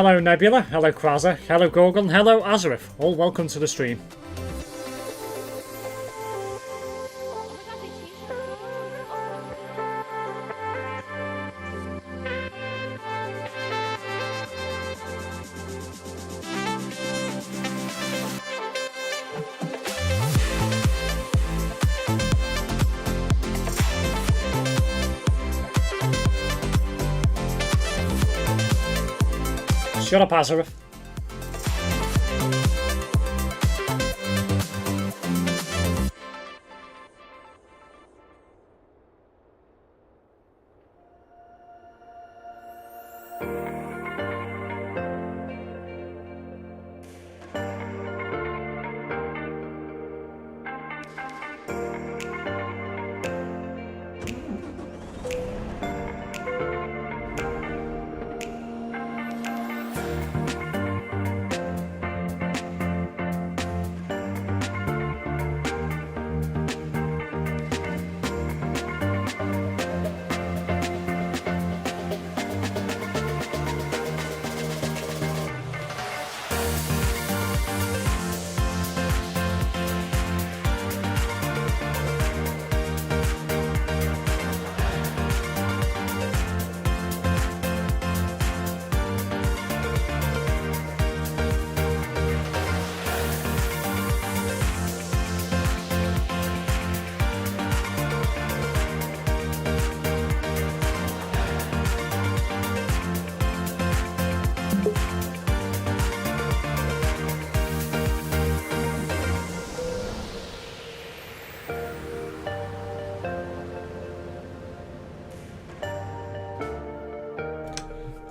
Hello Nebula, hello Quasar, hello Gorgon, hello Azareth. All welcome to the stream. Shut up, Azareth.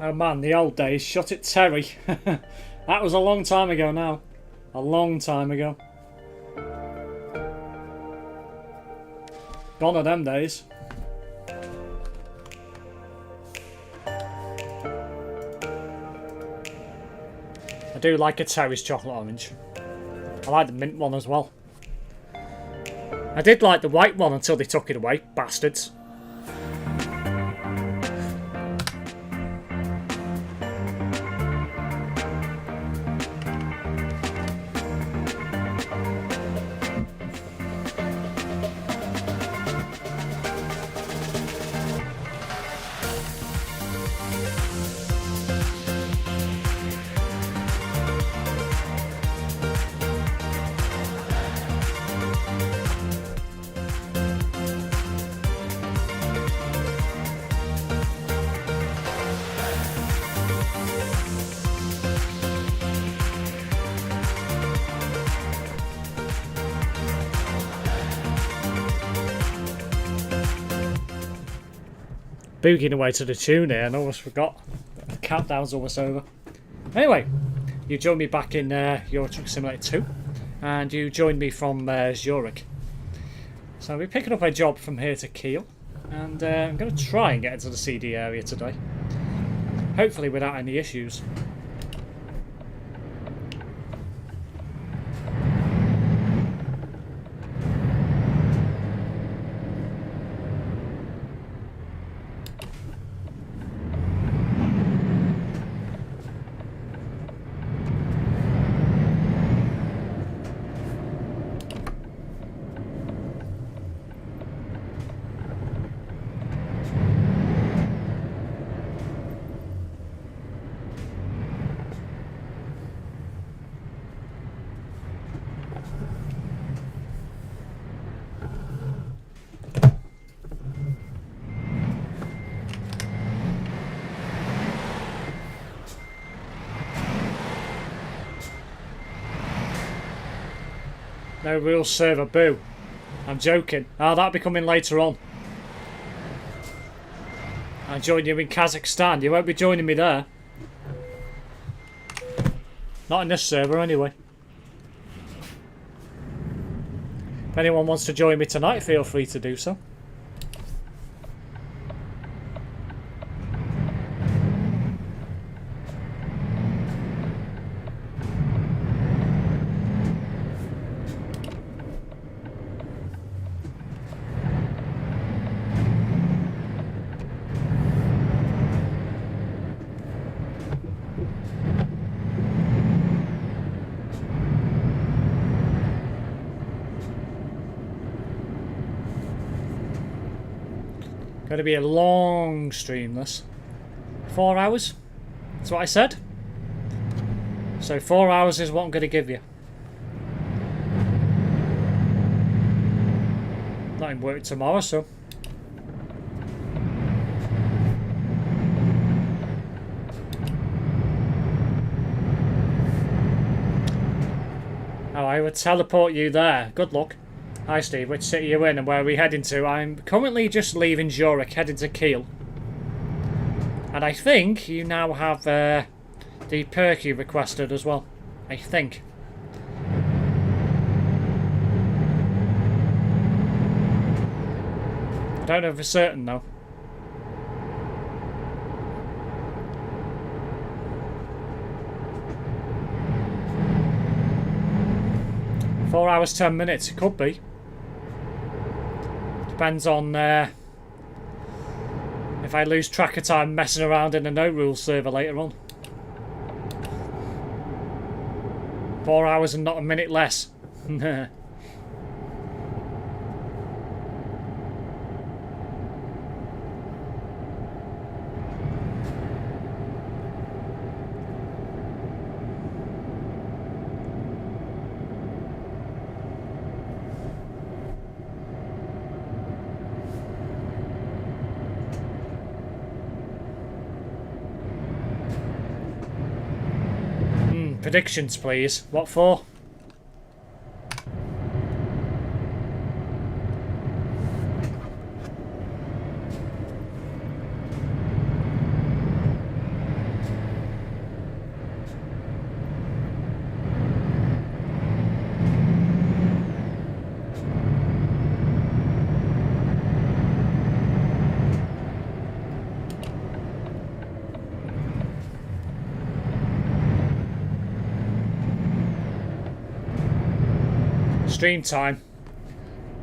Oh man, the old days. Shot it Terry. That was a long time ago now. A long time ago. Gone are them days. I do like a Terry's chocolate orange. I like the mint one as well. I did like the white one until they took it away, bastards. Boogieing away to the tune here and almost forgot. The countdown's almost over. Anyway, you joined me back in Euro Truck Simulator 2 and you joined me from Zurich. So we're picking up a job from here to Kiel and I'm going to try and get into the CD area today. Hopefully without any issues. No real server, boo. I'm joking. Oh, that'll be coming later on. I join you in Kazakhstan. You won't be joining me there. Not in this server, anyway. If anyone wants to join me tonight, feel free to do so. Going to be a long stream, this. 4 hours? That's what I said. So 4 hours is what I'm going to give you. Not in work tomorrow, so... Oh, I would teleport you there. Good luck. Hi Steve, which city are you in and where are we heading to? I'm currently just leaving Zurich, heading to Kiel. And I think you now have the perk you requested as well. I think. I don't know for certain though. Four hours, 10 minutes. It could be. Depends on if I lose track of time messing around in a no-rules server later on. 4 hours and not a minute less. Predictions, please. What for? Stream time.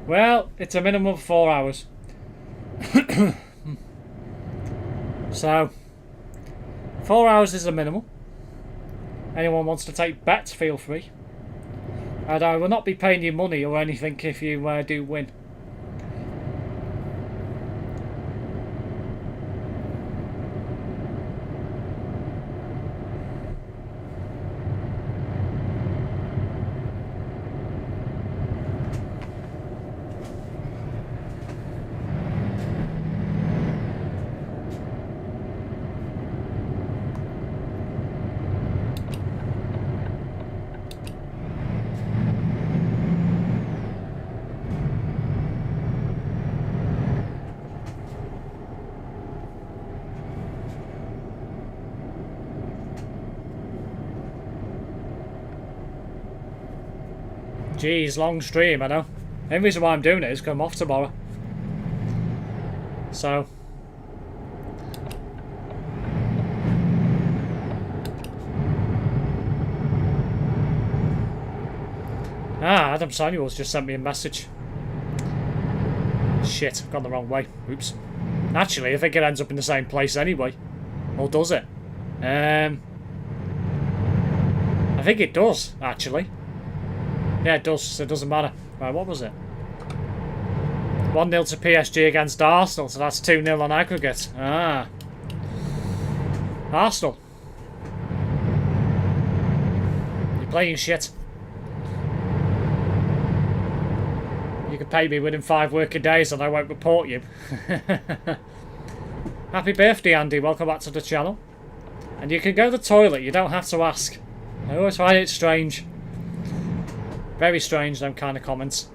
Well, it's a minimum of 4 hours. So, 4 hours is a minimum. Anyone wants to take bets, feel free. And I will not be paying you money or anything if you do win. Jeez, long stream, I know. The only reason why I'm doing it is because I'm off tomorrow. So. Adam Samuels just sent me a message. Shit, I've gone the wrong way. Oops. Actually, I think it ends up in the same place anyway. Or does it? I think it does, actually. Yeah, it does, so it doesn't matter. Right, what was it? 1-0 to PSG against Arsenal, so that's 2-0 on aggregate. Arsenal. You're playing shit. You can pay me within 5 working days and I won't report you. Happy birthday, Andy. Welcome back to the channel. And you can go to the toilet, you don't have to ask. I always find it strange. Very strange, them kind of comments.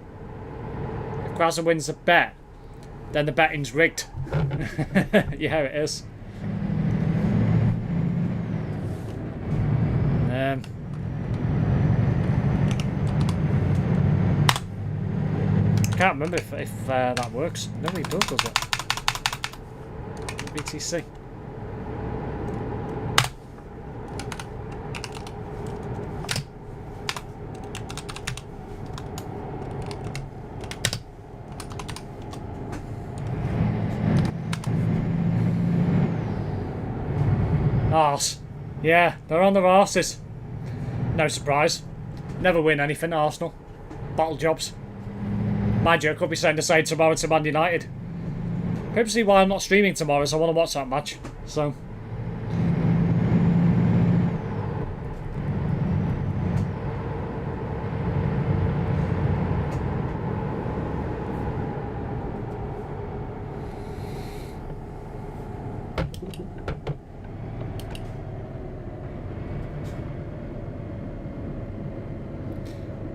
If Grazza wins the bet, then the betting's rigged. Yeah, it is. Can't remember if that works. No, it does it? BTC. Arse. Yeah, they're on their arses. No surprise. Never win anything, Arsenal. Bottle jobs. Mind you, I could be saying the same tomorrow to Man United. Purposely why I'm not streaming tomorrow is I want to watch that match. So.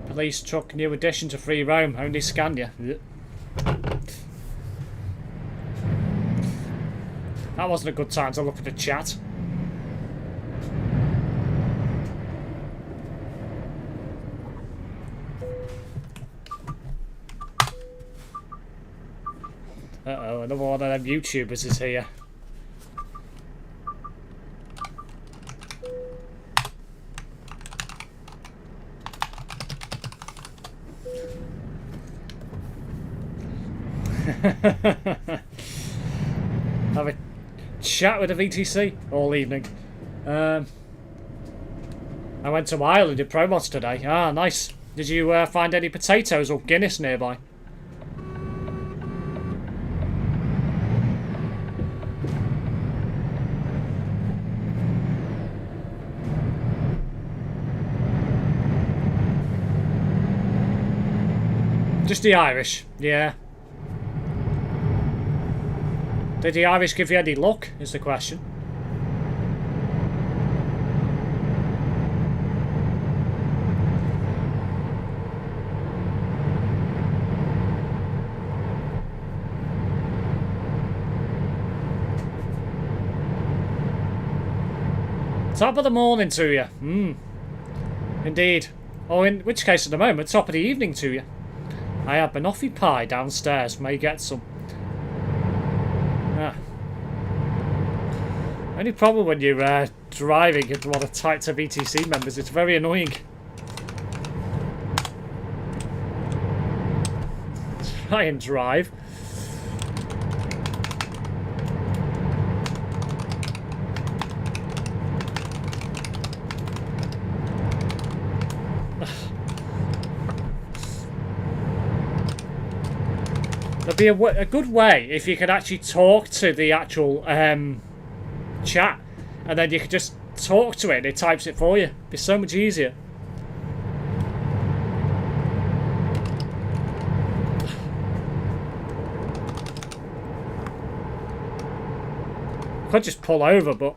Police truck, new addition to free roam. Only scan you. That wasn't a good time to look at the chat. Uh-oh, another one of them YouTubers is here. Have a chat with the VTC all evening. I went to Ireland did promos today. Ah, nice. Did you find any potatoes or Guinness nearby? Just the Irish, yeah. Did the Irish give you any luck, is the question. Top of the morning to you. Indeed. Or in which case at the moment, top of the evening to you. I have banoffee pie downstairs. May get some. Only problem when you're driving and want to type to VTC members, it's very annoying. Try and drive. There'd be a good way if you could actually talk to the actual chat, and then you could just talk to it and it types it for you. It'd be so much easier. Could just pull over, but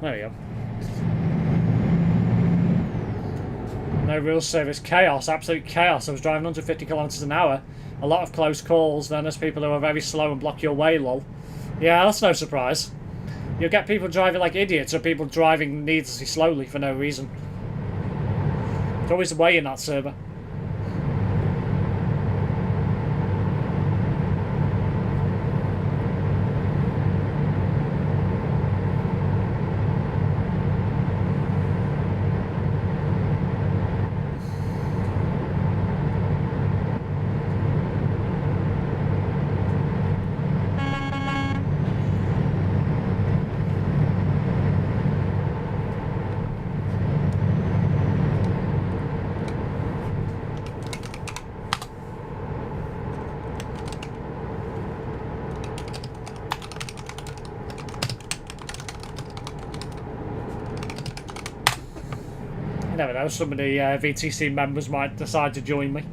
there we go. No real service. Chaos, absolute chaos. I was driving 150 kilometers an hour. A lot of close calls. Then there's people who are very slow and block your way, lol. Yeah, that's no surprise. You'll get people driving like idiots or people driving needlessly slowly for no reason. There's always a way in that server. You never know, some of the VTC members might decide to join me.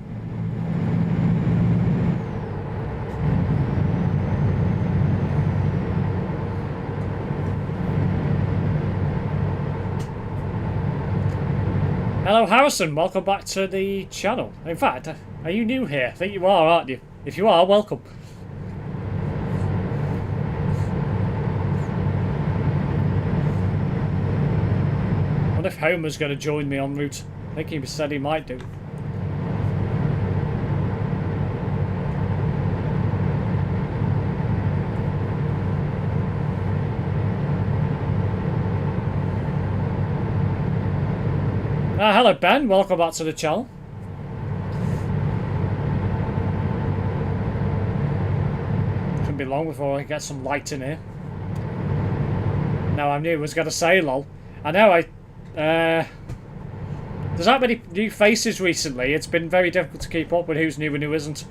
Hello Harrison, welcome back to the channel. In fact, are you new here? I think you are, aren't you? If you are, welcome. I wonder if Homer's going to join me en route. I think he said he might do. Hello Ben, welcome back to the channel. Shouldn't be long before I get some light in here. No, I knew I was going to say lol. I know There's that many new faces recently, it's been very difficult to keep up with who's new and who isn't.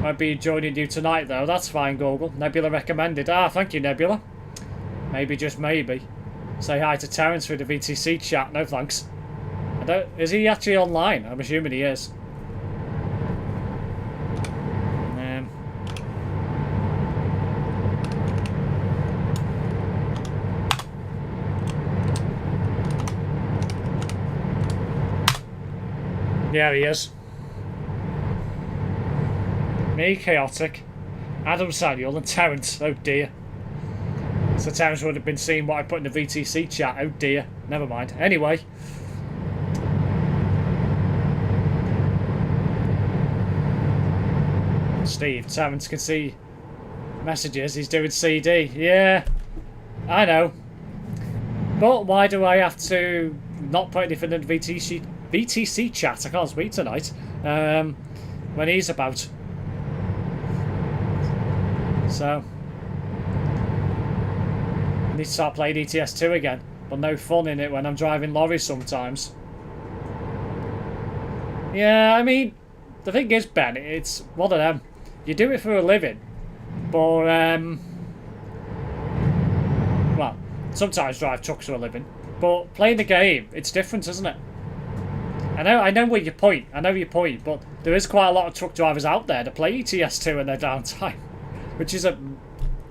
I'll be joining you tonight though, that's fine, Google. Nebula recommended. Ah, thank you, Nebula. Maybe, just maybe. Say hi to Terence through the VTC chat. No thanks. Is he actually online? I'm assuming he is. Yeah, he is. Me, Chaotic, Adam Samuel, and Terence. Oh dear. So Terence would have been seeing what I put in the VTC chat. Oh dear. Never mind. Anyway. Steve, Terence can see messages. He's doing CD. Yeah. I know. But why do I have to not put anything in the VTC chat? I can't speak tonight. When he's about. So. I need to start playing ETS2 again. But no fun in it when I'm driving lorries sometimes. Yeah, I mean, the thing is, Ben, it's one of them. You do it for a living. But, well, sometimes drive trucks for a living. But playing the game, it's different, isn't it? I know where your point. I know your point, but there is quite a lot of truck drivers out there that play ETS2 in their downtime, which is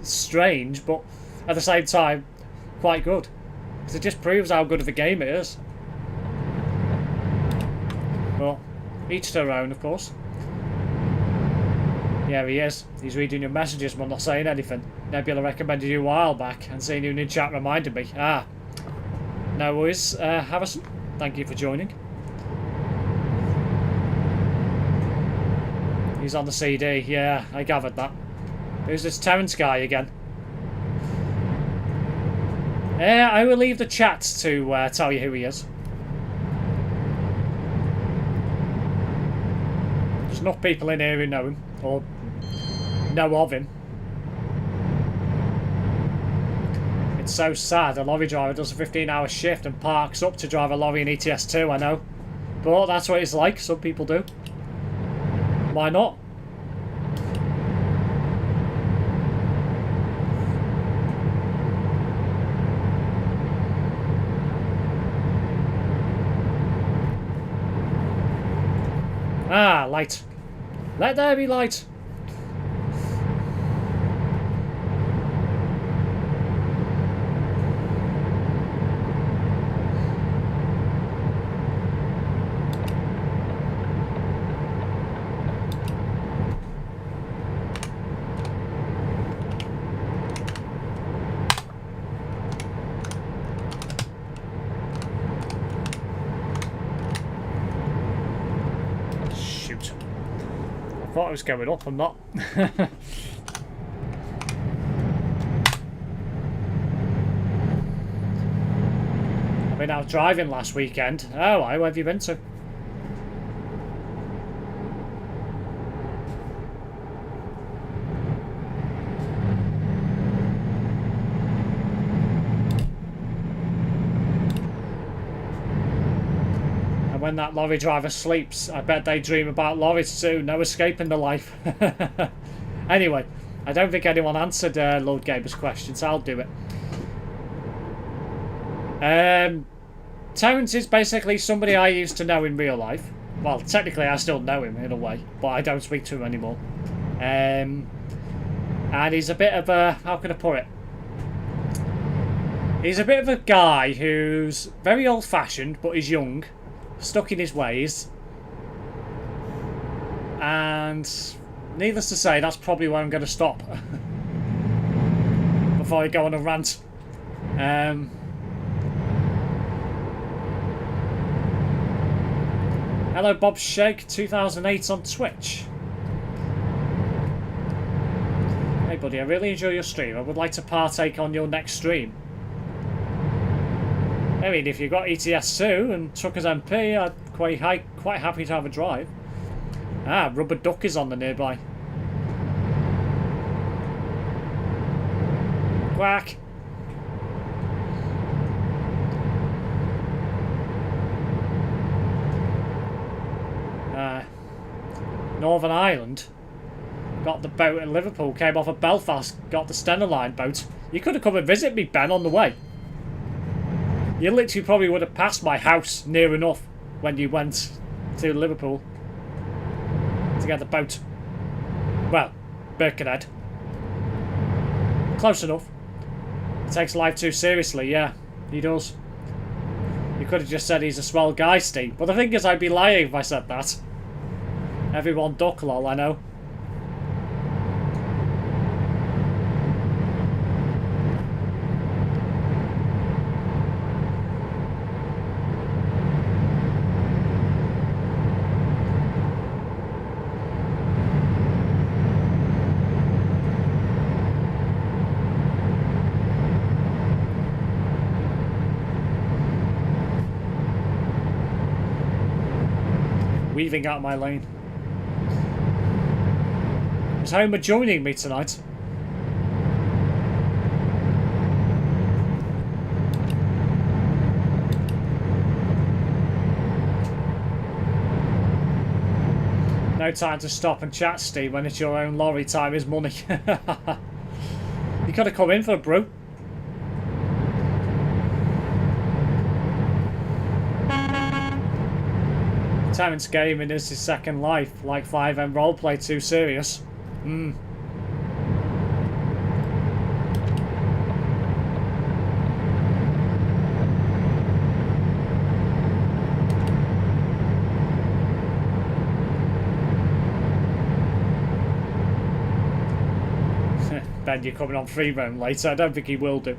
strange, but at the same time, quite good. Because it just proves how good of a game it is. Well, each to their own, of course. Yeah, he is. He's reading your messages but not saying anything. Nebula recommended you a while back, and seeing you in chat reminded me. Ah. No worries, Harrison. Thank you for joining. He's on the CD. Yeah, I gathered that. Who's this Terence guy again? I will leave the chat to tell you who he is. There's enough people in here who know him, or know of him. It's so sad. A lorry driver does a 15-hour shift and parks up to drive a lorry in ETS2, I know. But that's what it's like. Some people do. Why not? Ah, light. Let there be light. I thought I was going up, I'm not. I've been out driving last weekend. Oh, where have you been to? When that lorry driver sleeps, I bet they dream about lorries too. No escaping the life. Anyway, I don't think anyone answered Lord Gaber's question, so I'll do it. Terence is basically somebody I used to know in real life. Well, technically I still know him in a way, but I don't speak to him anymore. And he's a bit of a... how can I put it? He's a bit of a guy who's very old-fashioned, but he's young. Stuck in his ways, and needless to say, that's probably where I'm going to stop before I go on a rant. Hello, Bob Shake 2008 on Twitch. Hey, buddy, I really enjoy your stream. I would like to partake on your next stream. I mean, if you've got ETS2 and TruckersMP, I'd quite happy to have a drive. Ah, Rubber Duck is on the nearby. Quack. Northern Ireland, got the boat at Liverpool, came off of Belfast, got the Stena Line boat. You could have come and visit me, Ben, on the way. You literally probably would have passed my house near enough when you went to Liverpool to get the boat. Well, Birkenhead. Close enough. He takes life too seriously, yeah, he does. You could have just said he's a swell guy, Steve. But the thing is, I'd be lying if I said that. Everyone duck, lol, I know. Weaving out my lane. Is Homer joining me tonight? No time to stop and chat, Steve, when it's your own lorry. Time is money. You could have come in for a brew. Terrence Gaming is his second life, like 5M roleplay too serious. Ben, you're coming on free roam later. I don't think he will do.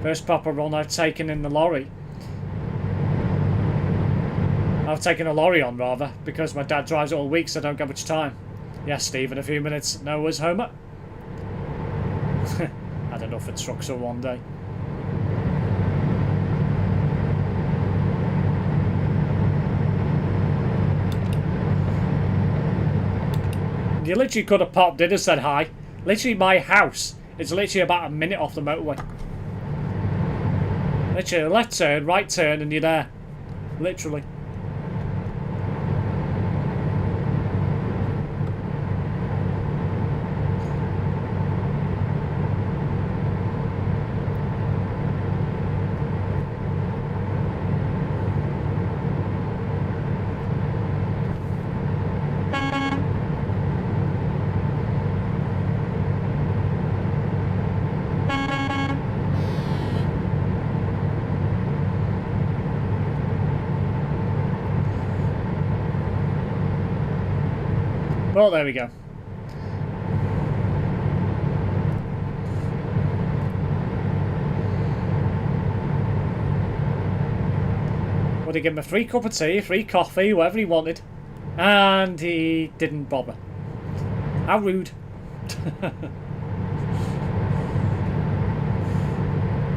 First proper run I've taken in the lorry. I've taken a lorry on, rather, because my dad drives it all week, so I don't get much time. Yes, Steve, in a few minutes. No worries, Homer. Had enough of trucks for one day. You literally could have popped in and said hi. Literally, my house is literally about a minute off the motorway. Literally, left turn, right turn, and you're there. Literally. Well, there we go. Would have given him a free cup of tea, free coffee, whatever he wanted. And he didn't bother. How rude.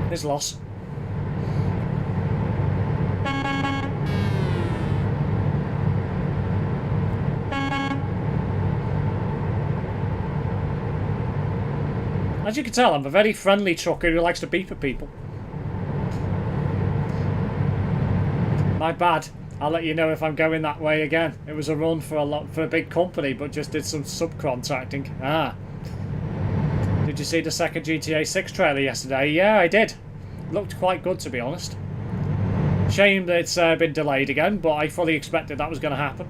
His loss. As you can tell, I'm a very friendly trucker who likes to beep at people. My bad. I'll let you know if I'm going that way again. It was a run for a big company, but just did some subcontracting. Ah. Did you see the second GTA 6 trailer yesterday? Yeah, I did. Looked quite good, to be honest. Shame that it's been delayed again, but I fully expected that was going to happen.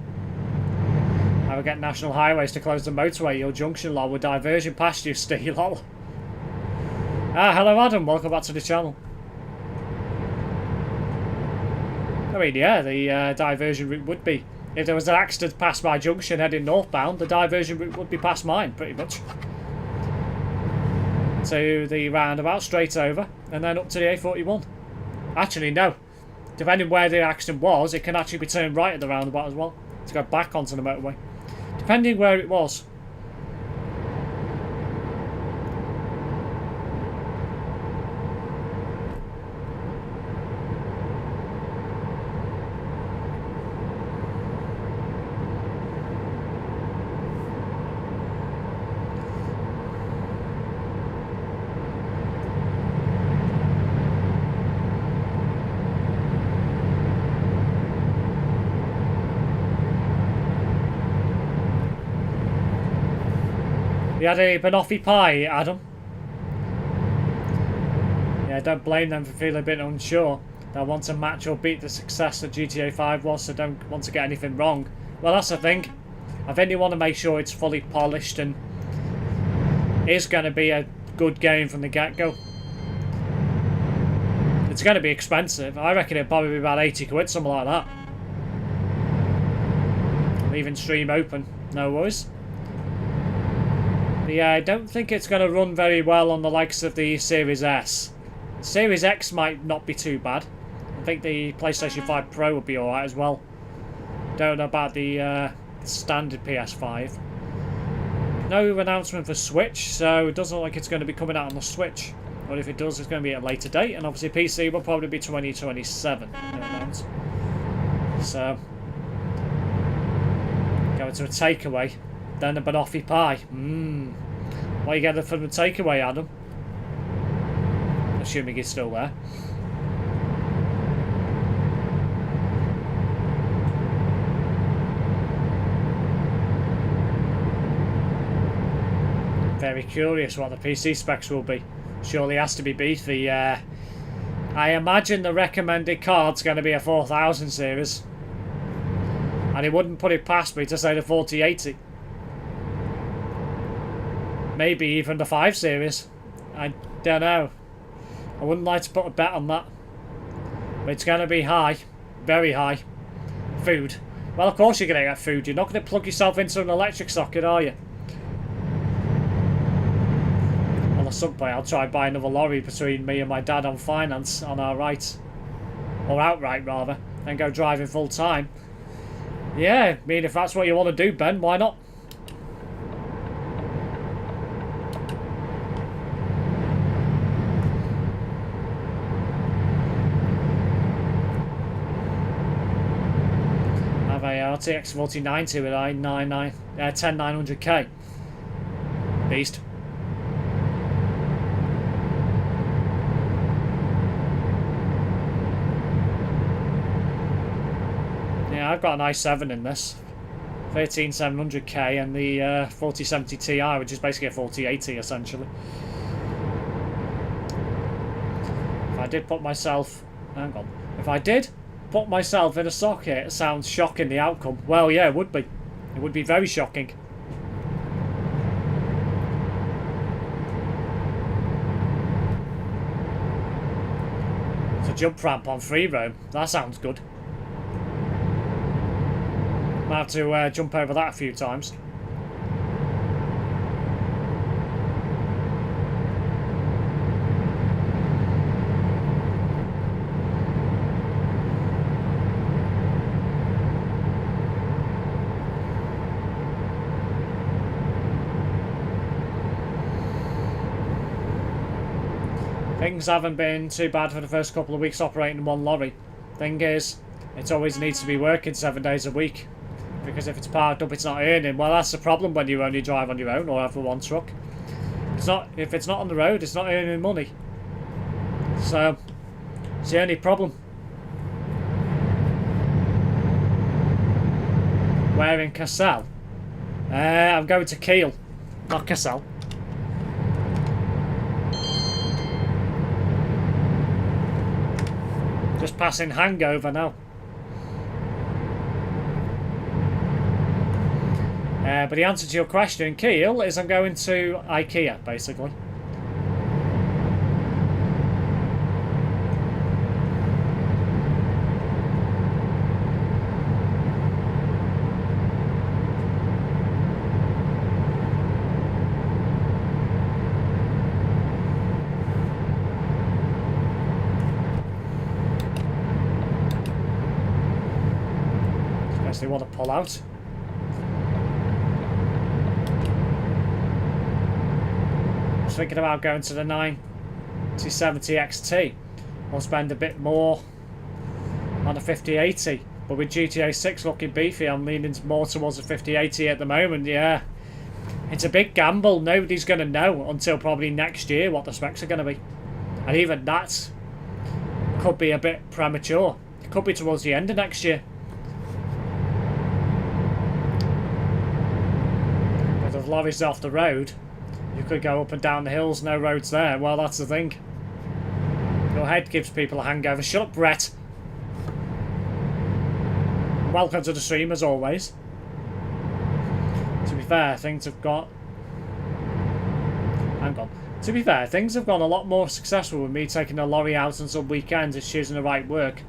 I will get National Highways to close the motorway at your junction, lol, with diversion past you, Steve, lol. Ah, hello Adam, welcome back to the channel. I mean, yeah, the diversion route would be, if there was an accident past my junction heading northbound, the diversion route would be past mine, pretty much. To the roundabout, straight over, and then up to the A41. Actually, no. Depending where the accident was, it can actually be turned right at the roundabout as well, to go back onto the motorway. Depending where it was. You had a banoffee pie, Adam? Yeah, don't blame them for feeling a bit unsure. They want to match or beat the success that GTA 5 was, so don't want to get anything wrong. Well, that's the thing. I think you want to make sure it's fully polished and is going to be a good game from the get-go. It's going to be expensive. I reckon it'll probably be about 80 quid, something like that. Leaving stream open, no worries. But yeah, I don't think it's going to run very well on the likes of the Series S. Series X might not be too bad. I think the PlayStation 5 Pro will be alright as well. Don't know about the standard PS5. No announcement for Switch, so it doesn't look like it's going to be coming out on the Switch. Or if it does, it's going to be at a later date. And obviously PC will probably be 2027. So, going to a takeaway. Then a banoffee pie. What are you getting from the takeaway, Adam? Assuming he's still there. Very curious what the PC specs will be. Surely has to be beefy. I imagine the recommended card's going to be a 4000 series. And he wouldn't put it past me to say the 4080. Maybe even the 5 series. I don't know. I wouldn't like to put a bet on that. But it's going to be high. Very high. Food. Well, of course you're going to get food. You're not going to plug yourself into an electric socket, are you? Well, at some point I'll try and buy another lorry between me and my dad on finance on our right. Or outright, rather. Then go driving full time. Yeah, I mean, if that's what you want to do, Ben, why not? Have a RTX 4090 with a 10900K. Beast. Yeah, I've got an i7 in this. 13700K and the 4070 Ti, which is basically a 4080 essentially. If I did put myself... Hang on. If I did put myself in a socket, it sounds shocking, the outcome. Well, yeah, it would be. It would be very shocking. It's a jump ramp on free roam. That sounds good. Might have to jump over that a few times. Things haven't been too bad for the first couple of weeks operating one lorry. Thing is, it always needs to be working 7 days a week. Because if it's parked up, it's not earning. Well, that's the problem when you only drive on your own or have the one truck. If it's not on the road, it's not earning money. So, it's the only problem. Where in Cassel? I'm going to Kiel, not Cassel. Just passing Hangover now. But the answer to your question, Kiel, is I'm going to IKEA, basically. Guess they want to pull out. Thinking about going to the 9070 XT or spend a bit more on a 5080, but with GTA 6 looking beefy, I'm leaning more towards a 5080 at the moment. Yeah, it's a big gamble. Nobody's going to know until probably next year what the specs are going to be, and even that could be a bit premature. It could be towards the end of next year. But if lorries off the road, You could go up and down the hills, no roads there. Well, that's the thing. Your head gives people a hangover. Shut up, Brett. Welcome to the stream, as always. To be fair, things have got... Hang on. To be fair, things have gone a lot more successful with me taking a lorry out on some weekends and choosing the right work.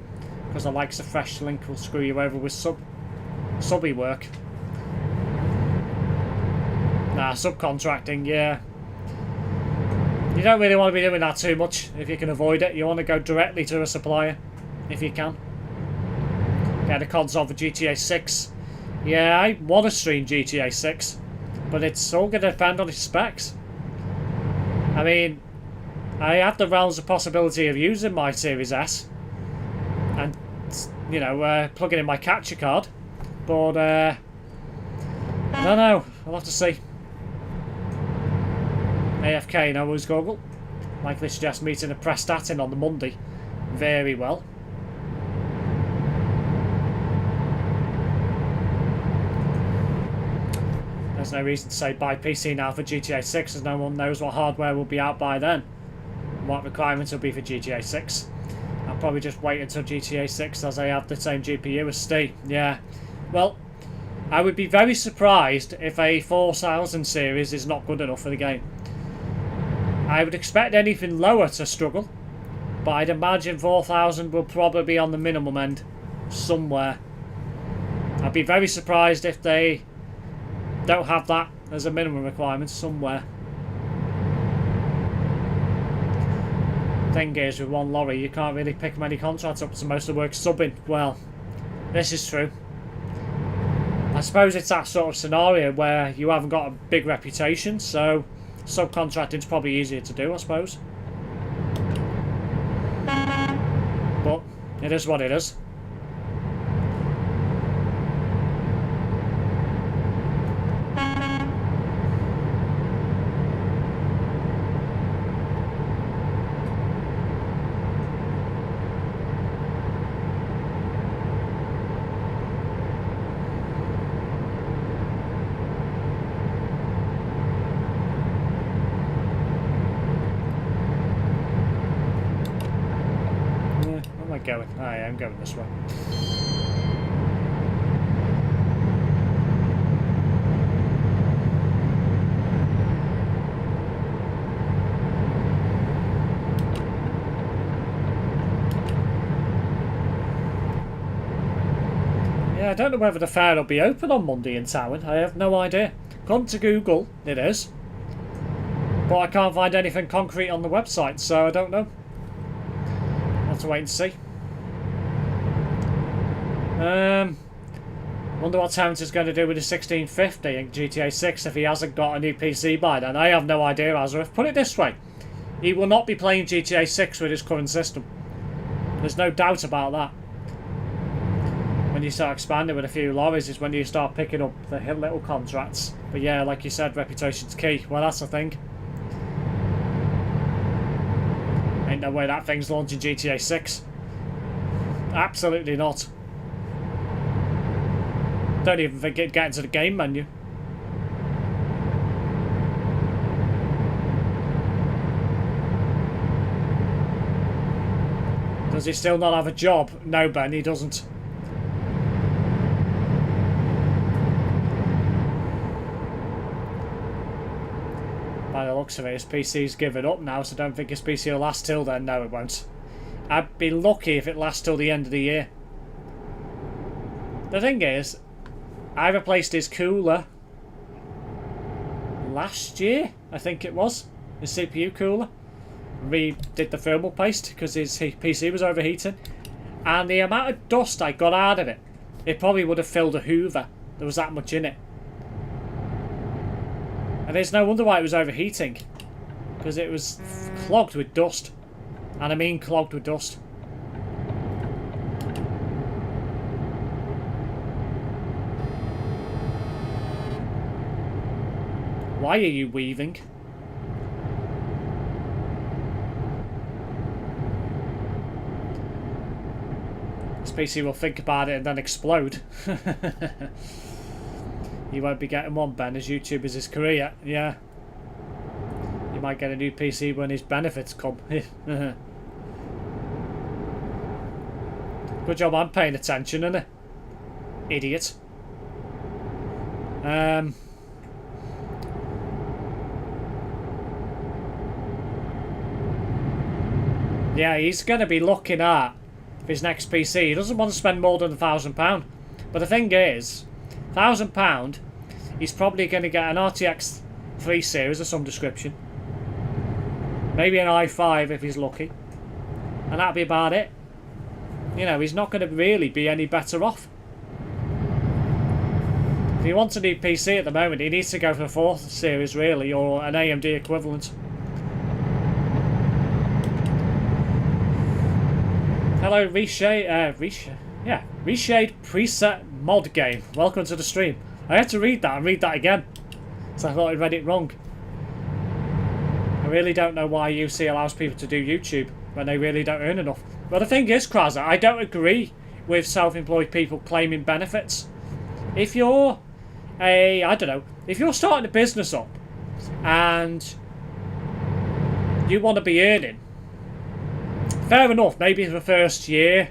Because the likes of Fresh Link will screw you over with subby work. Nah, subcontracting, yeah. You don't really want to be doing that too much if you can avoid it. You want to go directly to a supplier, if you can. Get a console for GTA 6. Yeah, I want to stream GTA 6, but it's all going to depend on its specs. I mean, I have the realms of possibility of using my Series S and, you know, plugging in my capture card, but I don't know. I'll have to see. AFK, no worries, Google. Likely suggest meeting a prestatin on the Monday. Very well. There's no reason to say buy PC now for GTA 6 as no one knows what hardware will be out by then. What requirements will be for GTA 6. I'll probably just wait until GTA 6 as I have the same GPU as Steve. Yeah. Well, I would be very surprised if a 4000 series is not good enough for the game. I would expect anything lower to struggle, but I'd imagine 4000 will probably be on the minimum end somewhere. I'd be very surprised if they don't have that as a minimum requirement somewhere. Thing is, with one lorry, you can't really pick many contracts up, so most of the work's subbing. Well, this is true. I suppose it's that sort of scenario where you haven't got a big reputation, so subcontracting's probably easier to do, I suppose. But it is what it is. Going. I am going this way. Yeah, I don't know whether the fair will be open on Monday in Town. I have no idea. Gone to Google, it is. But I can't find anything concrete on the website, so I don't know. I'll have to wait and see. Wonder what Terrence is going to do with his 1650 in GTA 6 if he hasn't got a new PC by then. I have no idea, Azareth. Put it this way. He will not be playing GTA 6 with his current system. There's no doubt about that. When you start expanding with a few lorries is when you start picking up the little contracts. But yeah, like you said, reputation's key. Well, that's the thing. Ain't no way that thing's launching GTA 6. Absolutely not. Don't even think it'd get into the game menu. Does he still not have a job? No, Ben, he doesn't. By the looks of it, his PC's given up now, so I don't think his PC will last till then. No, it won't. I'd be lucky if it lasts till the end of the year. The thing is, I replaced his cooler last year, I think it was. His CPU cooler. Redid the thermal paste because his PC was overheating. And the amount of dust I got out of it, it probably would have filled a Hoover. There was that much in it. And there's no wonder why it was overheating. Because it was clogged with dust. And I mean clogged with dust. Why are you weaving? This PC will think about it and then explode. You won't be getting one, Ben, as YouTube is his career. Yeah. You might get a new PC when his benefits come. Good job I'm paying attention, innit? Idiot. Yeah, he's going to be looking at his next PC. He doesn't want to spend more than £1,000. But the thing is, £1,000, he's probably going to get an RTX 3 series of some description. Maybe an i5 if he's lucky. And that'll be about it. You know, he's not going to really be any better off. If he wants a new PC at the moment, he needs to go for the 4th series, really, or an AMD equivalent. Hello, Reshade Preset Mod Game. Welcome to the stream. I had to read that and read that again, so I thought I read it wrong. I really don't know why UC allows people to do YouTube when they really don't earn enough. But the thing is, Kraza, I don't agree with self-employed people claiming benefits. If you're if you're starting a business up and you want to be earning, fair enough, maybe the first year,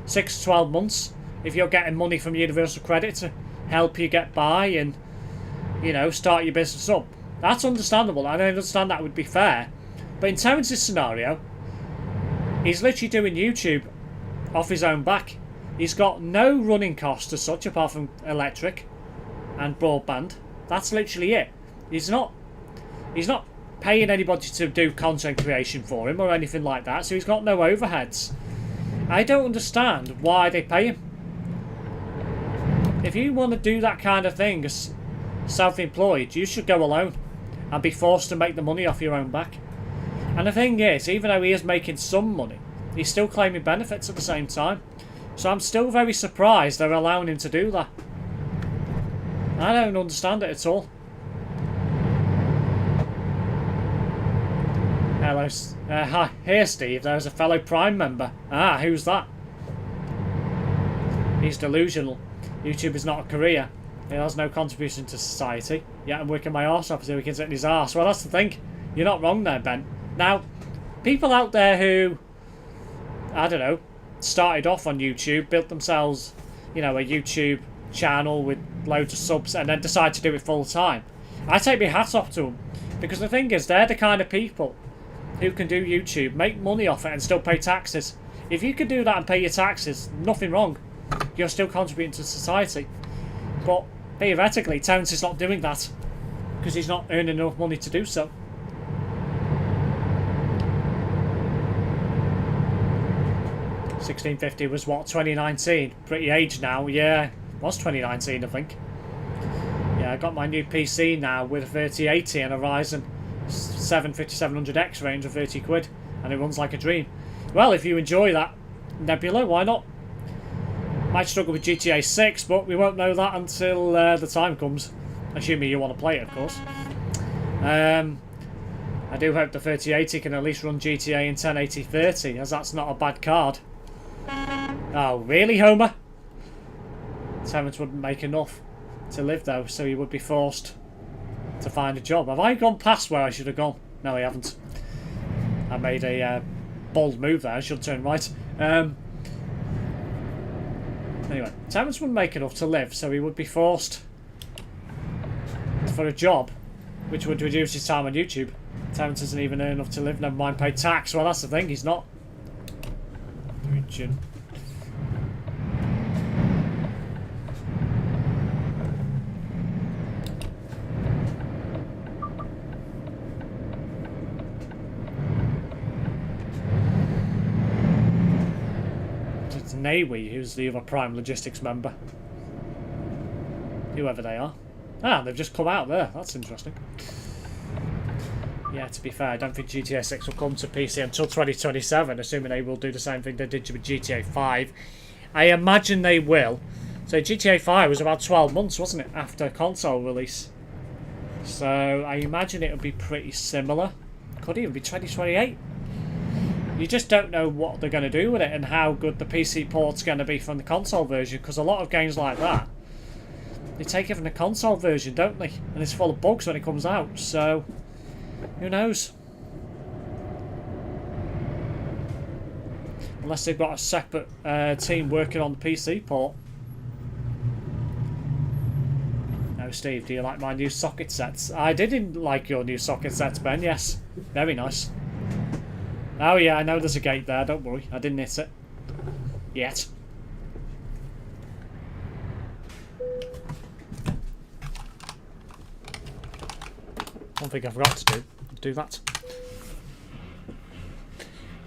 6 to 12 months, if you're getting money from Universal Credit to help you get by and, you know, start your business up. That's understandable, and I understand that would be fair. But in Terrence's scenario, he's literally doing YouTube off his own back. He's got no running costs as such, apart from electric and broadband. That's literally it. He's not paying anybody to do content creation for him or anything like that, so he's got no overheads. I don't understand why they pay him. If you want to do that kind of thing as self-employed, you should go alone and be forced to make the money off your own back. And the thing is, even though he is making some money, he's still claiming benefits at the same time. So I'm still very surprised they're allowing him to do that. I don't understand it at all. Hello. Hi. Here, Steve. There's a fellow Prime member. Ah, who's that? He's delusional. YouTube is not a career. It has no contribution to society. Yet I'm working my arse off so he can sit in his arse. Well, that's the thing. You're not wrong there, Ben. Now, people out there who, I don't know, started off on YouTube, built themselves, you know, a YouTube channel with loads of subs and then decide to do it full time. I take my hat off to them. Because the thing is, they're the kind of people who can do YouTube, make money off it and still pay taxes. If you could do that and pay your taxes, nothing wrong. You're still contributing to society. But theoretically, Terrence is not doing that because he's not earning enough money to do so. $16.50 was what, 2019? Pretty aged now. Yeah, it was 2019, I think. Yeah, I got my new PC now with a 3080 and a Ryzen 7 5700X range of 30 quid, and it runs like a dream. Well, if you enjoy that Nebula, why not? Might struggle with GTA 6, but we won't know that until the time comes, assuming you want to play it, of course. I do hope the 3080 can at least run GTA in 1080-30, as that's not a bad card. Oh, really, Homer? Terrence wouldn't make enough to live, though, so he would be forced to find a job. Have I gone past where I should have gone? No, I haven't. I made a bold move there. I should turn right. Anyway, Terrence wouldn't make enough to live, so he would be forced for a job, which would reduce his time on YouTube. Terrence doesn't even earn enough to live, never mind pay tax. Well, that's the thing, he's not. Region. Nawi, who's the other Prime Logistics member. Whoever they are. Ah, they've just come out there. That's interesting. Yeah, to be fair, I don't think GTA 6 will come to PC until 2027, assuming they will do the same thing they did with GTA 5. I imagine they will. So GTA 5 was about 12 months, wasn't it, after console release? So I imagine it'll be pretty similar. Could even be 2028. You just don't know what they're going to do with it and how good the PC port's going to be from the console version, because a lot of games like that, they take it from the console version, don't they? And it's full of bugs when it comes out, so Who knows? Unless they've got a separate team working on the PC port. No, Steve, do you like my new socket sets? I did like your new socket sets, Ben, yes. Very nice. Oh yeah, I know there's a gate there, don't worry. I didn't hit it. Yet. One thing I forgot to do that.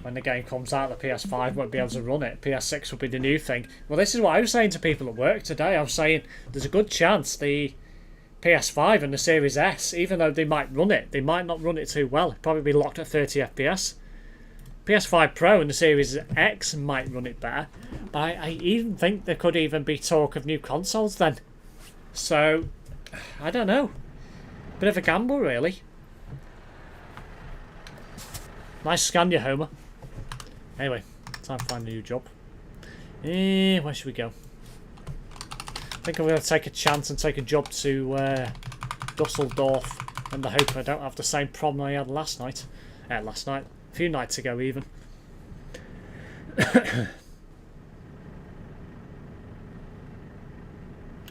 When the game comes out, the PS5 won't be able to run it. PS6 will be the new thing. Well, this is what I was saying to people at work today. I was saying there's a good chance the PS5 and the Series S, even though they might run it, they might not run it too well. It'll probably be locked at 30 FPS. PS5 Pro and the Series X might run it better. But I even think there could even be talk of new consoles then. So, I don't know. Bit of a gamble, really. Nice scan, you Homer. Anyway, time to find a new job. Where should we go? I think I'm going to take a chance and take a job to Dusseldorf, in the hope I don't have the same problem I had last night. A few nights ago even.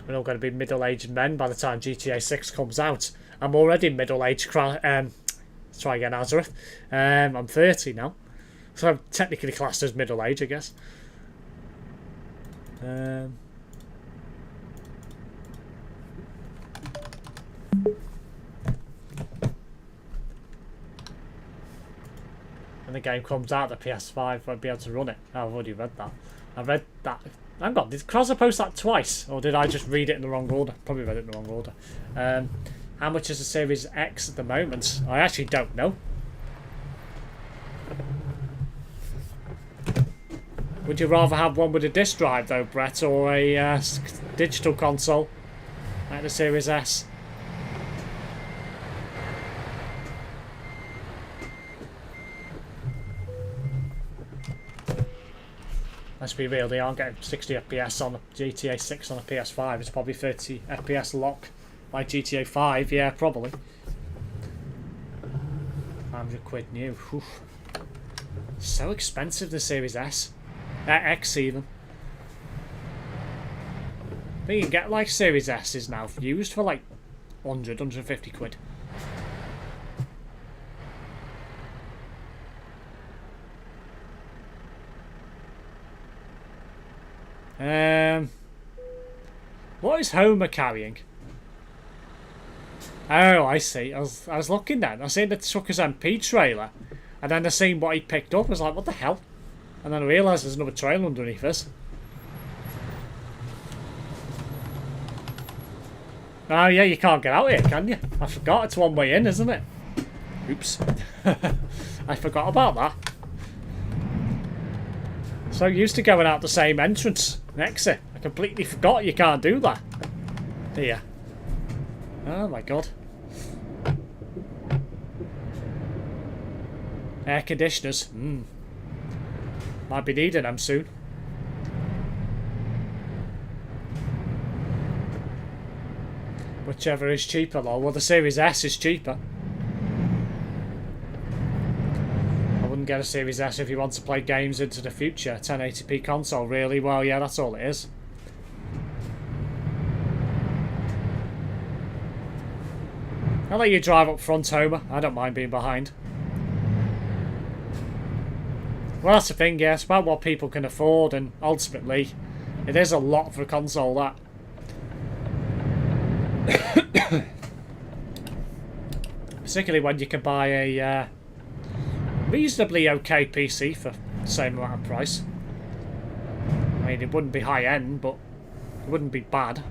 We're all going to be middle-aged men by the time GTA 6 comes out. I'm already middle-aged. Let's try again, Nazareth. I'm 30 now, so I'm technically classed as middle-aged, I guess. When the game comes out, the PS5 won't be able to run it. Oh, I've already read that. I read that. Hang on, did Crozza post that twice? Or did I just read it in the wrong order? Probably read it in the wrong order. How much is the Series X at the moment? I actually don't know. Would you rather have one with a disc drive though, Brett, or a digital console like the Series S? Let's be real, they aren't getting 60 FPS on a GTA 6 on a PS5. It's probably 30 FPS lock like GTA 5. Yeah, probably. 500 quid new. Oof. So expensive, the Series S. X even. But you can get like Series S's now used for like 100, 150 quid. What is Homer carrying? Oh, I see. I was looking then. I seen the TruckersMP trailer, and then I seen what he picked up. I was like, what the hell? And then I realised there's another trailer underneath this. Oh yeah, you can't get out here, can you? I forgot it's one way in, isn't it? Oops. I forgot about that. So used to going out the same entrance, exit. I completely forgot you can't do that. Here. Oh my god. Air conditioners. Might be needing them soon. Whichever is cheaper, though. Well, the Series S is cheaper. I wouldn't get a Series S if you want to play games into the future. 1080p console, really? Well, yeah, that's all it is. I'll let you drive up front, Homer. I don't mind being behind. Well, that's the thing, yeah. It's about what people can afford, and ultimately, it is a lot for a console, that. Particularly when you can buy a reasonably okay PC for the same amount of price. I mean, it wouldn't be high-end, but it wouldn't be bad.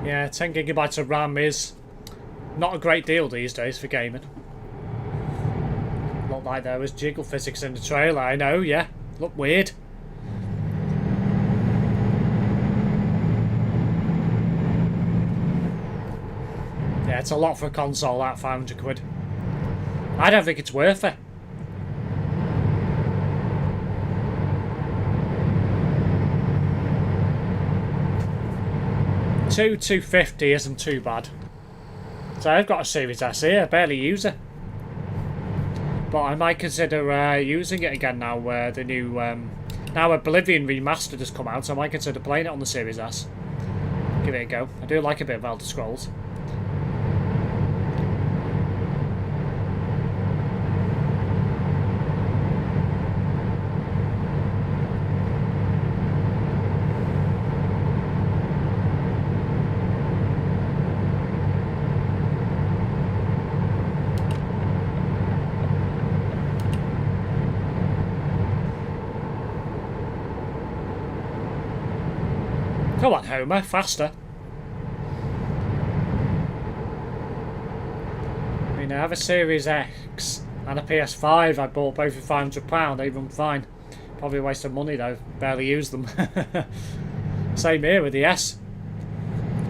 Yeah, 10 gigabytes of RAM is not a great deal these days for gaming. Looked like there was jiggle physics in the trailer, I know, yeah. Looked weird. Yeah, it's a lot for a console at 500 quid. I don't think it's worth it. $250 isn't too bad. So I've got a Series S here, I barely use it. But I might consider using it again now where the new... now Oblivion Remastered has come out, so I might consider playing it on the Series S. Give it a go. I do like a bit of Elder Scrolls. Come on, Homer, faster. I mean, I have a Series X and a PS5 I bought both for £500. They run fine. Probably a waste of money though, barely use them. Same here with the S.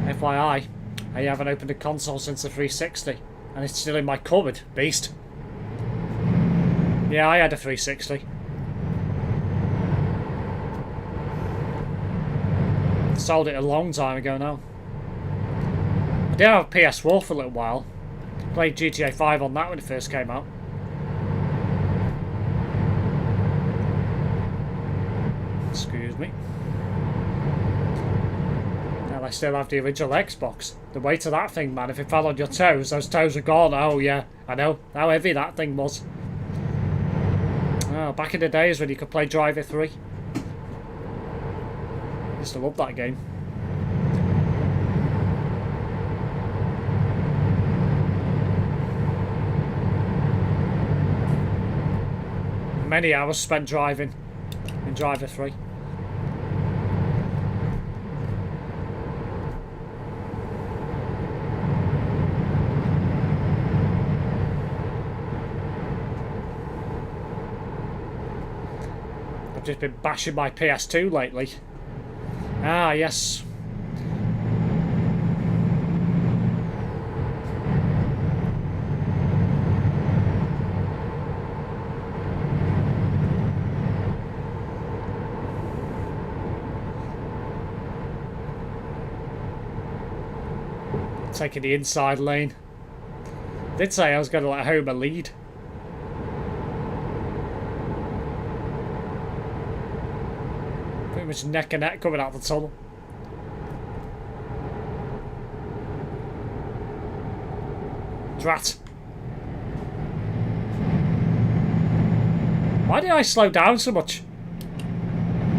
FYI, I haven't opened a console since the 360 and it's still in my cupboard, beast. Yeah, I had a 360. Sold it a long time ago now. I did have a PS4 for a little while. Played GTA 5 on that when it first came out. Excuse me. And I still have the original Xbox. The weight of that thing, man, if it fell on your toes, those toes are gone. Oh yeah, I know how heavy that thing was. Oh, back in the days when you could play Driver 3. I used to love that game. Many hours spent driving in Driver 3. I've just been bashing my PS2 lately. Ah, yes. Taking the inside lane. Did say I was going to let Homer lead. Pretty much neck and neck coming out the tunnel. Drat. Why did I slow down so much?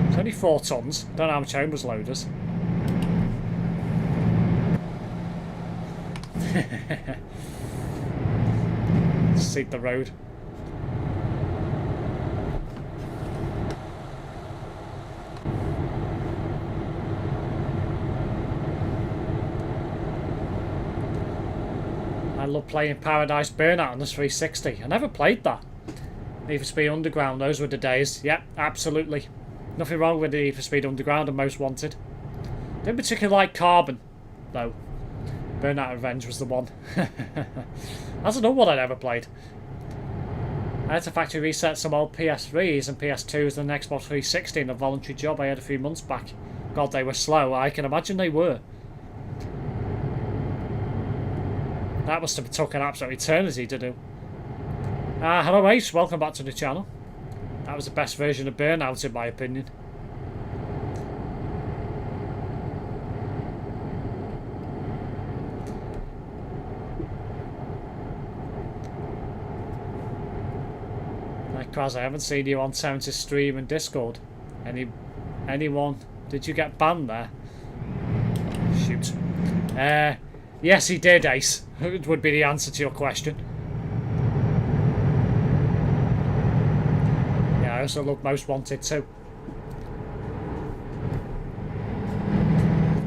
It's only 4 tons. Don't know how much Homer's load is. Seek the road. I love playing Paradise Burnout on the 360. I never played that. Need for Speed Underground, those were the days. Yep, absolutely. Nothing wrong with the Need for Speed Underground and Most Wanted. Didn't particularly like Carbon, though. Burnout Revenge was the one. That's another one I never played. I had to factory reset some old PS3s and PS2s and an Xbox 360 in a voluntary job I had a few months back. God, they were slow. I can imagine they were. That must have took an absolute eternity to do. Hello Ace, welcome back to the channel. That was the best version of Burnout in my opinion. Kraz, I haven't seen you on Terrence's stream and Discord. Anyone? Did you get banned there? Shoot. Yes, he did, Ace. It would be the answer to your question. Yeah, I also love Most Wanted too.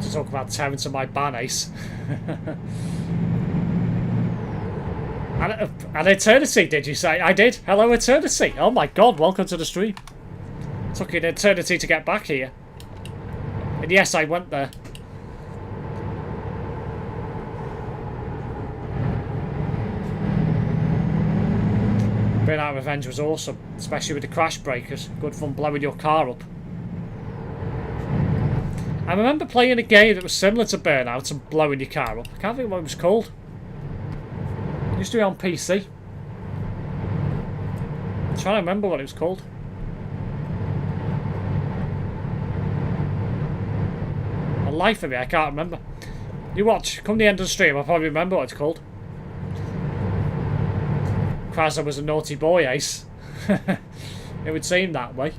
To talk about Terrence and my ban, Ace. And Eternity, did you say? I did. Hello, Eternity. Oh my god, welcome to the stream. Took an eternity to get back here. And yes, I went there. Burnout Revenge was awesome, especially with the crash breakers. Good fun blowing your car up. I remember playing a game that was similar to Burnout and blowing your car up. I can't think what it was called. It used to be on PC. I'm trying to remember what it was called. The life of me, I can't remember. You watch, come the end of the stream, I'll probably remember what it's called. Krasner was a naughty boy, Ace. It would seem that way.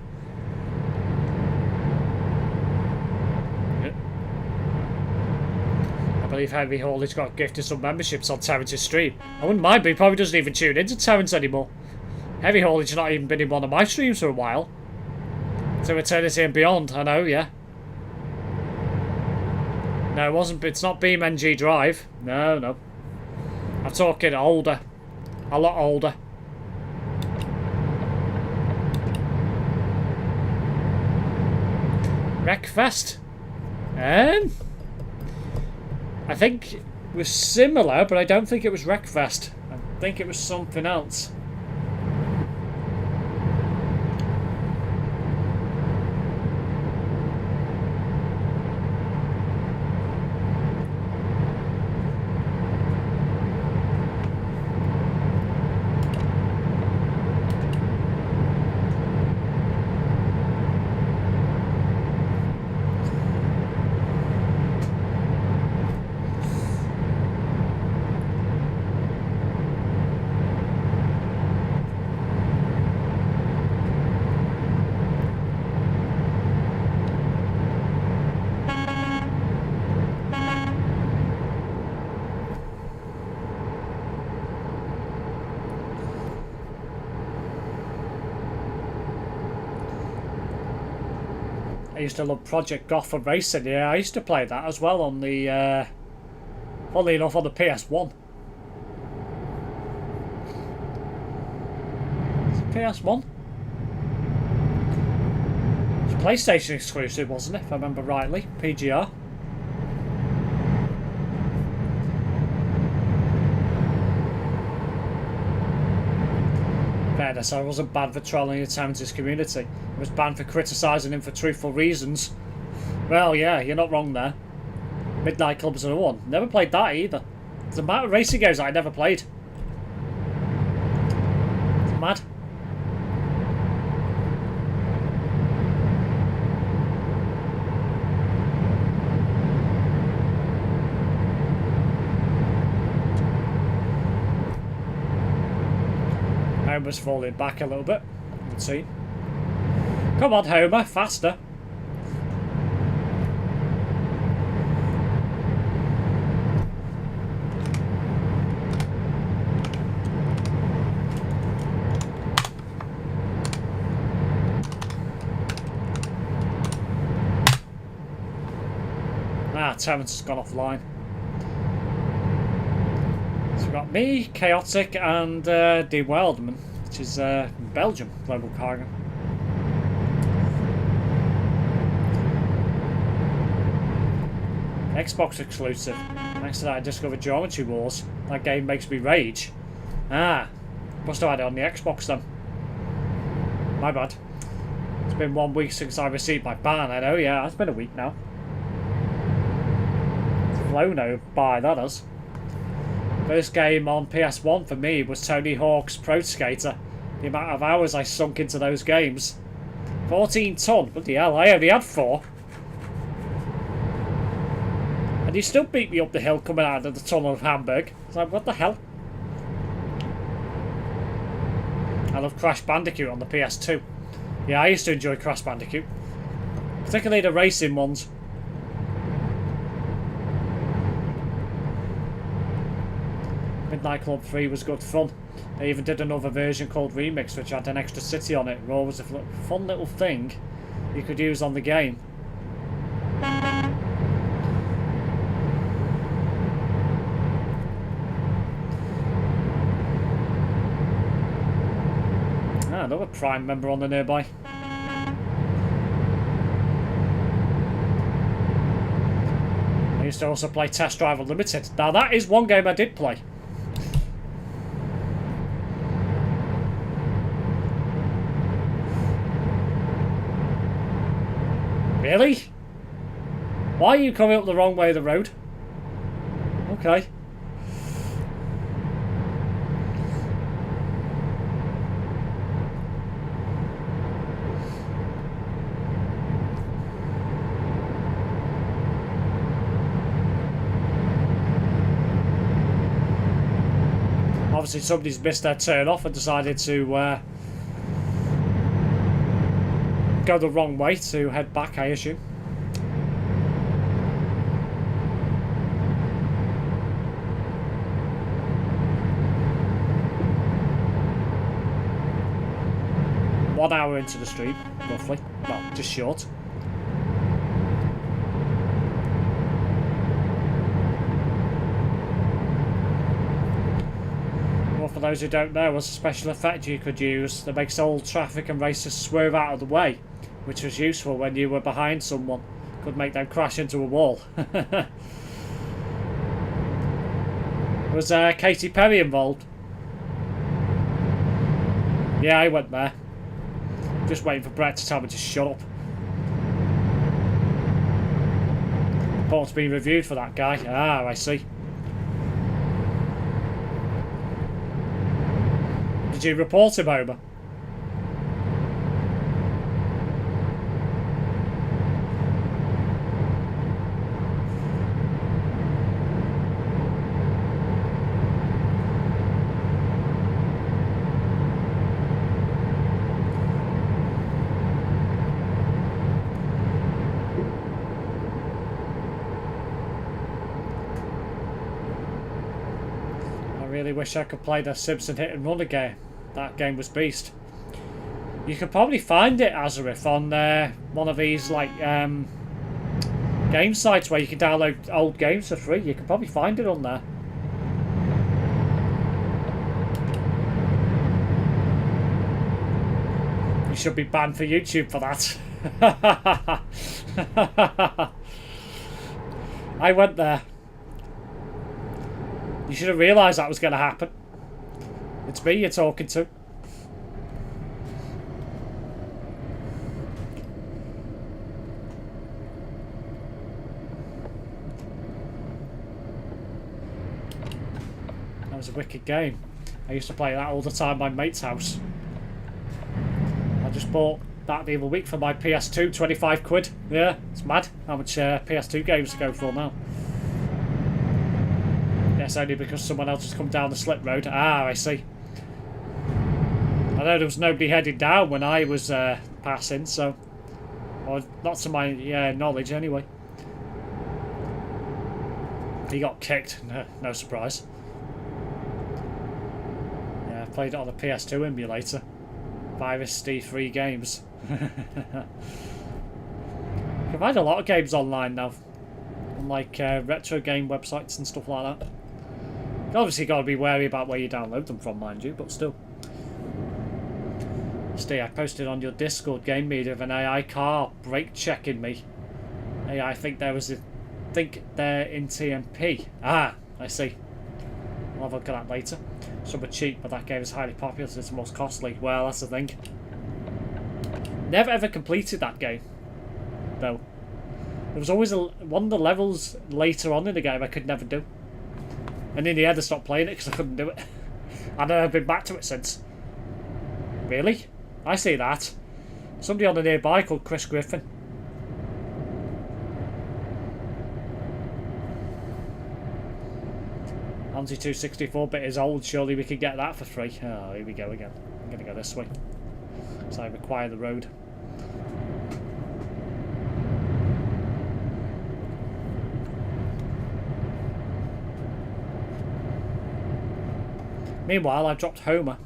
I believe Henry Hawley's got gifted some memberships on Terrence's stream. I wouldn't mind, but he probably doesn't even tune into Terrence anymore. Henry Hawley's not even been in one of my streams for a while. To Eternity and Beyond, I know, yeah. No, it wasn't. It's not BeamNG Drive. No, no. I'm talking older. A lot older. Wreckfest? I think it was similar, but I don't think it was Wreckfest. I think it was something else. I used to love Project Gotham Racing. Yeah, I used to play that as well on the, funnily enough, on the PS1. Is it PS1? It was PlayStation exclusive, wasn't it, if I remember rightly? PGR. Fairness, I wasn't banned for trolling the Terrence's community. I was banned for criticising him for truthful reasons. Well, yeah, you're not wrong there. Midnight Club's another one. Never played that either. There's a amount of racing games that I never played. It's mad. Homer's falling back a little bit. You can see. Come on, Homer, faster. Ah, Terrence has gone offline. So we've got me, Chaotic, and De Wildman, which is Belgium, Global Cargo. Xbox exclusive. Thanks to that I discovered Geometry Wars. That game makes me rage. Ah, must have had it on the Xbox then. My bad. It's been 1 week since I received my ban, I know, yeah, it's been a week now. It's flown by, that has. First game on PS1 for me was Tony Hawk's Pro Skater. The amount of hours I sunk into those games. 14 ton, bloody hell, I only had 4. And he still beat me up the hill coming out of the tunnel of Hamburg. It's like, what the hell? I love Crash Bandicoot on the PS2. Yeah, I used to enjoy Crash Bandicoot. Particularly the racing ones. Midnight Club 3 was good fun. They even did another version called Remix, which had an extra city on it. Raw was a fun little thing you could use on the game. Another Prime member on the nearby. I used to also play Test Drive Unlimited. Now that is one game I did play. Really? Why are you coming up the wrong way of the road? Okay. Obviously somebody's missed their turn off and decided to go the wrong way to head back, I assume. One hour into the stream, roughly. Well, just short. Well, for those who don't know, was a special effect you could use that makes all traffic and racers swerve out of the way, which was useful when you were behind someone. Could make them crash into a wall. Was Katy Perry involved? Yeah, I went there. Just waiting for Brett to tell me to shut up. Report's been reviewed for that guy. Ah, I see. Did you report him over? I really wish I could play the Simpson Hit and Run again. That game was beast. You could probably find it, Azareth, on one of these like game sites where you can download old games for free. You can probably find it on there. You should be banned for YouTube for that. I went there. You should have realised that was going to happen. It's me you're talking to. That was a wicked game. I used to play that all the time at my mate's house. I just bought that the other week for my PS2, 25 quid. Yeah, it's mad how much PS2 games go for now. Yes, only because someone else has come down the slip road. Ah, I see. I know there was nobody heading down when I was passing, so... Or not to my knowledge, anyway. He got kicked. No surprise. Yeah, I played it on the PS2 emulator. Virus D3 games. You can find a lot of games online now. On like retro game websites and stuff like that. You obviously got to be wary about where you download them from, mind you, but still. Steve, I posted on your Discord game media of an AI car brake checking me. AI think they're in TMP. Ah, I see. I'll have a look at that later. Some are cheap, but that game is highly popular, so it's the most costly. Well, that's the thing. Never ever completed that game, though. There was always one of the levels later on in the game I could never do. And in the end I stopped playing it because I couldn't do it. And I've been back to it since. Really? I see that. Somebody on the nearby called Chris Griffin. Anzi 264-bit is old, surely we could get that for free. Oh, here we go again. I'm going to go this way. So I require the road. Meanwhile, I've dropped Homer,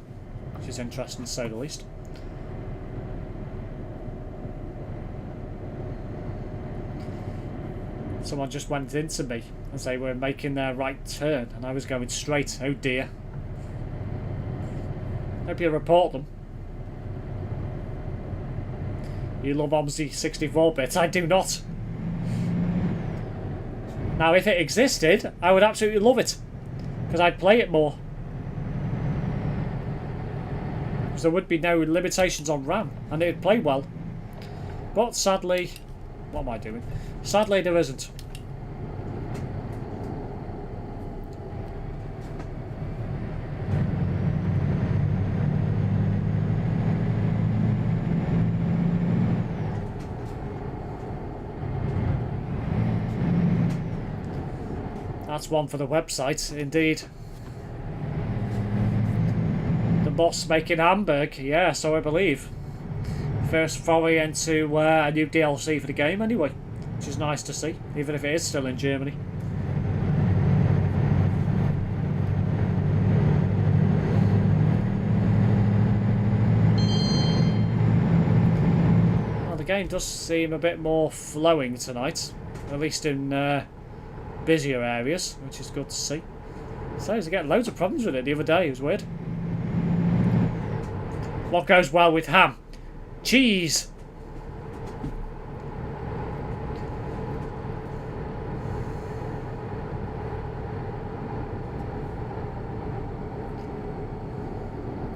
which is interesting to say the least. Someone just went into me as they were making their right turn and I was going straight. Oh dear. Hope you report them. You love OMSI 64-bit? I do not. Now if it existed, I would absolutely love it. Because I'd play it more. There would be no limitations on RAM and it would play well, but sadly What am I doing? Sadly, there isn't. That's one for the website, indeed. The boss making Hamburg, yeah, so I believe. First foray into a new DLC for the game, anyway, which is nice to see, even if it is still in Germany. Well, the game does seem a bit more flowing tonight, at least in busier areas, which is good to see. So I was getting loads of problems with it the other day. It was weird. What goes well with ham? Cheese.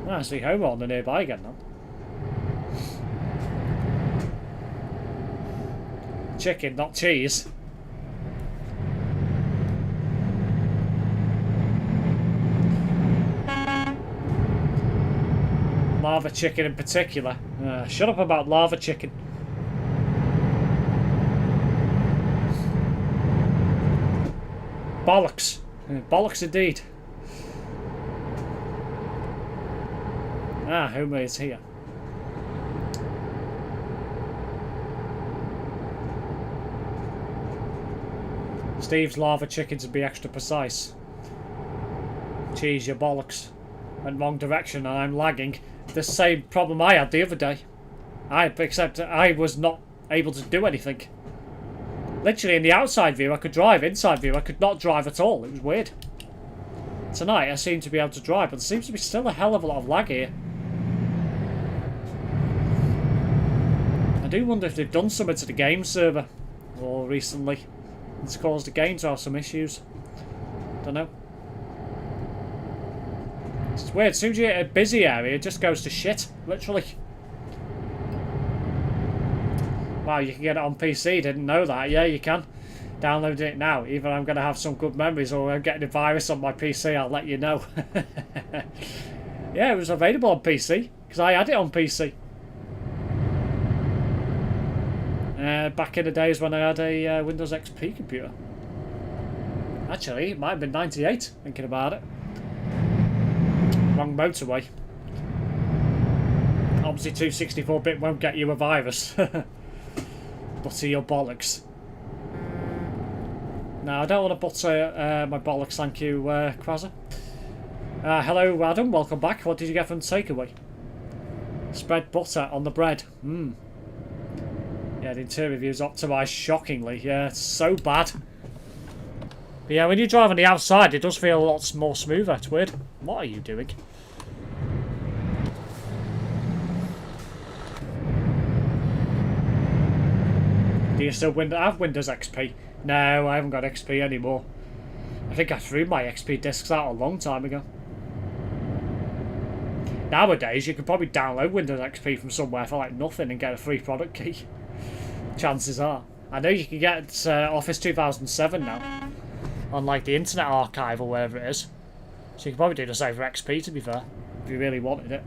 I see Homer on the nearby again now. Chicken, not cheese. Lava chicken in particular. Shut up about lava chicken. Bollocks. Bollocks indeed. Ah, Homer is here. Steve's lava chicken to be extra precise. Cheese, your bollocks. Went wrong direction and I'm lagging. The same problem I had the other day. Except I was not able to do anything. Literally in the outside view I could drive, inside view I could not drive at all. It was weird. Tonight I seem to be able to drive, but there seems to be still a hell of a lot of lag here. I do wonder if they've done something to the game server or recently. It's caused the game to have some issues. Don't know. It's weird, as soon as you hit a busy area, it just goes to shit, literally. Wow, you can get it on PC, didn't know that. Yeah, you can. Download it now. Either I'm going to have some good memories or I'm getting a virus on my PC, I'll let you know. Yeah, it was available on PC, because I had it on PC. Back in the days when I had a Windows XP computer. Actually, it might have been 98, thinking about it. Wrong motorway. Obviously 264-bit won't get you a virus. Butter your bollocks. No, I don't want to butter my bollocks, thank you, Krazza. Hello, Adam, welcome back. What did you get from takeaway? Spread butter on the bread. Yeah, the interior view is optimised shockingly. Yeah, it's so bad. But yeah, when you drive on the outside, it does feel a lot more smoother. It's weird. What are you doing? Do you still have Windows XP? No, I haven't got XP anymore. I think I threw my XP discs out a long time ago. Nowadays, you could probably download Windows XP from somewhere for like nothing and get a free product key. Chances are. I know you can get Office 2007 now. On like the Internet Archive or wherever it is. So you can probably do the same for XP, to be fair. If you really wanted it.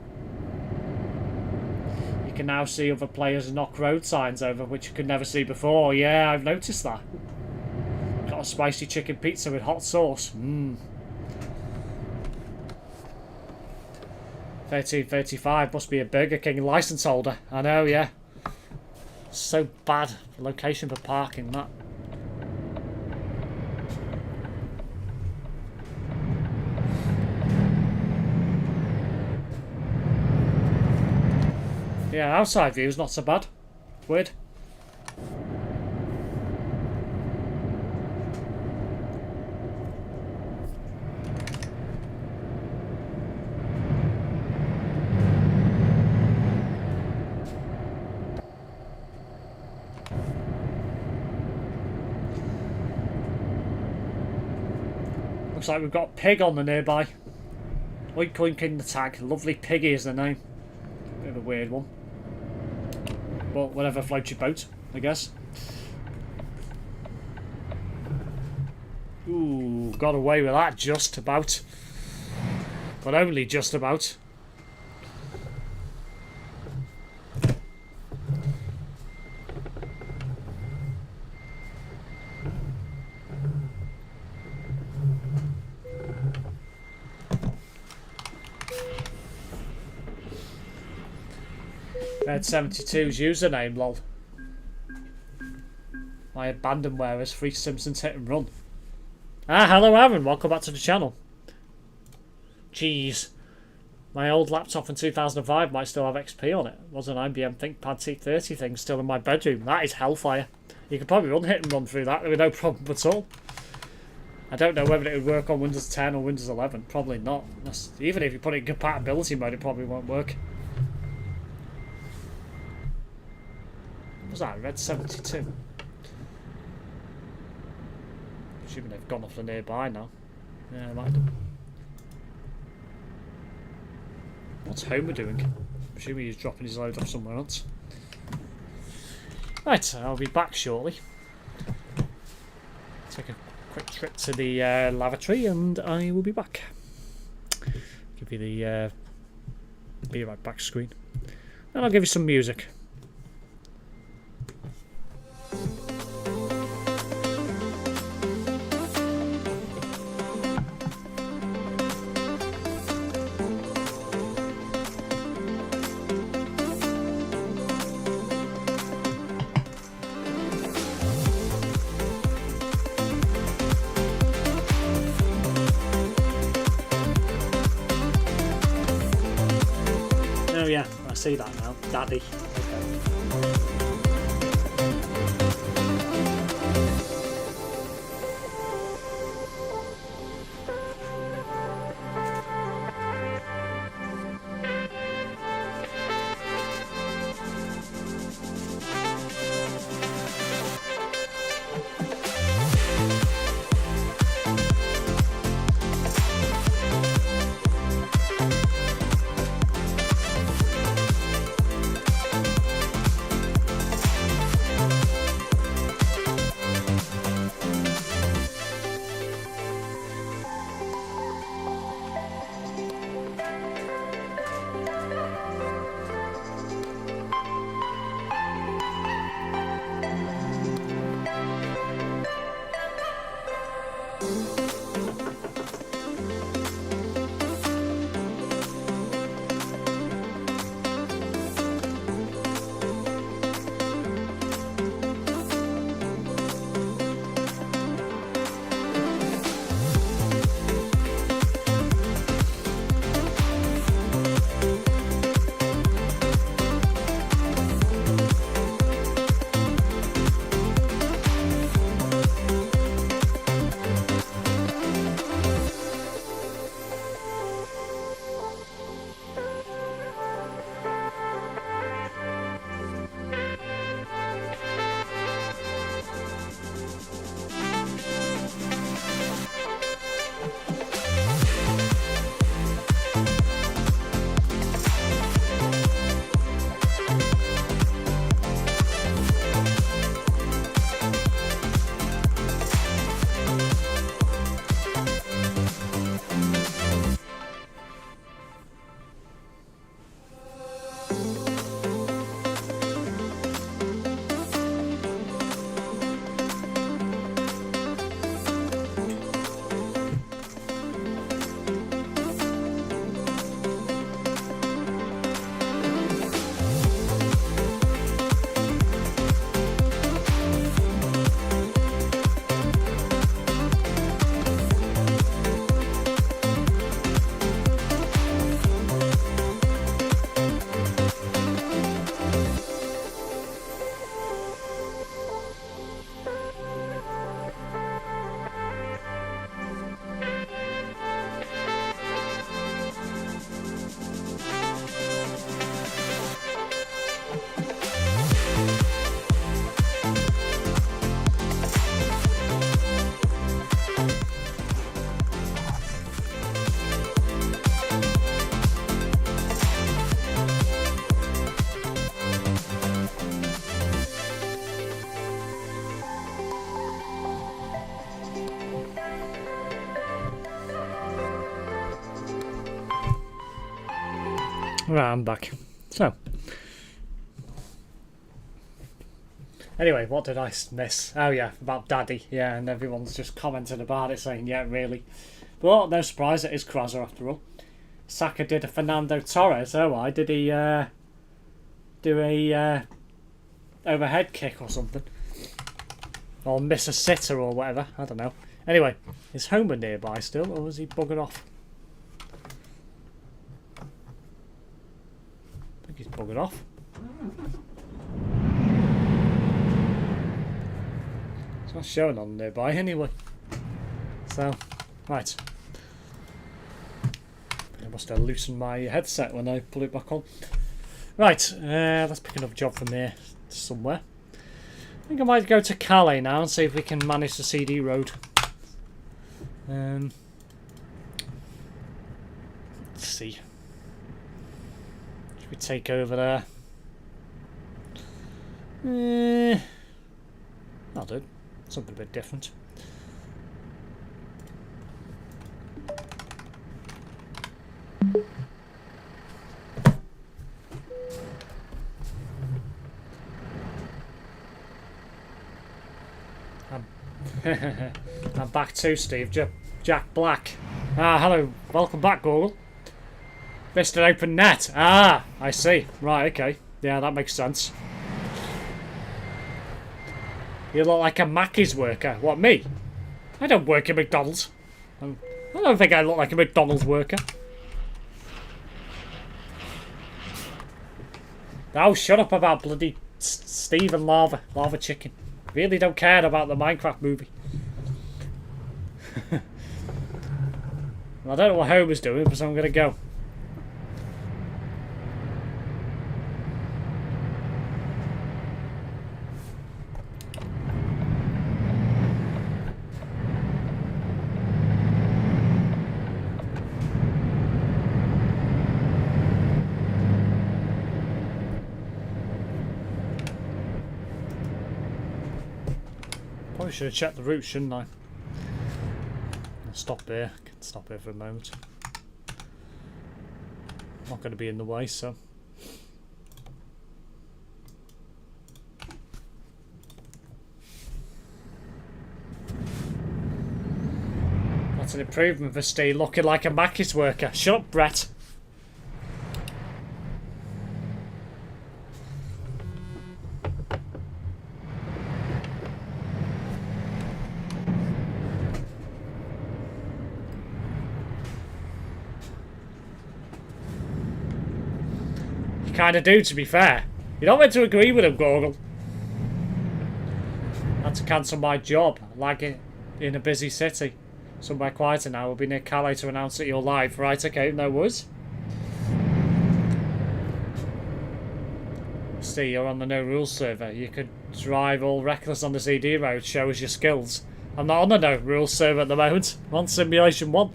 You can now see other players knock road signs over, which you could never see before. Yeah, I've noticed that. Got a spicy chicken pizza with hot sauce. 1335 must be a Burger King license holder. I know, yeah. So bad location for parking, that. Yeah, outside view is not so bad. Weird. Looks like we've got Pig on the nearby. Oink oink in the tag. Lovely Piggy is the name. Bit of a weird one. But whatever floats your boat, I guess. Ooh, got away with that just about. But only just about. Red72's username, lol. My abandonware is Free Simpsons Hit and Run. Ah, hello Aaron, welcome back to the channel. Jeez. My old laptop from 2005 might still have XP on it. It was an IBM ThinkPad T30 thing still in my bedroom. That is hellfire. You could probably run Hit and Run through that with no problem at all. I don't know whether it would work on Windows 10 or Windows 11. Probably not. Even if you put it in compatibility mode, it probably won't work. What was that? Red 72. Assuming they've gone off the nearby now. Yeah, they might do. What's Homer doing? I'm assuming he's dropping his load off somewhere else. Right, I'll be back shortly. Take a quick trip to the lavatory and I will be back. Give you the be right back screen. And I'll give you some music. Oh yeah, I see that now. Daddy. Okay. Right, I'm back. So, anyway, what did I miss? Oh yeah, about Daddy. Yeah, and everyone's just commented about it, saying, yeah, really. But no surprise, it is Krauser after all. Saka did a Fernando Torres. Oh, why did he do a overhead kick or something? Or miss a sitter or whatever. I don't know. Anyway, is Homer nearby still, or has he buggered off? I think he's buggered off. It's not showing on nearby anyway. So, right. I must have loosened my headset when I put it back on. Right, let's pick another job from here somewhere. I think I might go to Calais now and see if we can manage the CD road. Let's see. Should we take over there? I'll do. Something a bit different. I'm back too, Steve. Jack Black. Ah, hello. Welcome back, Google. Missed an open net. Ah, I see. Right, okay. Yeah, that makes sense. You look like a Mackey's worker. What, me? I don't work at McDonald's. I don't think I look like a McDonald's worker. Oh, shut up about bloody Steve and Lava Chicken. Really don't care about the Minecraft movie. I don't know what Homer's doing, but so I'm going to go. Probably should have checked the route, shouldn't I? I'll stop here. I can stop here for a moment. I'm not going to be in the way, so. That's an improvement for Steve, looking like a Mackey's worker. Shut up, Brett. Kind of do, to be fair. You're not meant to agree with him, Goggle. I had to cancel my job. Like it in a busy city. Somewhere quieter now. We'll be near Calais to announce that you're live. Right, okay, no worries. See, you're on the no rules server. You could drive all reckless on the CD road. Show us your skills. I'm not on the no rules server at the moment. I'm on Simulation 1.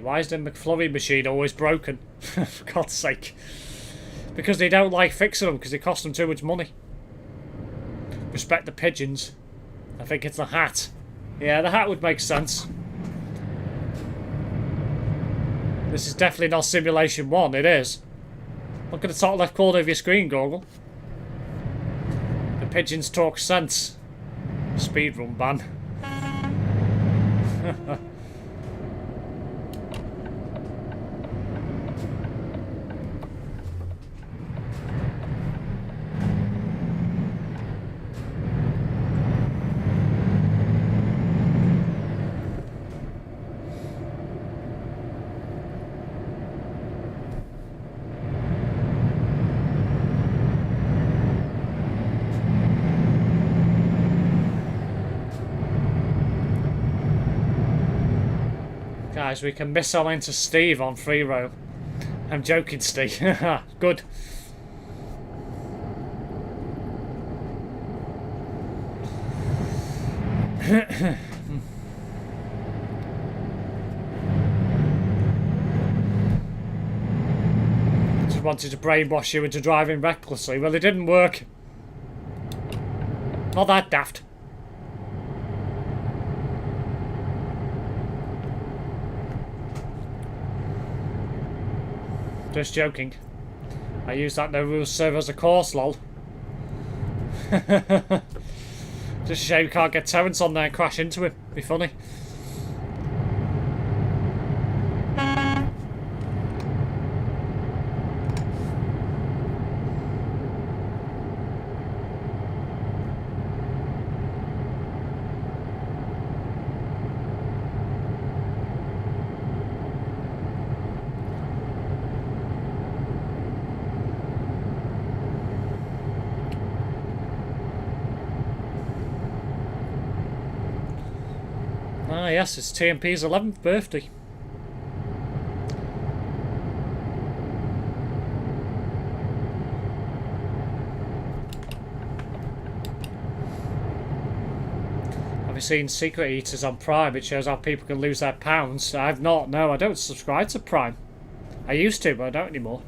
Why is the McFlurry machine always broken? For God's sake. Because they don't like fixing them because it costs them too much money. Respect the pigeons. I think it's the hat. Yeah, the hat would make sense. This is definitely not Simulation 1, it is. Look at the top left corner of your screen, Goggle. The pigeons talk sense. Speedrun ban. Guys, we can miss our into Steve on free roam. I'm joking, Steve. Good. Just wanted to brainwash you into driving recklessly. Well, it didn't work. Not that daft. Just joking. I use that no rules server as a course, lol. Just a shame you can't get Terrence on there and crash into him. Be funny. Ah yes, it's TMP's 11th birthday. Have you seen Secret Eaters on Prime? It shows how people can lose their pounds. I've not, no, I don't subscribe to Prime. I used to, but I don't anymore.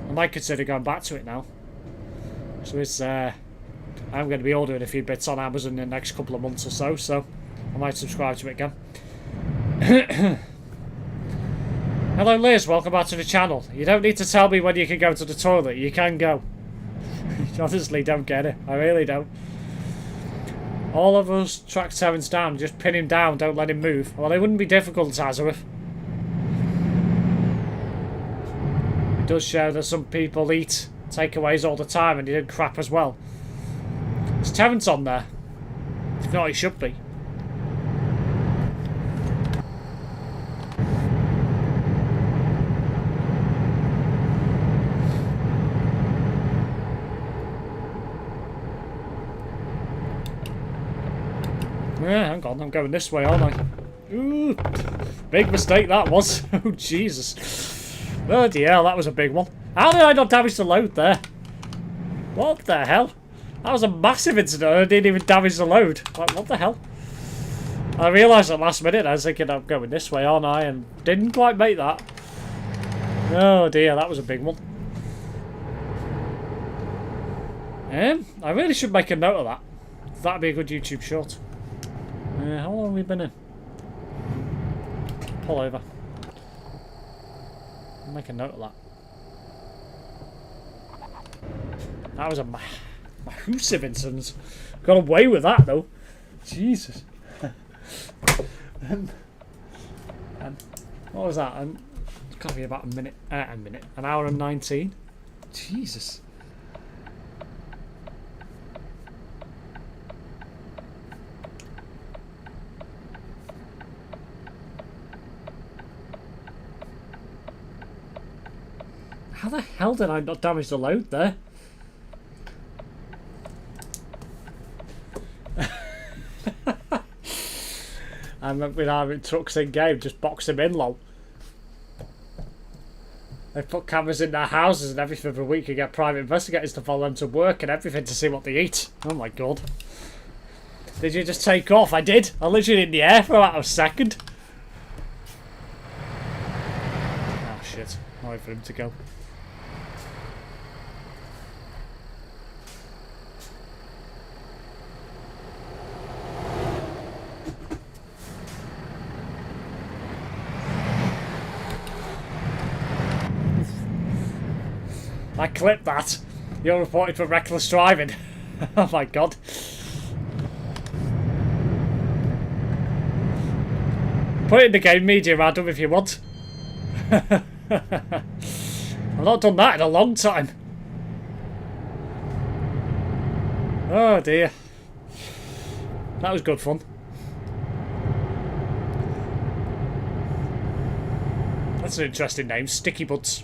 I might consider going back to it now. So it's, I'm going to be ordering a few bits on Amazon in the next couple of months or so, so I might subscribe to it again. Hello Liz, welcome back to the channel. You don't need to tell me when you can go to the toilet, you can go. Honestly, don't get it. I really don't. All of us track Terrence down, just pin him down, don't let him move. Well, it wouldn't be difficult, Azareth. It does show that some people eat takeaways all the time and he did crap as well. Is Terrence on there? If not, he should be. Yeah, hang on, I'm going this way, aren't I? Ooh, big mistake that was. Oh, Jesus. Bloody hell, that was a big one. How did I not damage the load there? What the hell? That was a massive incident. I didn't even damage the load. Like, what the hell? I realised at the last minute, I was thinking I'm going this way, aren't I? And didn't quite make that. Oh dear, that was a big one. I really should make a note of that. That'd be a good YouTube short. How long have we been in? Pull over. I'll make a note of that. That was a massive incident. Got away with that though. Jesus. and what was that? It's got to be about an hour and 19. Jesus. How the hell did I not damage the load there? And with our trucks in game, just box them in, lol. They put cameras in their houses and everything for a week and get private investigators to follow them to work and everything to see what they eat. Oh my god. Did you just take off? I did. I literally in the air for about a second. Oh shit. I'll wait for him to go. I clipped that. You're reported for reckless driving. Oh my god. Put it in the game media, Adam, if you want. I've not done that in a long time. Oh dear. That was good fun. That's an interesting name, Sticky Buds.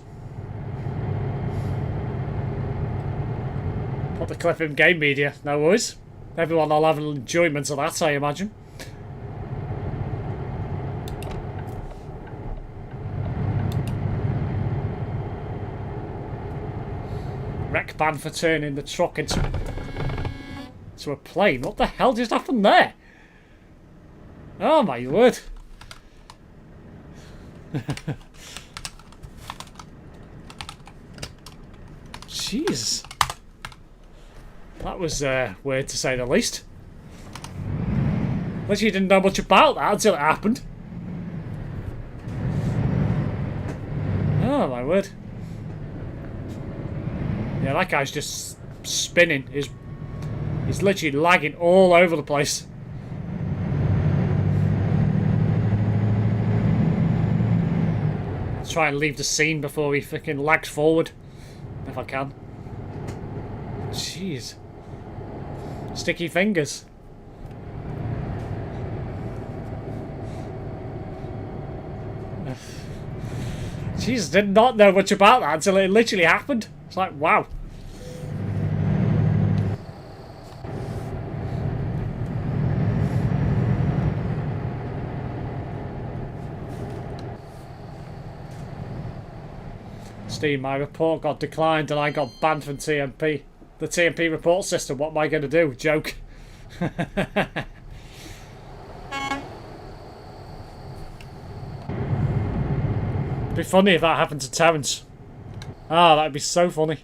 Put the clip in game media, no worries. Everyone will have an enjoyment of that, I imagine. Wreck ban for turning the truck into a plane. What the hell just happened there? Oh my word. Jesus. That was weird to say the least. Unless you didn't know much about that until it happened. Oh my word. Yeah, that guy's just spinning. He's literally lagging all over the place. I'll try and leave the scene before he freaking lags forward. If I can. Jeez. Sticky fingers. Jeez, did not know much about that until it literally happened. It's like, wow. Steve, my report got declined and I got banned from TMP. The TMP report system, what am I going to do? Joke. It'd be funny if that happened to Terence. Ah, that'd be so funny.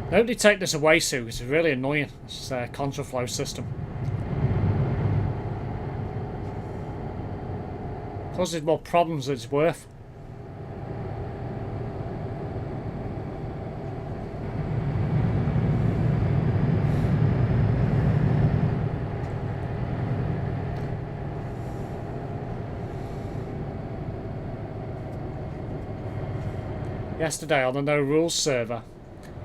I hope they take this away soon because it's really annoying. This contraflow system. Causes more problems than it's worth. Yesterday on the No Rules server,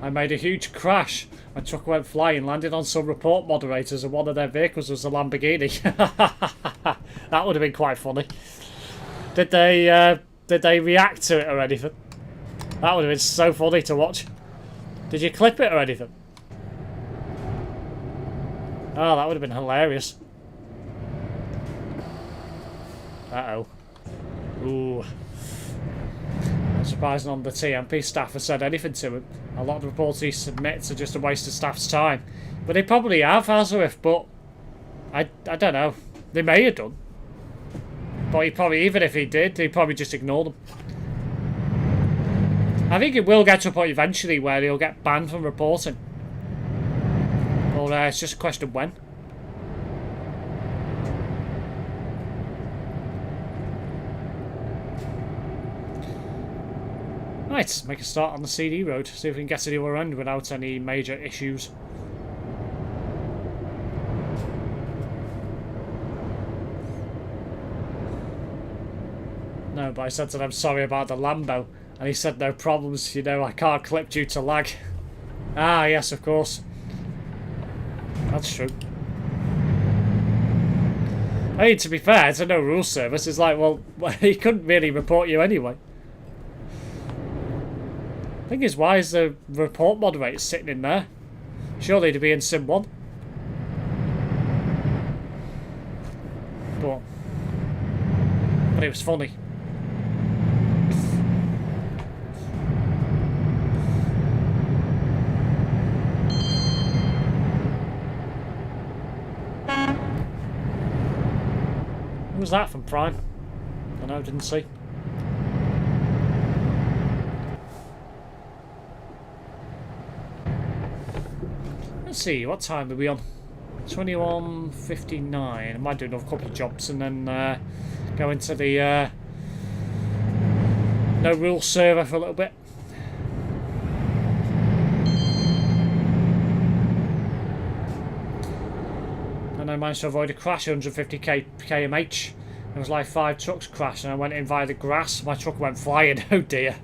I made a huge crash. My truck went flying, landed on some report moderators, and one of their vehicles was a Lamborghini. That would have been quite funny. Did they react to it or anything? That would have been so funny to watch. Did you clip it or anything? Oh, that would have been hilarious. Uh-oh. Ooh. I'm surprised none of the TMP staff has said anything to him. A lot of reports he submits are just a waste of staff's time. But they probably have, Azarif, but I don't know. They may have done. But he probably, even if he did, he'd probably just ignore them. I think it will get to a point eventually where he'll get banned from reporting. Or it's just a question of when. Right, make a start on the CD road, see if we can get to the other end without any major issues. No, but I said to them, sorry about the Lambo, and he said no problems, you know, I can't clip due to lag. Ah, yes, of course. That's true. I mean, to be fair, it's a no rules service, it's like, well, he couldn't really report you anyway. Thing is, why is the report moderator sitting in there? Surely to be in Sim 1. But it was funny. Who was that from Prime? I know, didn't see. Let's see, what time are we on? 21:59. I might do another couple of jobs and then go into the no rules server for a little bit. And I managed to avoid a crash, 150 kmh. There was like 5 trucks crashed and I went in via the grass. My truck went flying. Oh dear.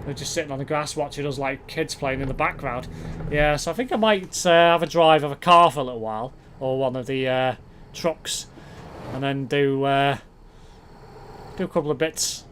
They're just sitting on the grass watching us like kids playing in the background. Yeah, so I think I might have a drive of a car for a little while, or one of the trucks, and then do a couple of bits.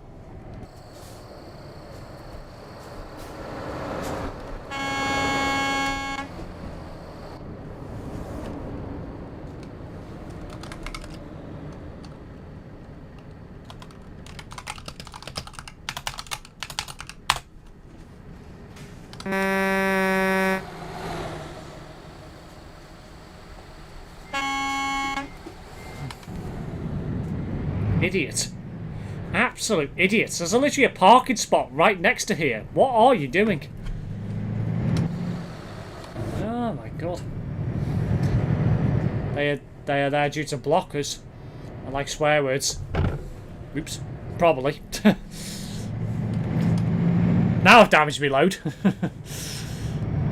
idiot. Absolute idiots. There's literally a parking spot right next to here. What are you doing? Oh my god. They are there due to blockers. I like swear words. Oops. Probably. Now I've damaged me load.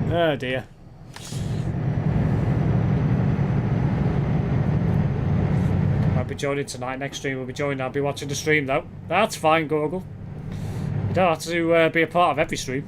Oh dear. I'll be joining tonight. Next stream will be joining. I'll be watching the stream though. That's fine, Google. You don't have to be a part of every stream.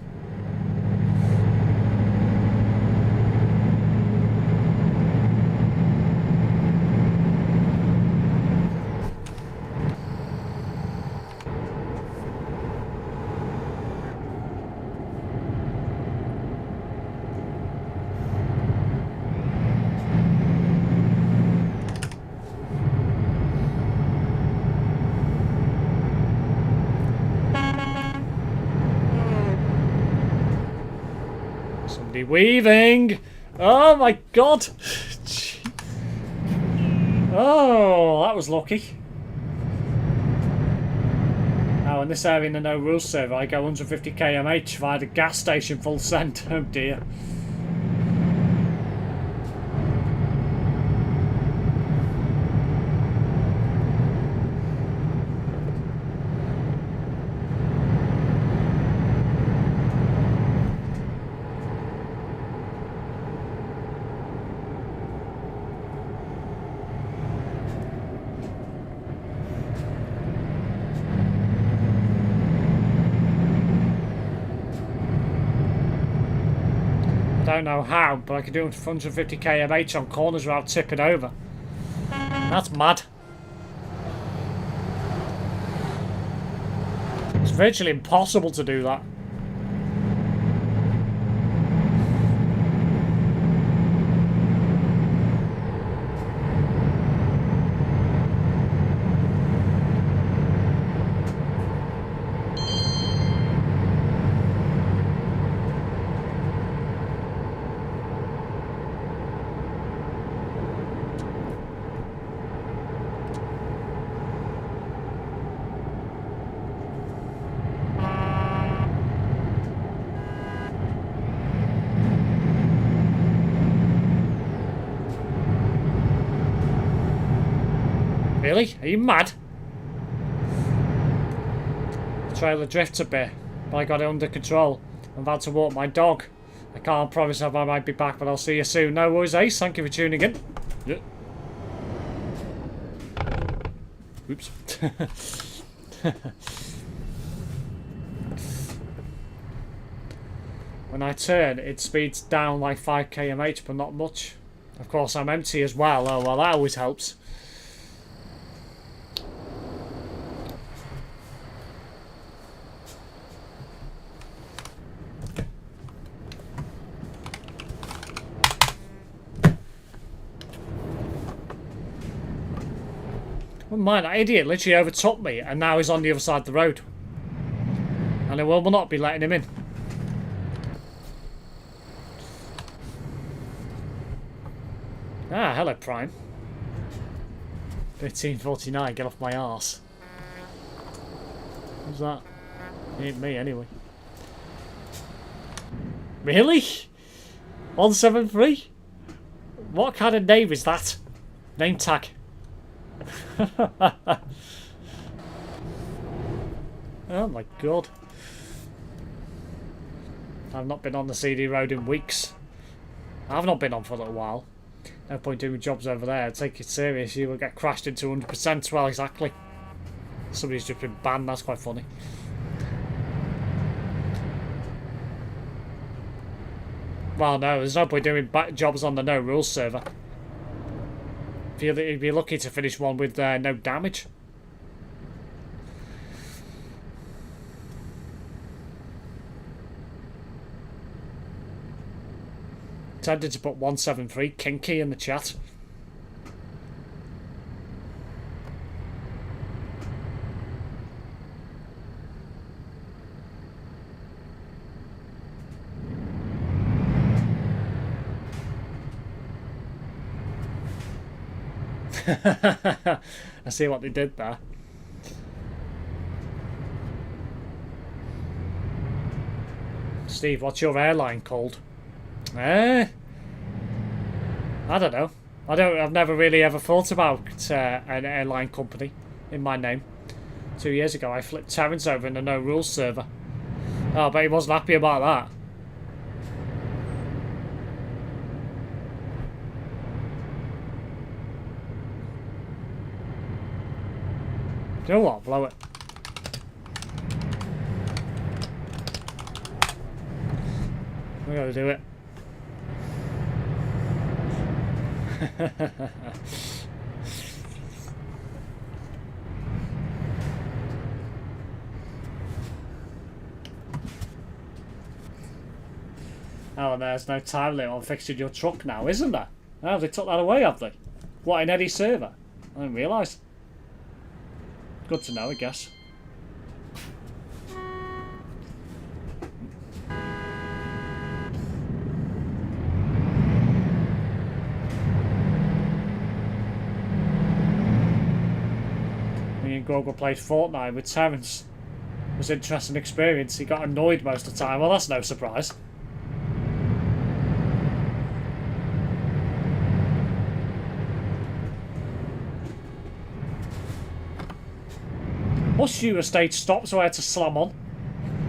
Weaving! Oh my god! Oh, that was lucky. Now in this area in the no rules server I go 150 km via the gas station full send. Oh dear. I don't know how, but I can do 150 km on corners without tipping over. That's mad. It's virtually impossible to do that. Really? Are you mad? The trailer drifts a bit, but I got it under control. I'm about to walk my dog. I can't promise if I might be back, but I'll see you soon. No worries, Ace. Thank you for tuning in. Yeah. Oops. When I turn, it speeds down like 5 km/h, but not much. Of course, I'm empty as well. Oh, well, that always helps. Mind, that idiot literally overtook me and now he's on the other side of the road. And I will not be letting him in. Ah, hello Prime. 1349, get off my arse. Who's that? It ain't me anyway. Really? 173? What kind of name is that? Name tag. Oh my god. I've not been on the CD road in weeks. I've not been on for a little while. No point doing jobs over there. Take it serious, you will get crashed into 100%. Well, exactly. Somebody's just been banned, that's quite funny. Well, no, there's no point doing jobs on the no rules server. You'd be lucky to finish one with no damage. Tempted to put 173 kinky in the chat. I see what they did there. Steve, what's your airline called? I don't know. I've never really ever thought about an airline company in my name. 2 years ago, I flipped Terrence over in the no rules server. Oh, but he wasn't happy about that. You know what? Blow it. We gotta do it. Oh, and there's no time limit on fixing your truck now, isn't there? Oh, they took that away, have they? What, in Eddie's server? I didn't realise. Good to know, I guess. Me and Gogol played Fortnite with Terrence. It was an interesting experience. He got annoyed most of the time. Well, that's no surprise. Must you estate stop so I had to slam on.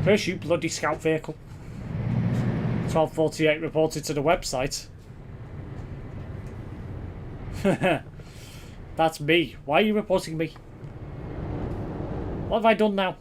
First you bloody scout vehicle. 1248 reported to the website. That's me. Why are you reporting me? What have I done now?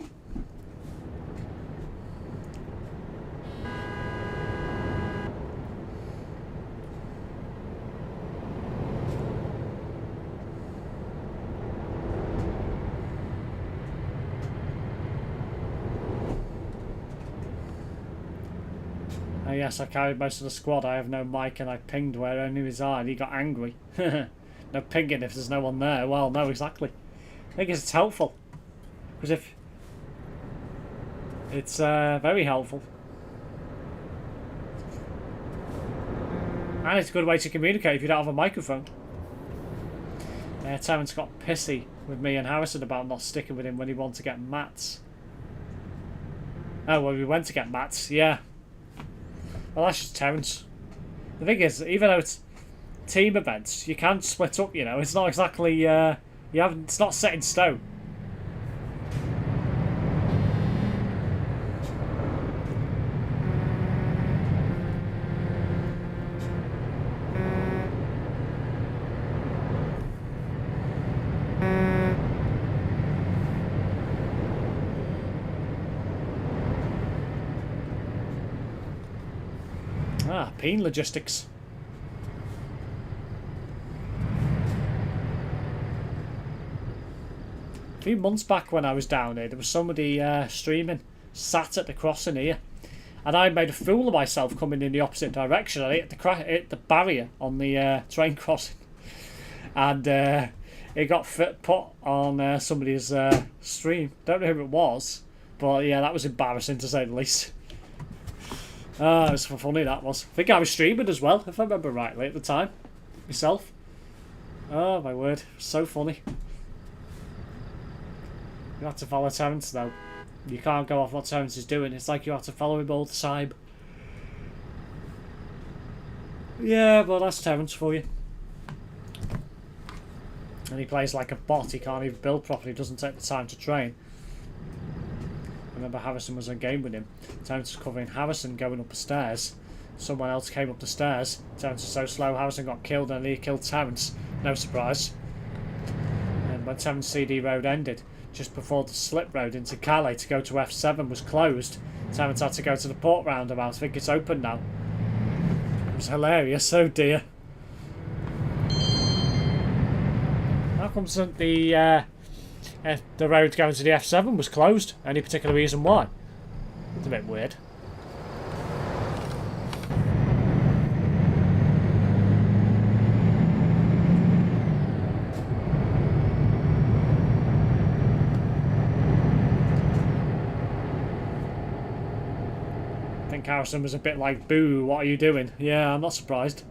Yes, I carried most of the squad. I have no mic and I pinged where enemies are and he got angry. No pinging if there's no one there. Well, no, exactly. I think it's helpful. Because if... It's very helpful. And it's a good way to communicate if you don't have a microphone. Terrence got pissy with me and Harrison about not sticking with him when he wanted to get mats. Oh, well, we went to get mats, yeah. Well, that's just Terrence. The thing is, even though it's team events, you can split up, you know. It's not exactly, it's not set in stone. Peen logistics. A few months back when I was down here, there was somebody streaming, sat at the crossing here, and I made a fool of myself coming in the opposite direction. I hit the barrier on the train crossing, and it got put on somebody's stream. Don't know who it was, but yeah, that was embarrassing to say the least. It was funny, that was. I think I was streaming as well, if I remember rightly at the time. Myself. Oh my word, so funny. You have to follow Terrence though. You can't go off what Terrence is doing. It's like you have to follow him all the time. Yeah, well that's Terrence for you. And he plays like a bot. He can't even build properly. Doesn't take the time to train. I remember Harrison was on game with him. Terrence was covering Harrison going up the stairs. Someone else came up the stairs. Terrence was so slow, Harrison got killed and he killed Terrence. No surprise. And when Terrence CD Road ended, just before the slip road into Calais to go to F7 was closed, Terrence had to go to the port roundabout. I think it's open now. It was hilarious, oh dear. How comes that the road going to the F7 was closed? Any particular reason why? It's a bit weird. I think Harrison was a bit like, boo, what are you doing? Yeah, I'm not surprised.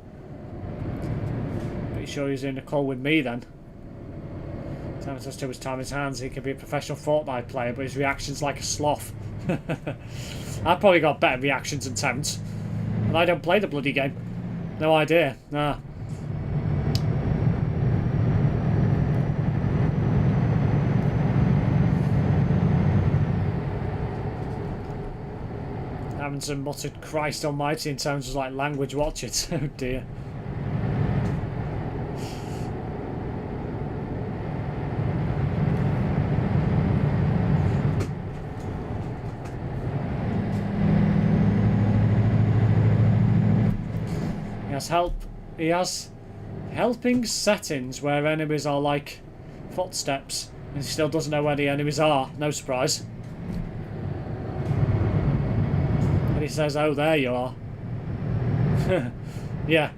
Pretty sure he's in a call with me then. Time has too much time in his hands. He could be a professional Fortnite player, but his reaction's like a sloth. I've probably got better reactions than Terrence. And I don't play the bloody game. No idea. Nah. Amundsen muttered Christ almighty in terms of like language watch it. Oh dear. He has helping settings where enemies are like footsteps, and he still doesn't know where the enemies are. No surprise. And he says, "Oh, there you are." Yeah.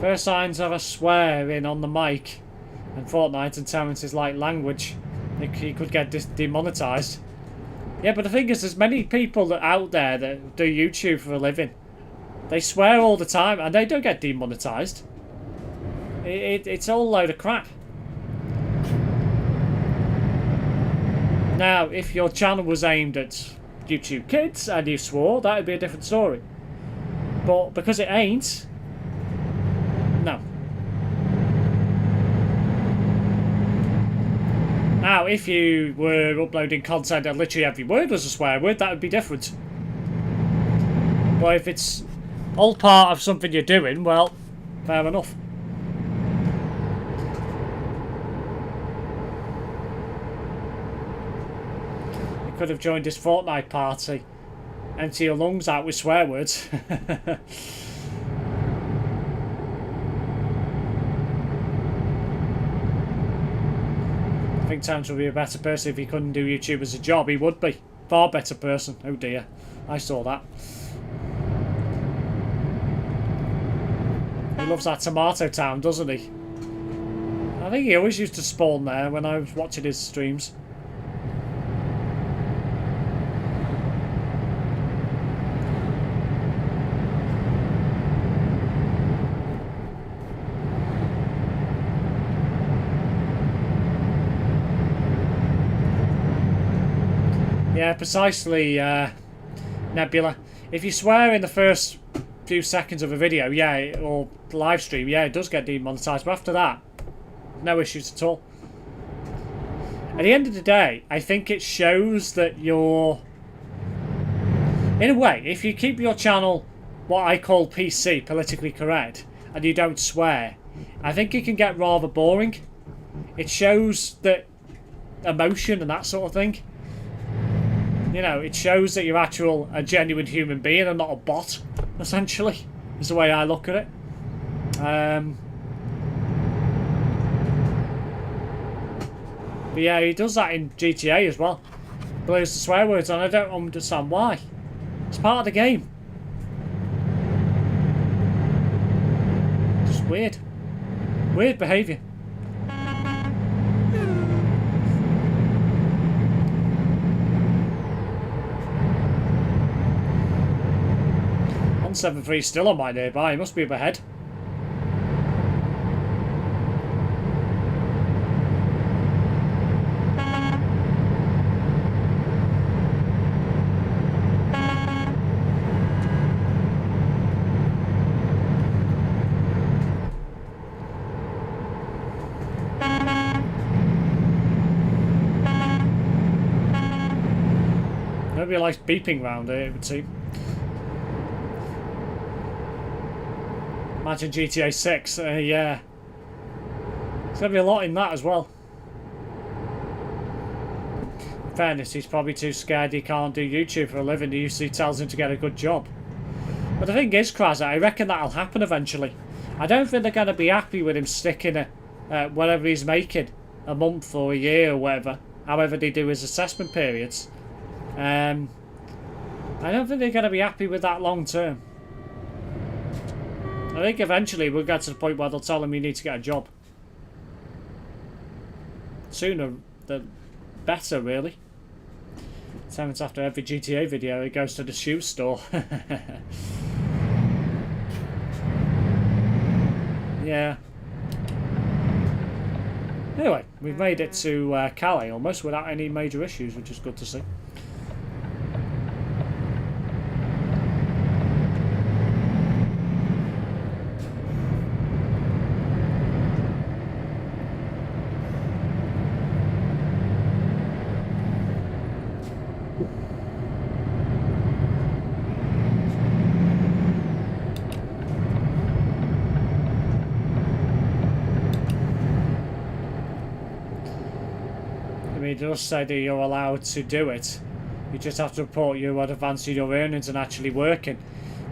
First signs of a swearing on the mic and Fortnite and Terrence's like language. He could get demonetized. Yeah, but the thing is, there's many people that out there that do YouTube for a living. They swear all the time and they don't get demonetized. It's all a load of crap. Now, if your channel was aimed at YouTube kids and you swore, that would be a different story. But because it ain't, no. Now, if you were uploading content and literally every word was a swear word, that would be different. But if it's all part of something you're doing, well, fair enough. You could have joined this Fortnite party. Empty your lungs out with swear words. I think Terrence would be a better person if he couldn't do YouTube as a job. He would be. Far better person. Oh dear. I saw that. He loves that tomato town, doesn't he? I think he always used to spawn there when I was watching his streams. Yeah, precisely, Nebula. If you swear in the first few seconds of a video, yeah, or live stream, yeah, it does get demonetized. But after that, no issues at all. At the end of the day, I think it shows that you're... In a way, if you keep your channel what I call PC, politically correct, and you don't swear, I think it can get rather boring. It shows that emotion and that sort of thing. You know, it shows that you're a genuine human being and not a bot, essentially, is the way I look at it. But yeah, he does that in GTA as well. Blurs the swear words, and I don't understand why. It's part of the game. Just weird. Weird behaviour. .173 still on my nearby. He must be up ahead. Nobody likes beeping round here, it would seem. Imagine GTA 6, yeah. There's going to be a lot in that as well. In fairness, he's probably too scared he can't do YouTube for a living. He usually tells him to get a good job. But the thing is, Kraz, I reckon that'll happen eventually. I don't think they're going to be happy with him sticking whatever he's making, a month or a year or whatever, however they do his assessment periods. I don't think they're going to be happy with that long term. I think eventually we'll get to the point where they'll tell them you need to get a job. Sooner the better, really. 10 minutes after every GTA video, it goes to the shoe store. Yeah. Anyway, we've made it to Calais almost without any major issues, which is good to see. It does say that you're allowed to do it. You just have to report you are advancing your earnings and actually working.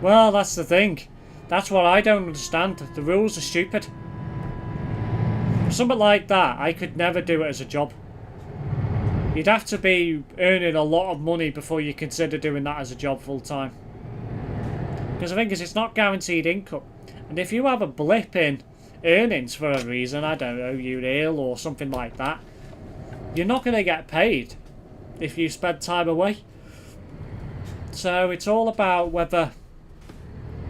Well, that's the thing. That's what I don't understand. The rules are stupid. For something like that, I could never do it as a job. You'd have to be earning a lot of money before you consider doing that as a job full time. Because the thing is, it's not guaranteed income. And if you have a blip in earnings for a reason, I don't know, you're ill or something like that, you're not going to get paid if you spend time away. So it's all about whether,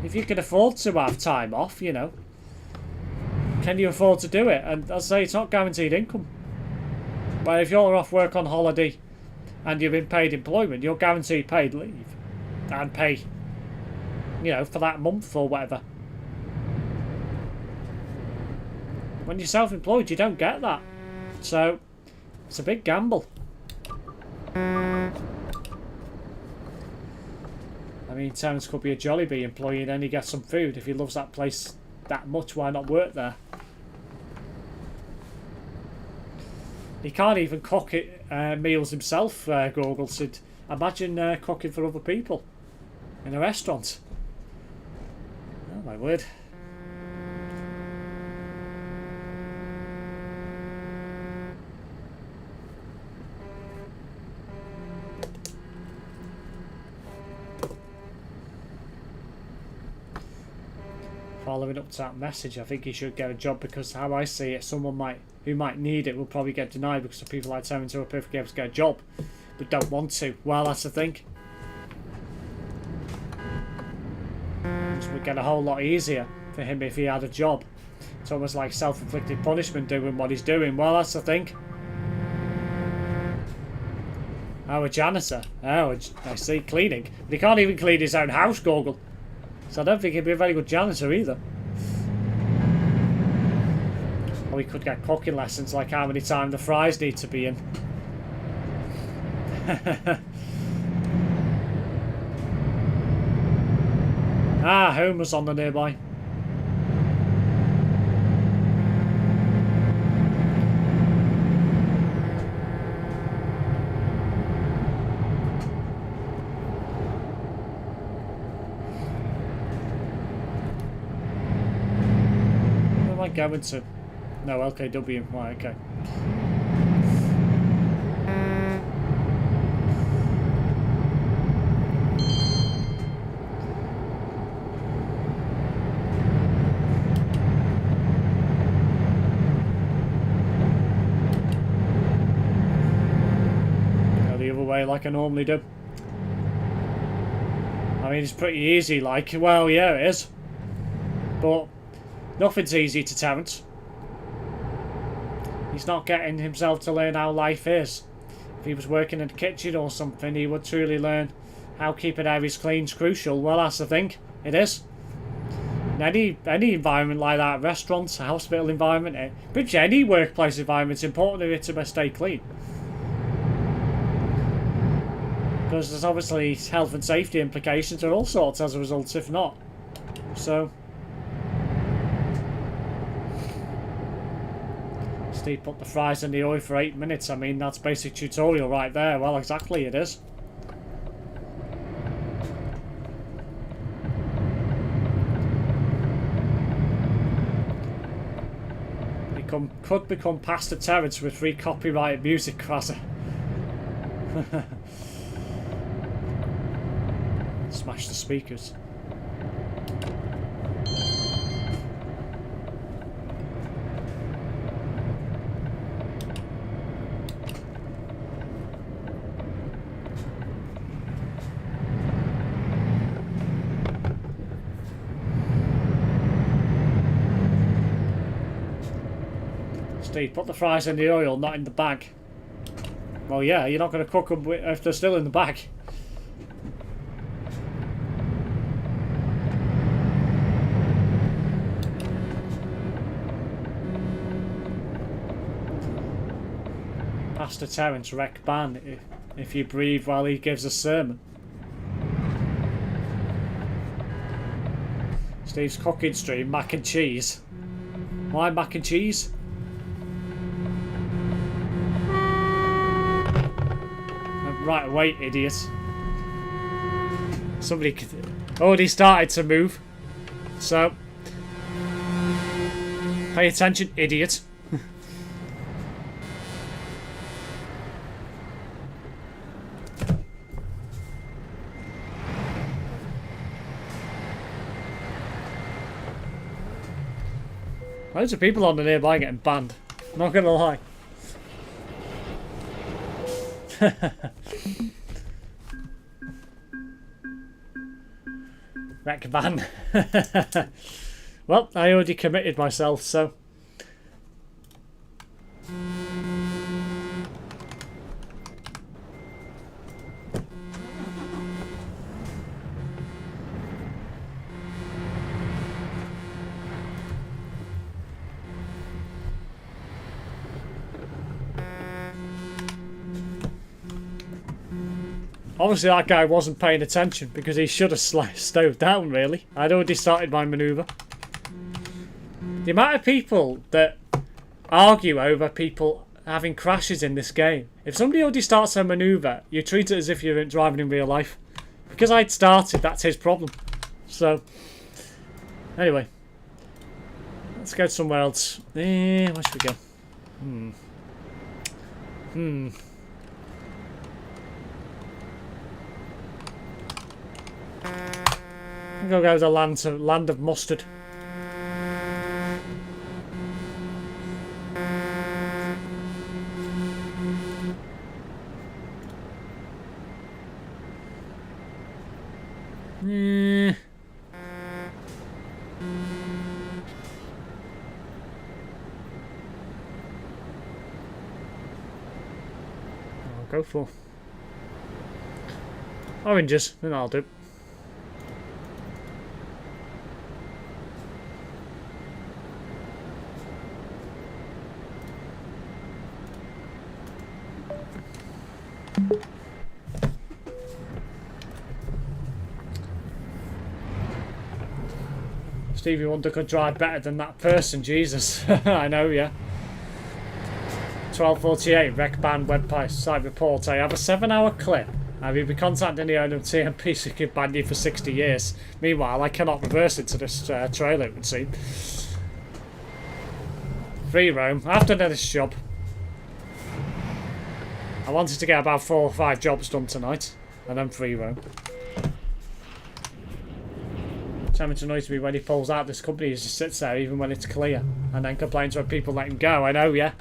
if you can afford to have time off, you know, can you afford to do it? And as I say, it's not guaranteed income. But if you're off work on holiday and you're in paid employment, you're guaranteed paid leave and pay, you know, for that month or whatever. When you're self-employed, you don't get that. So it's a big gamble. I mean, Terence could be a Jollibee employee and then he gets some food. If he loves that place that much, why not work there? He can't even cook it, meals himself, Gorgle said. Imagine cooking for other people in a restaurant. Oh my word. Following up to that message, I think he should get a job, because how I see it, someone who might need it will probably get denied because of people like Terence who are perfectly able to get a job but don't want to. Well, that's the thing. It would get a whole lot easier for him if he had a job. It's almost like self-inflicted punishment doing what he's doing. Well, that's the thing. Oh, a janitor. Oh, I see, cleaning. But he can't even clean his own house, Gorgle. So I don't think he'd be a very good janitor either. Or he could get cooking lessons, like how many times the fries need to be in. Ah, home was on the nearby. Going to no LKW. Right, okay. Go the other way like I normally do. I mean, it's pretty easy, like, well, yeah, it is, but nothing's easy to Terence. He's not getting himself to learn how life is. If he was working in the kitchen or something, he would truly learn how keeping areas clean is crucial. Well, that's the thing. It is. In any environment like that, restaurants, hospital environment, pretty much any workplace environment, it's important for it to stay clean. Because there's obviously health and safety implications or all sorts as a result, if not. So Steve put the fries in the oil for 8 minutes. I mean, that's basic tutorial right there. Well, exactly, it is. Could become Pastor Terence with free copyrighted music, Crasser. smash the speakers. Steve, put the fries in the oil, not in the bag. Well, yeah, you're not going to cook them if they're still in the bag. Pastor Terence, wreck ban if you breathe while he gives a sermon. Steve's cooking stream, mac and cheese. Why mac and cheese? Right away, idiot. Somebody already started to move. So, pay attention, idiot. Loads of people on the nearby getting banned. Not gonna lie. Wreck ban. Well, I already committed myself, so. Obviously that guy wasn't paying attention because he should have stowed down, really. I'd already started my manoeuvre. The amount of people that argue over people having crashes in this game. If somebody already starts a manoeuvre, you treat it as if you're driving in real life. Because I'd started, that's his problem. So, anyway. Let's go somewhere else. Where should we go? I'm gonna go to the land of mustard. I'll go for oranges, then I'll do. Stevie Wonder could drive better than that person, Jesus. I know, yeah. 1248, wreck ban web site report. I have a 7-hour clip. Have you been contacting the owner of TMP so he can ban you for 60 years? Meanwhile, I cannot reverse it to this trailer, it would seem. Free roam. After this job. I wanted to get about 4 or 5 jobs done tonight. And then free roam. Terence annoys me when he pulls out this company. He just sits there even when it's clear. And then complains when people let him go. I know, yeah.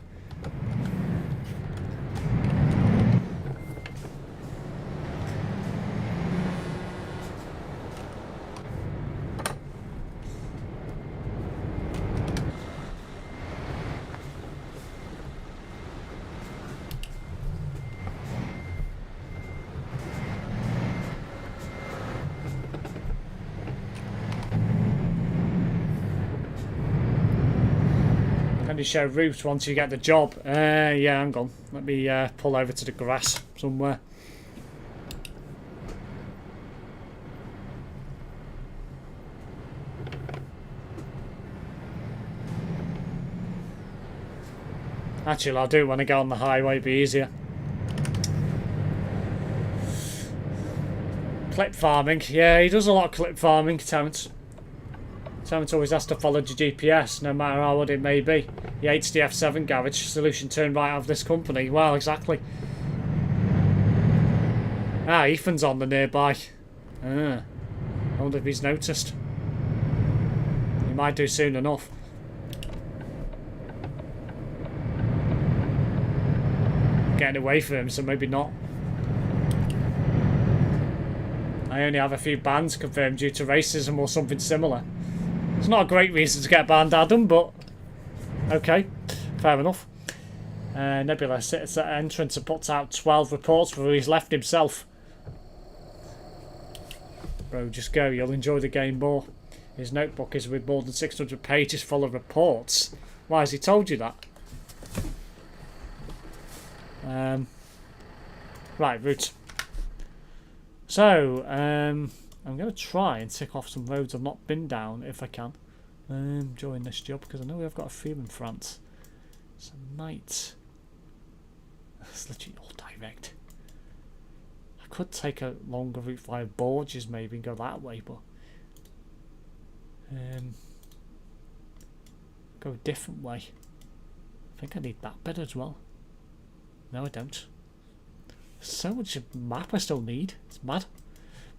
You show route once you get the job. Yeah, hang on. Let me pull over to the grass somewhere. Actually, I'll do it when I get on the highway, it'll be easier. Clip farming. Yeah, he does a lot of clip farming, Terence. Terence always has to follow the GPS, no matter how odd it may be. He hates the F7 garage. Solution turned right out of this company. Well, exactly. Ah, Ethan's on the nearby. wonder if he's noticed. He might do soon enough. Getting away from him, so maybe not. I only have a few bans confirmed due to racism or something similar. It's not a great reason to get banned, Adam, but okay, fair enough. Nebula sits at entrance and puts out 12 reports where he's left himself. Bro, just go, you'll enjoy the game more. His notebook is with more than 600 pages full of reports. Why has he told you that? Right, route. So, I'm going to try and tick off some roads I've not been down if I can during this job, because I know we've got a few in France. So I might... It's literally all direct. I could take a longer route via Borges maybe and go that way, but... go a different way. I think I need that bit as well. No, I don't. There's so much map I still need. It's mad.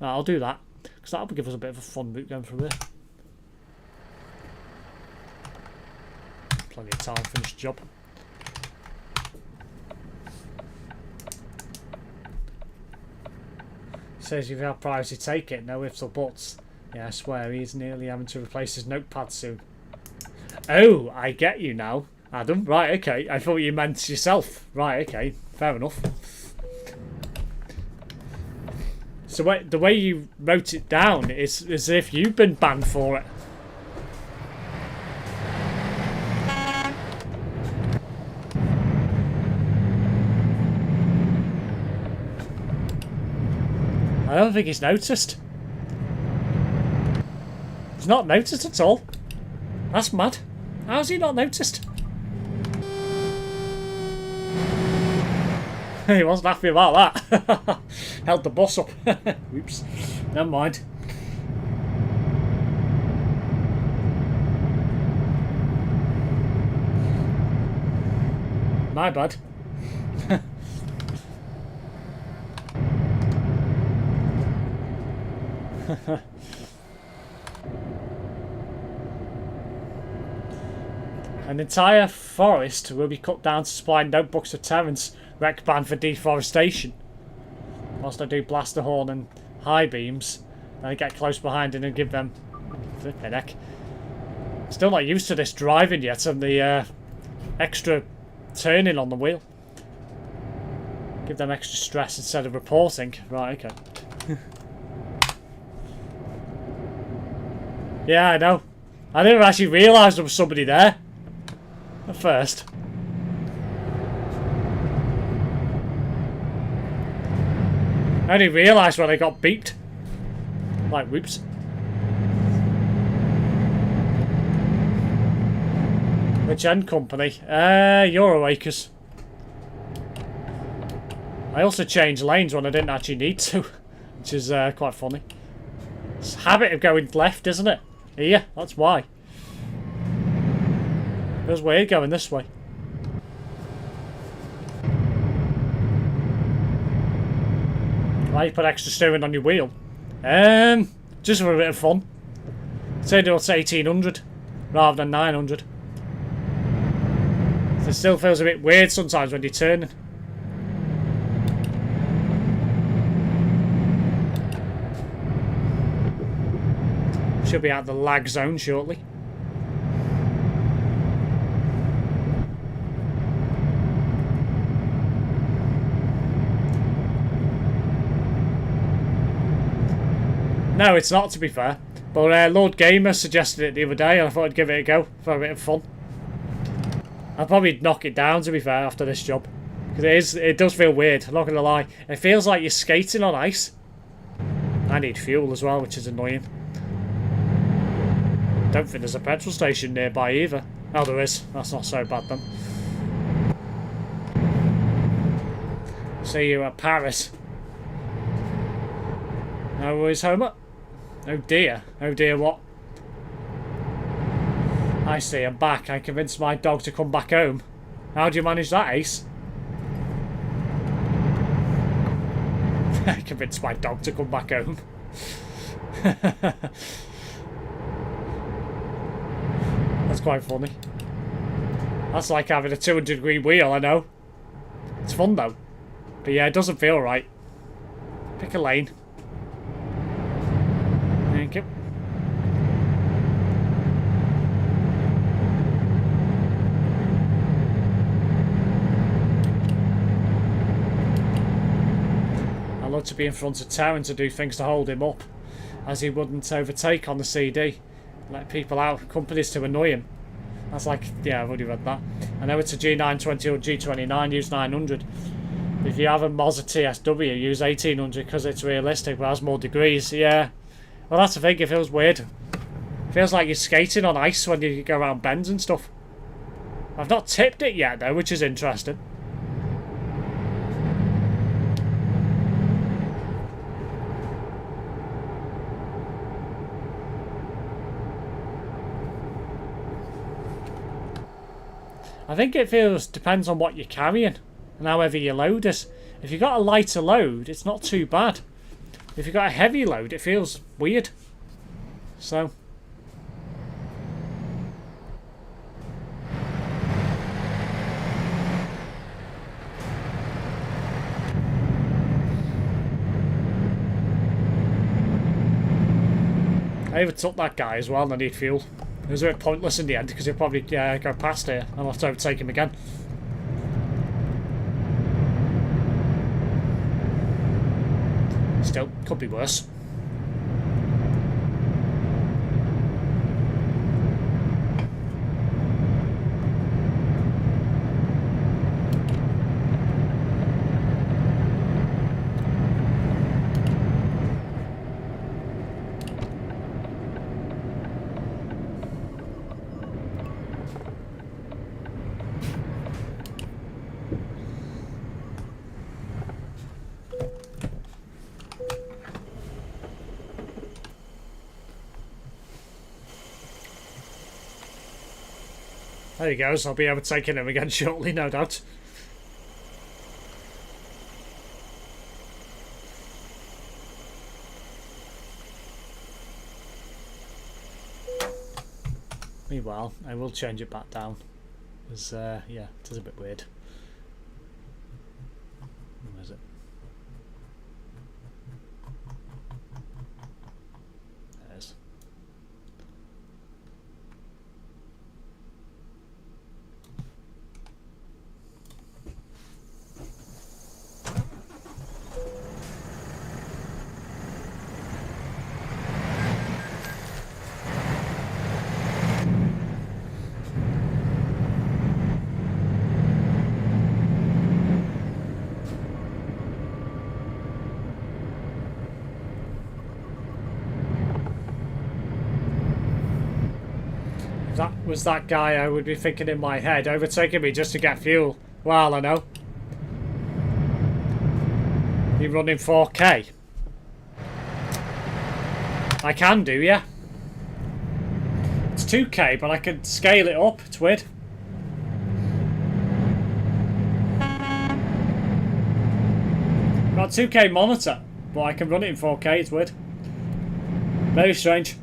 No, I'll do that, because that'll give us a bit of a fun route going through here. Plenty of time to finish the job. Says you've had priority, take it, no ifs or buts. Yeah, I swear he's nearly having to replace his notepad soon. Oh, I get you now, Adam. Right, okay. I thought you meant yourself. Right, okay. Fair enough. So the way you wrote it down is as if you've been banned for it. I don't think he's noticed. He's not noticed at all. That's mad. How's he not noticed? He wasn't happy about that. Held the bus up. Oops. Never mind. My bad. An entire forest will be cut down to supply notebooks for Terrence, rec ban for deforestation. Whilst I do blast the horn and high beams, then I get close behind and give them flipping heck. Still not used to this driving yet and the extra turning on the wheel. Give them extra stress instead of reporting. Right, okay. Yeah, I know. I didn't actually realise there was somebody there at first. I only realised when I got beeped. Like, whoops. Which end company? Euroacres. I also changed lanes when I didn't actually need to, which is quite funny. It's a habit of going left, isn't it? Yeah, that's why. Feels weird going this way. Why you put extra steering on your wheel? Just for a bit of fun. Say it's 1800 rather than 900. It still feels a bit weird sometimes when you're turning. Should be out of the lag zone shortly. No, it's not, to be fair. But Lord Gamer suggested it the other day and I thought I'd give it a go for a bit of fun. I'll probably knock it down, to be fair, after this job. Because it does feel weird, I'm not going to lie. It feels like you're skating on ice. I need fuel as well, which is annoying. Don't think there's a petrol station nearby either. Oh, there is. That's not so bad then. See you at Paris. No worries, Homer. Oh dear. Oh dear, what? I see, I'm back. I convinced my dog to come back home. How do you manage that, Ace? I convinced my dog to come back home. That's quite funny. That's like having a 200-degree wheel, I know. It's fun though. But yeah, it doesn't feel right. Pick a lane. Thank you. I love to be in front of Terran to do things to hold him up, as he wouldn't overtake on the CD. Let people out, companies to annoy him. That's like, yeah, I've already read that. I know it's a G920 or G29, use 900. If you have a Mazda TSW, use 1800 because it's realistic but has more degrees. Yeah. Well, that's the thing, it feels weird. It feels like you're skating on ice when you go around bends and stuff. I've not tipped it yet though, which is interesting. I think it depends on what you're carrying and how heavy your load is. If you've got a lighter load, it's not too bad. If you've got a heavy load, it feels weird. So. I overtook that guy as well and I need fuel. It was a bit pointless in the end because he'll probably go past here and I'll have to overtake him again. Still, could be worse. There he goes, I'll be overtaking him again shortly, no doubt. Meanwhile, I will change it back down. Because, yeah, it is a bit weird. Where is it? There it is. That was that guy I would be thinking in my head, overtaking me just to get fuel. Well, I know. You running 4K? I can do, yeah. It's 2K, but I can scale it up. It's weird. Got a 2K monitor, but I can run it in 4K. It's weird. Very strange.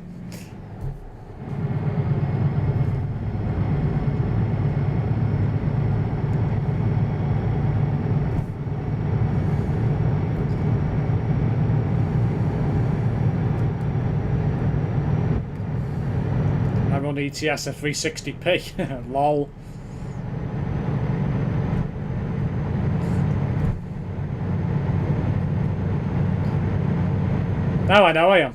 On ETS at 360p. Lol. Now I know I am.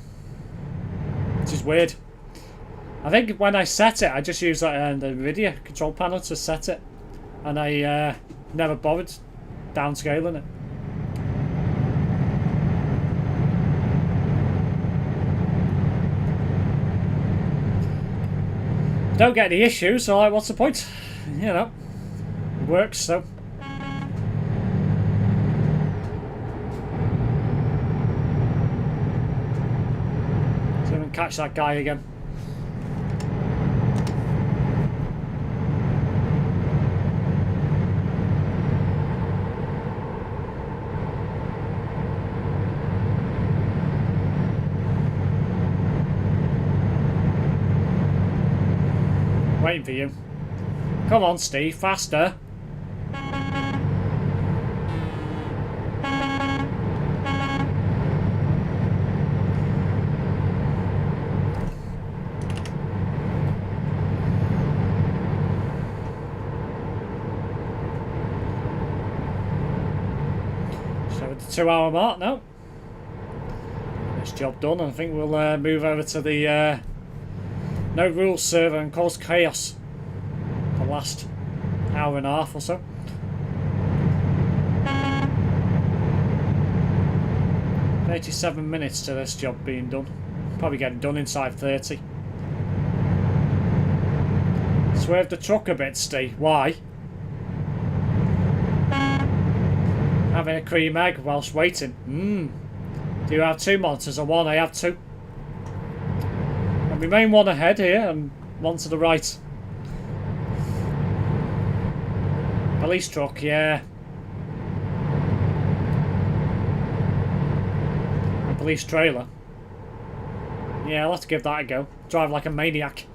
Which is weird. I think when I set it, I just used the NVIDIA control panel to set it. And I never bothered downscaling it. Don't get any issues, so like, what's the point? You know, it works, so. So we can catch that guy again. waiting for you. Come on, Steve, faster. So at the 2-hour mark now. This job done, and I think we'll move over to the no rules server and cause chaos for the last hour and a half or so. $37 to this job being done. Probably getting done inside 30. Swerve the truck a bit, Steve. Why? Having a cream egg whilst waiting. Do you have two monitors or one? I have two. And remain one ahead here and one to the right. Police truck, yeah. And police trailer. Yeah, I'll have to give that a go. Drive like a maniac.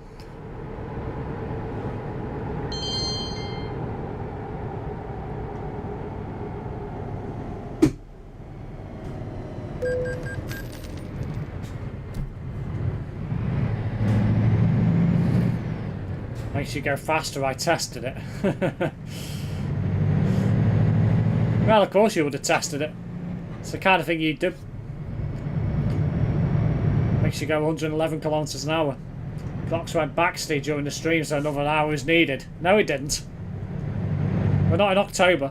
Makes you go faster, I tested it. Well, of course you would have tested it. It's the kind of thing you'd do. Makes you go 111 kilometers an hour. Clocks went back, Steve, during the stream, so another hour is needed. No, it didn't. We're not in October.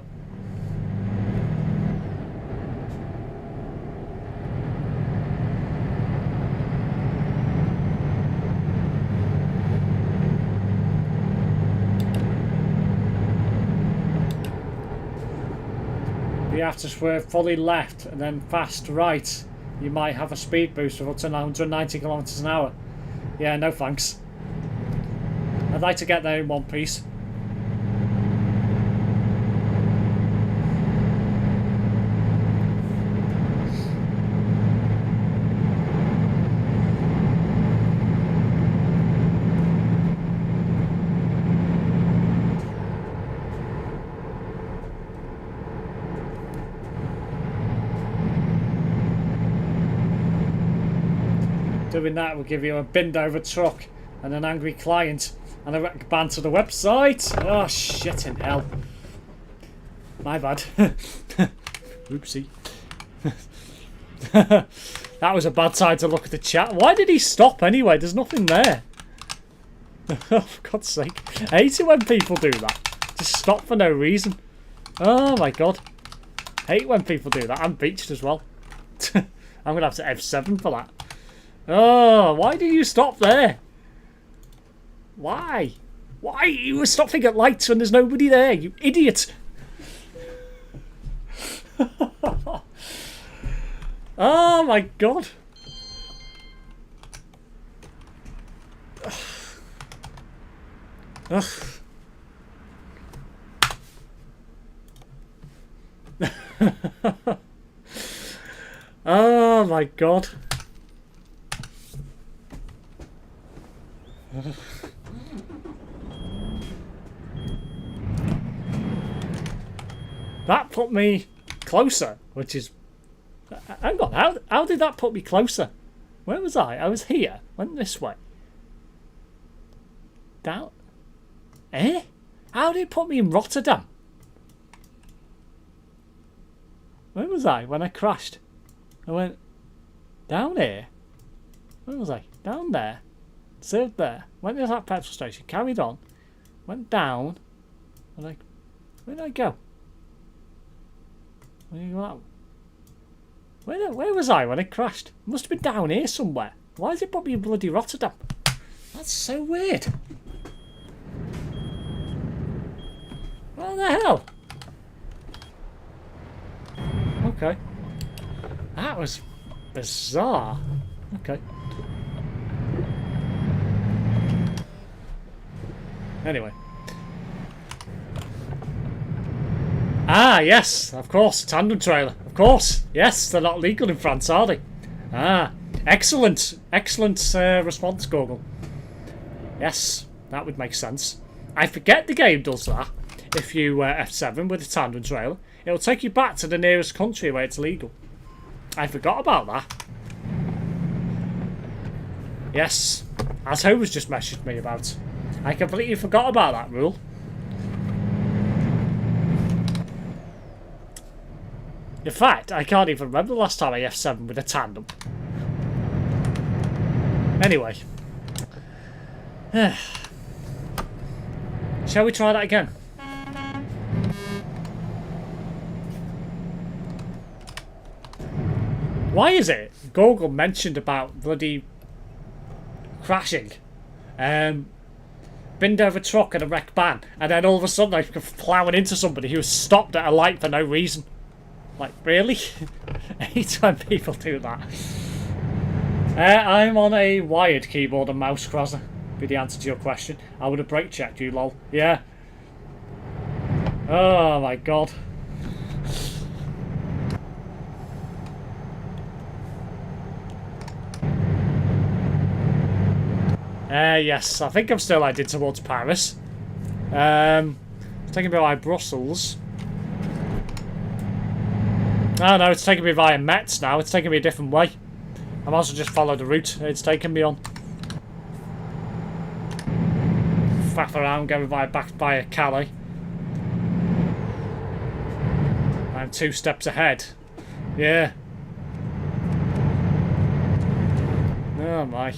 You have to swerve fully left and then fast right. You might have a speed boost of up to 190 kilometers an hour. Yeah, no thanks. I'd like to get there in one piece. Doing that will give you a binned over truck and an angry client and a ban to the website. Oh, shit in hell. My bad. Oopsie. That was a bad time to look at the chat. Why did he stop anyway? There's nothing there. Oh, for God's sake. I hate it when people do that. Just stop for no reason. Oh my God. I hate when people do that. I'm beached as well. I'm going to have to F7 for that. Oh, why do you stop there? Why? Why? You were stopping at lights when there's nobody there, you idiot. Oh my God. Ugh. Oh my God. That put me closer, which is... Hang on, how did that put me closer? Where was I? I was here. Went this way. Down... Eh? How did it put me in Rotterdam? Where was I when I crashed? I went down here. Where was I? Down there. Served there. Went to that petrol station. Carried on. Went down. And where did I go? Where was I when it crashed? It must have been down here somewhere. Why is it put me in bloody Rotterdam? That's so weird. What the hell? Okay. That was bizarre. Okay. Anyway. Ah, yes, of course, tandem trailer. Of course, yes, they're not legal in France, are they? Ah, excellent, excellent response, Google. Yes, That would make sense. I forget the game does that. If you F7 with a tandem trailer, it'll take you back to the nearest country where it's legal. I forgot about that. Yes, as Homer's just messaged me about. I completely forgot about that rule. In fact, I can't even remember the last time I F7 with a tandem. Anyway. Shall we try that again? Why is it Google mentioned about bloody crashing? Binned over truck and a wrecked van, and then all of a sudden I'm ploughing into somebody who was stopped at a light for no reason. Like, really? Anytime people do that. I'm on a wired keyboard and mouse, Crosser. Be the answer to your question. I would have brake checked you, lol. Yeah. Oh my god. Yes, I think I'm still headed towards Paris. It's taking me by Brussels. Oh no, it's taking me via Metz now. It's taking me a different way. I might as well just follow the route it's taken me on. Faff around, going back via Calais. I'm 2 steps ahead. Yeah. Oh my.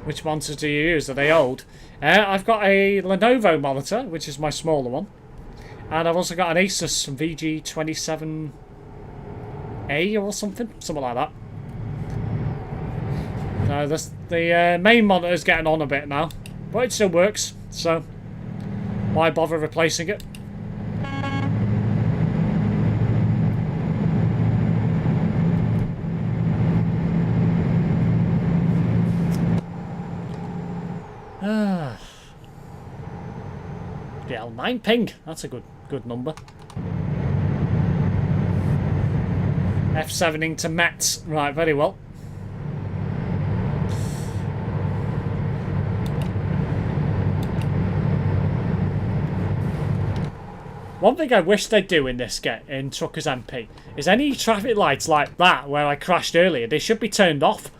Which monitors do you use? Are they old? I've got a Lenovo monitor, which is my smaller one. And I've also got an Asus VG27A or something like that. No, the main monitor is getting on a bit now. But it still works, so why bother replacing it? Yeah, 9 ping. That's a good number. F7ing to Metz. Right, very well. One thing I wish they'd do in this in TruckersMP is any traffic lights like that where I crashed earlier, they should be turned off.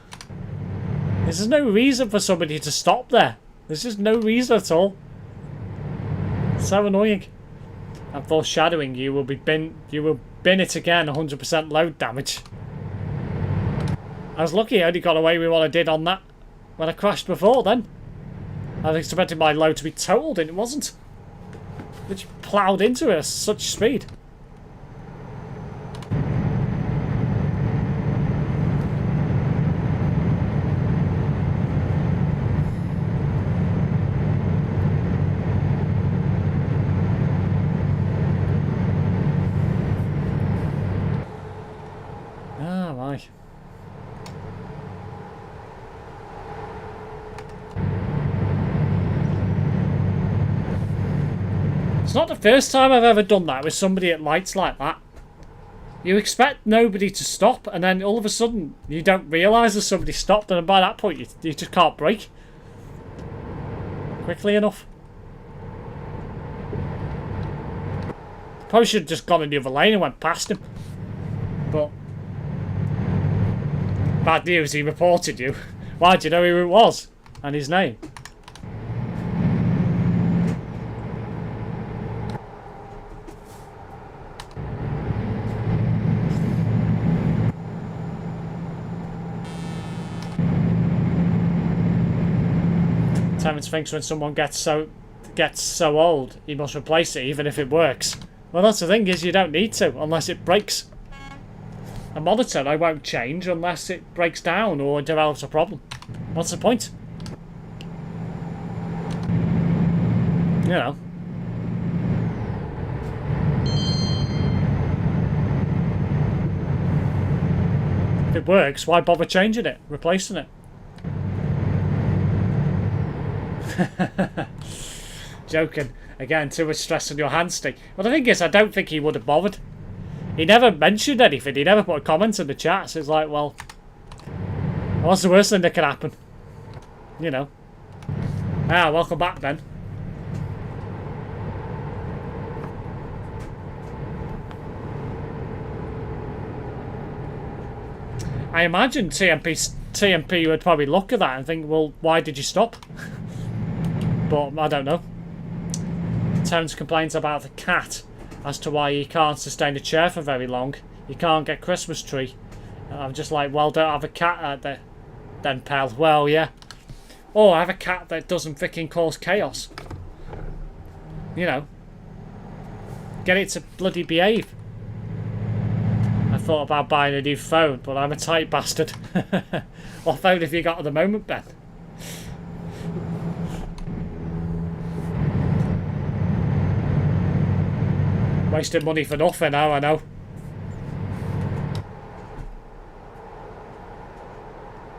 There's no reason for somebody to stop there. There's just no reason at all. So annoying. And foreshadowing, you will bin it again, 100% load damage. I was lucky I only got away with what I did on that when I crashed before then. I was expecting my load to be totaled and it wasn't. It just ploughed into it at such speed. Ah, my. It's not the first time I've ever done that with somebody at lights like that. You expect nobody to stop, and then all of a sudden you don't realise that somebody stopped, and by that point you just can't brake quickly enough. Probably should have just gone in the other lane and went past him. But bad news, he reported you. Why do you know who it was? And his name? Terence thinks when someone gets so old, he must replace it even if it works. Well, that's the thing, is you don't need to unless it breaks. A monitor I won't change unless it breaks down or develops a problem. What's the point? You know. If it works, why bother changing it, replacing it? Joking. Again, too much stress on your handstick. Well, the thing is, I don't think he would have bothered. He never mentioned anything. He never put a comment in the chat. So it's like, well, what's the worst thing that could happen? You know. Ah, welcome back, Ben. I imagine TMP would probably look at that and think, well, why did you stop? But I don't know. Terence complains about the cat as to why he can't sustain a chair for very long. You can't get Christmas tree. And I'm just like, well, don't have a cat out there then, pal. Well, yeah. Or have a cat that doesn't freaking cause chaos. You know. Get it to bloody behave. I thought about buying a new phone, but I'm a tight bastard. What phone have you got at the moment, Ben? Wasting money for nothing now, I know.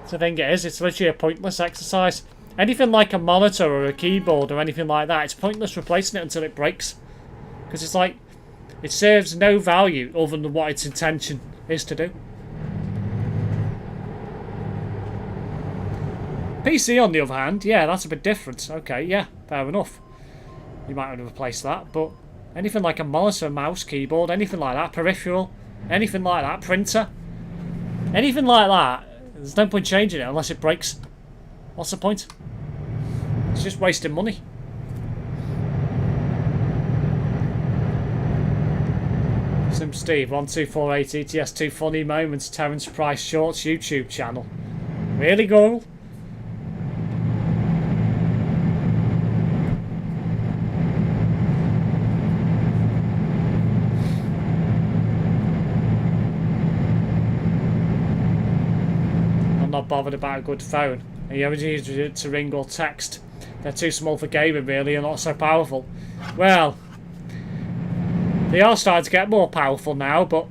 The thing is, it's literally a pointless exercise. Anything like a monitor or a keyboard or anything like that, it's pointless replacing it until it breaks. Because it's like, it serves no value other than what its intention is to do. PC, on the other hand, yeah, that's a bit different. Okay, yeah, fair enough. You might want to replace that, but anything like a monitor, mouse, keyboard, anything like that, peripheral, anything like that, printer, anything like that, there's no point changing it unless it breaks. What's the point? It's just wasting money. SimSteve 1248 ETS2 funny moments Terence Price Shorts YouTube channel. Really, Goral? Not bothered about a good phone. And you only use it to ring or text. They're too small for gaming, really, and not so powerful. Well, they are starting to get more powerful now, but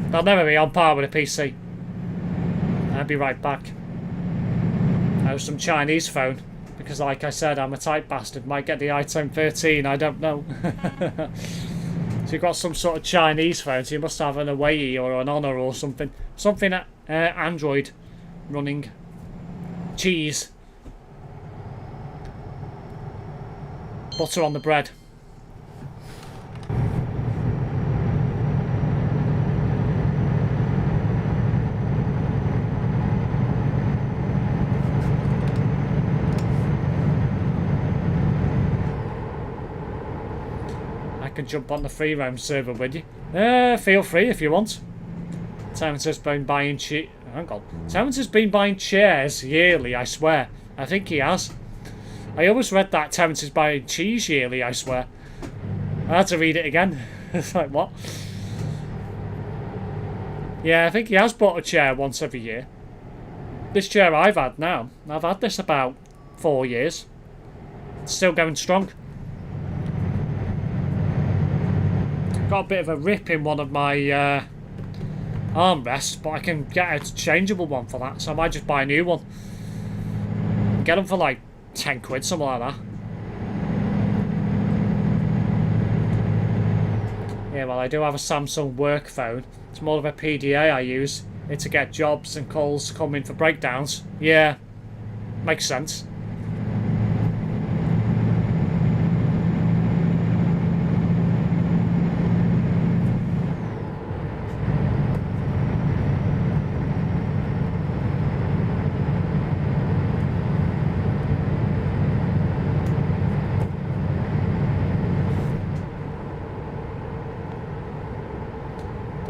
they'll never be on par with a PC. I'll be right back. Oh, some Chinese phone, because like I said, I'm a tight bastard. Might get the iPhone 13, I don't know. So you've got some sort of Chinese phone, so you must have an Huawei or an Honor or something. Something Android running. Cheese. Butter on the bread. I can jump on the free roam server with you. Feel free if you want. Terence has been buying hang on. Terence has been buying chairs yearly, I swear. I think he has. I always read that Terence is buying cheese yearly, I swear. I had to read it again. It's like, what? Yeah, I think he has bought a chair once every year. This chair I've had now, I've had this about 4 years. It's still going strong. Got a bit of a rip in one of my armrests, but I can get a changeable one for that, so I might just buy a new one. Get them for like 10 quid, something like that. Yeah, well, I do have a Samsung work phone. It's more of a PDA I use. It's to get jobs and calls coming for breakdowns. Yeah, makes sense.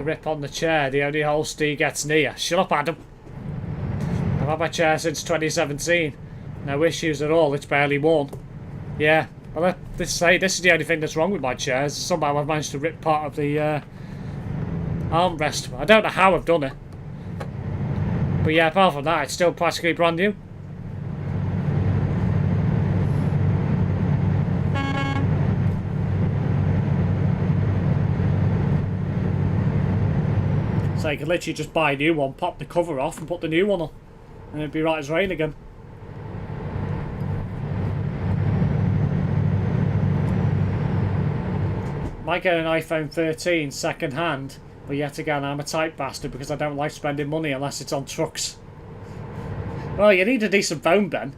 Rip on the chair, the only hole Steve gets near. Shut up, Adam. I've had my chair since 2017. No issues at all, it's barely worn. Yeah, well, this is the only thing that's wrong with my chair. Somehow I've managed to rip part of the armrest. I don't know how I've done it. But yeah, apart from that, it's still practically brand new. So you could literally just buy a new one, pop the cover off and put the new one on. And it'd be right as rain again. Might get an iPhone 13 second hand, but yet again I'm a tight bastard because I don't like spending money unless it's on trucks. Well, you need a decent phone, Ben.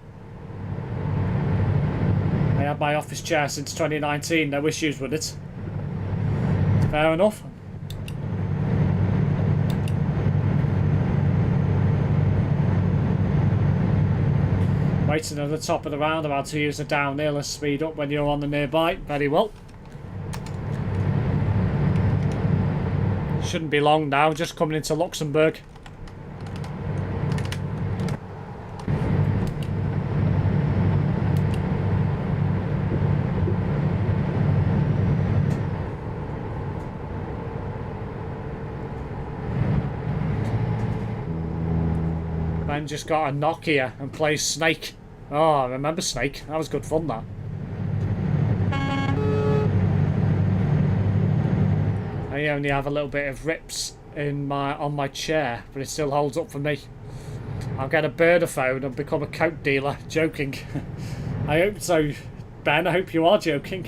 had my office chair since 2019, no issues with it. Fair enough. Waiting at the top of the roundabout to use the downhill and speed up when you're on the nearby. Very well. Shouldn't be long now, just coming into Luxembourg. Ben just got a Nokia and plays Snake. Oh, I remember Snake. That was good fun, that. I only have a little bit of rips in on my chair, but it still holds up for me. I'll get a Burner and become a coke dealer. Joking. I hope so, Ben. I hope you are joking.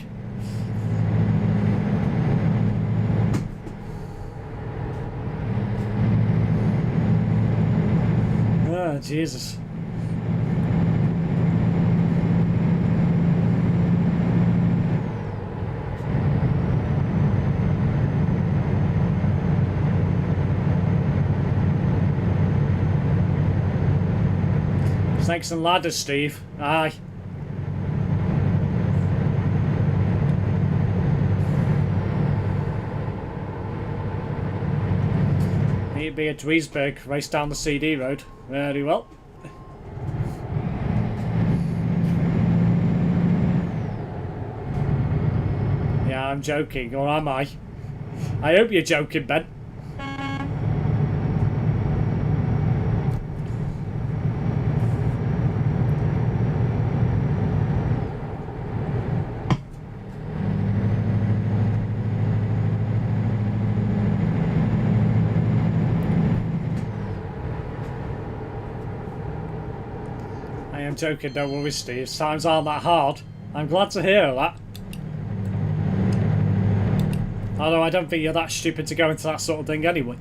Oh, Jesus. Snakes and ladders, Steve. Aye. Need to be at Duisburg, race down the CD road. Very well. Yeah, I'm joking, or am I? I hope you're joking, Ben. I'm joking, don't worry, Steve. Times aren't that hard. I'm glad to hear that. Although I don't think you're that stupid to go into that sort of thing anyway.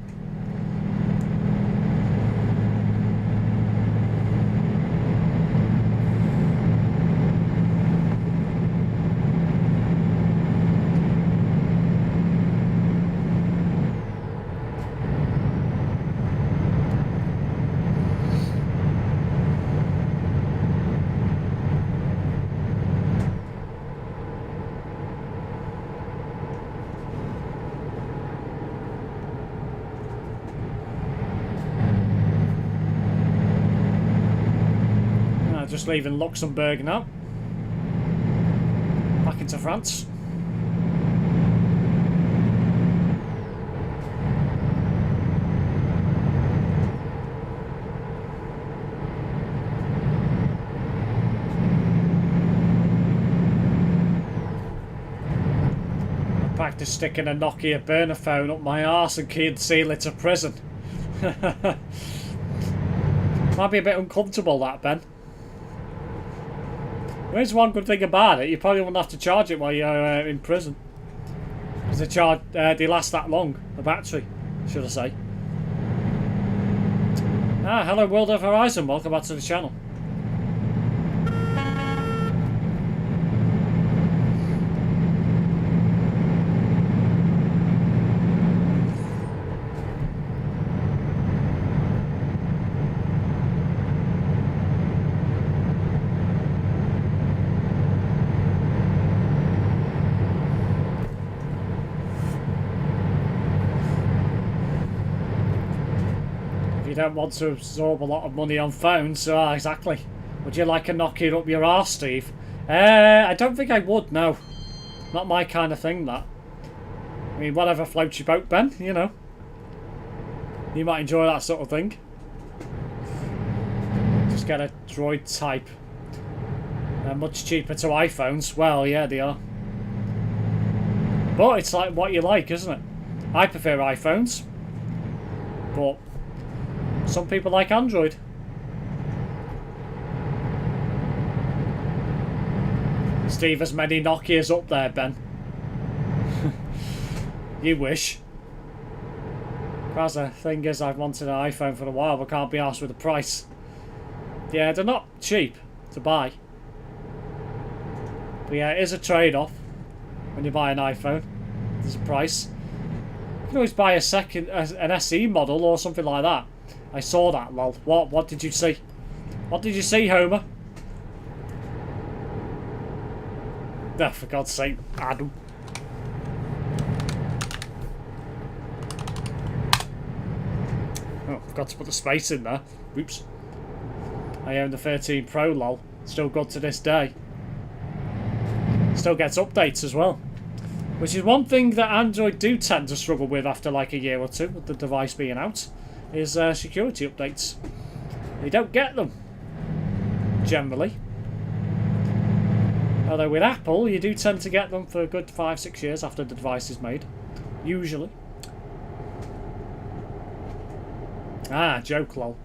Just leaving Luxembourg now. Back into France. Practice sticking a Nokia burner phone up my arse and conceal it to prison. Might be a bit uncomfortable, that, Ben. There's one good thing about it, you probably won't have to charge it while you're in prison. Because they last that long, the battery, should I say. Hello World of Horizon, welcome back to the channel. You don't want to absorb a lot of money on phones, exactly. Would you like a Nokia up your arse, Steve? I don't think I would, no. Not my kind of thing, that. I mean, whatever floats your boat, Ben, you know. You might enjoy that sort of thing. Just get a Droid type. They're much cheaper to iPhones. Well, yeah, they are. But it's like what you like, isn't it? I prefer iPhones. But some people like Android. Steve has many Nokias up there, Ben. You wish. Because the thing is, I've wanted an iPhone for a while, but can't be arsed with the price. Yeah, they're not cheap to buy. But yeah, it is a trade-off when you buy an iPhone. There's a price. You can always buy an SE model or something like that. I saw that, lol. What did you see? What did you see, Homer? Oh, for God's sake, Adam. Oh, forgot to put the space in there. Oops. I own the 13 Pro, lol. Still good to this day. Still gets updates as well. Which is one thing that Android do tend to struggle with after like a year or two with the device being out, is security updates. They don't get them, generally. Although with Apple, you do tend to get them for a good 5-6 years after the device is made. Usually. Ah, joke, lol.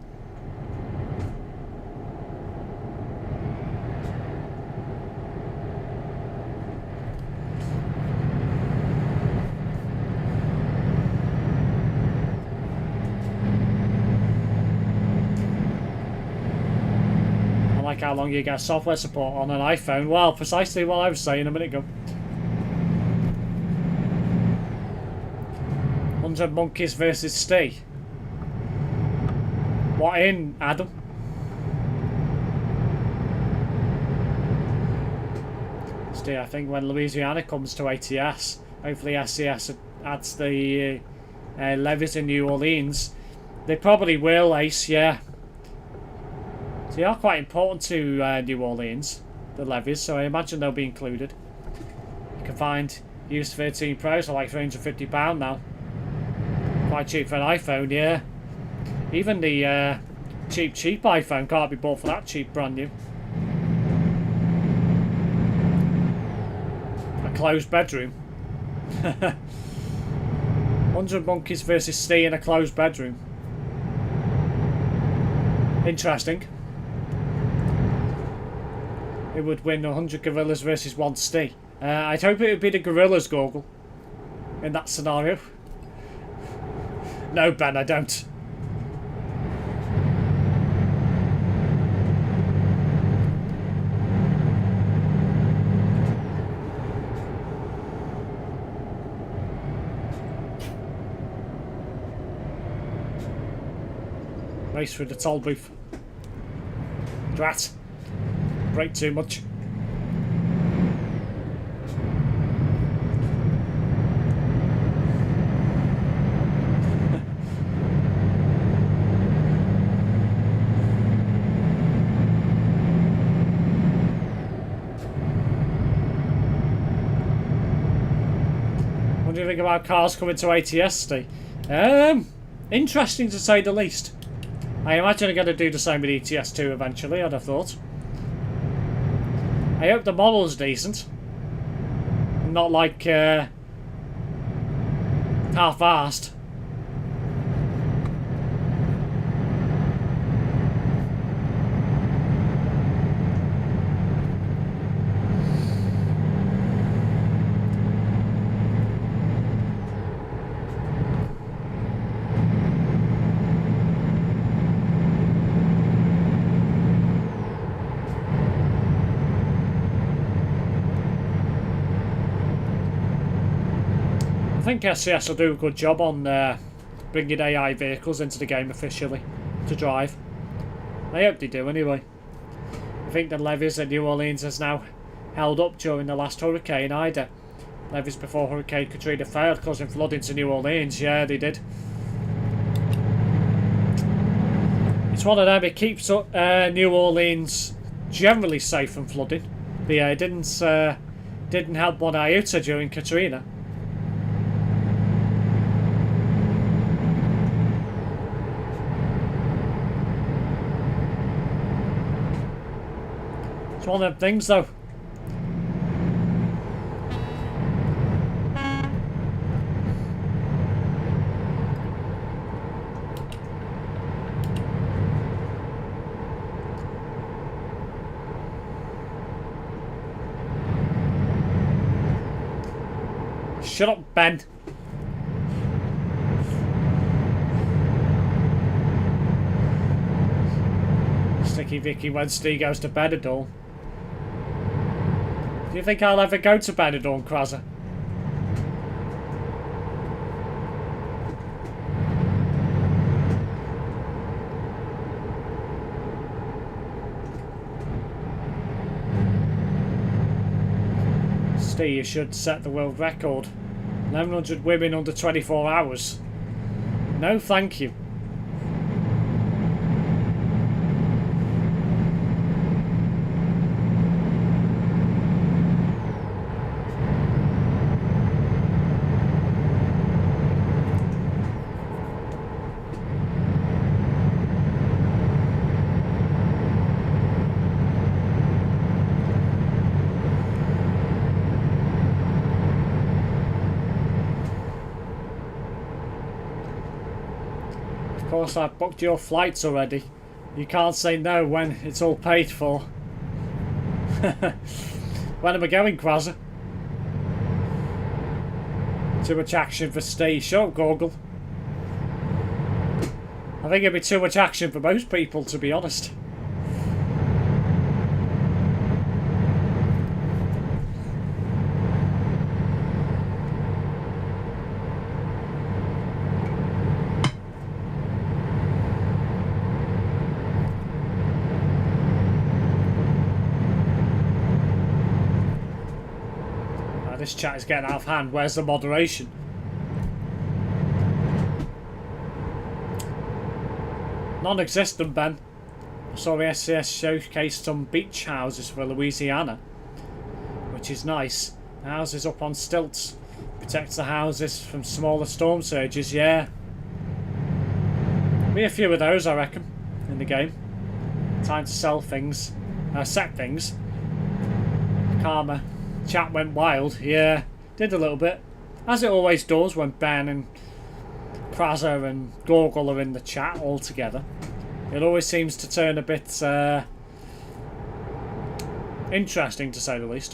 How long you get software support on an iPhone. Well, precisely what I was saying a minute ago. 100 Monkeys versus Steve. What in, Adam? Steve, I think when Louisiana comes to ATS, hopefully SCS adds the levies in New Orleans. They probably will, Ace, yeah. So they are quite important to New Orleans, the levies, so I imagine they'll be included. You can find used 13 Pros for like £350 now. Quite cheap for an iPhone, yeah. Even the cheap iPhone can't be bought for that cheap, brand new. A closed bedroom. 100 Monkeys versus Steve in a closed bedroom. Interesting. It would win 100 gorillas versus 1 Steve. I'd hope it would be the gorillas, Google, in that scenario. No, Ben, I don't. Race through the toll booth. Drat. Brake too much. What do you think about cars coming to ATS, Steve? Interesting to say the least. I imagine they're going to do the same with ETS2 eventually, I'd have thought. I hope the model's decent. Not like half-assed. I think SCS will do a good job on bringing AI vehicles into the game officially to drive. I hope they do anyway. I think the levees at New Orleans has now held up during the last hurricane Ida. Levees before Hurricane Katrina failed, causing flooding to New Orleans. Yeah, they did. It's one of them. It keeps New Orleans generally safe from flooding. But yeah, it didn't help one iota during Katrina. It's one of them things, though. Shut up, Ben. Sticky Vicky when Steve goes to bed at all. Do you think I'll ever go to Benidorm, Krasser? Steve, you should set the world record. 1100 women under 24 hours. No, thank you. Of course, I've booked your flights already. You can't say no when it's all paid for. When am I going, Krasser? Too much action for Steve. Shut up, Gorgle. I think it'd be too much action for most people, to be honest. This chat is getting out of hand. Where's the moderation? Non-existent, Ben. Saw the SCS showcased some beach houses for Louisiana, which is nice. Houses up on stilts. Protects the houses from smaller storm surges, yeah. Be a few of those, I reckon, in the game. Time to sell things. Set things. Karma. Chat went wild, yeah, did a little bit, as it always does when Ben and Krasser and Gorgle are in the chat all together. It always seems to turn a bit interesting, to say the least.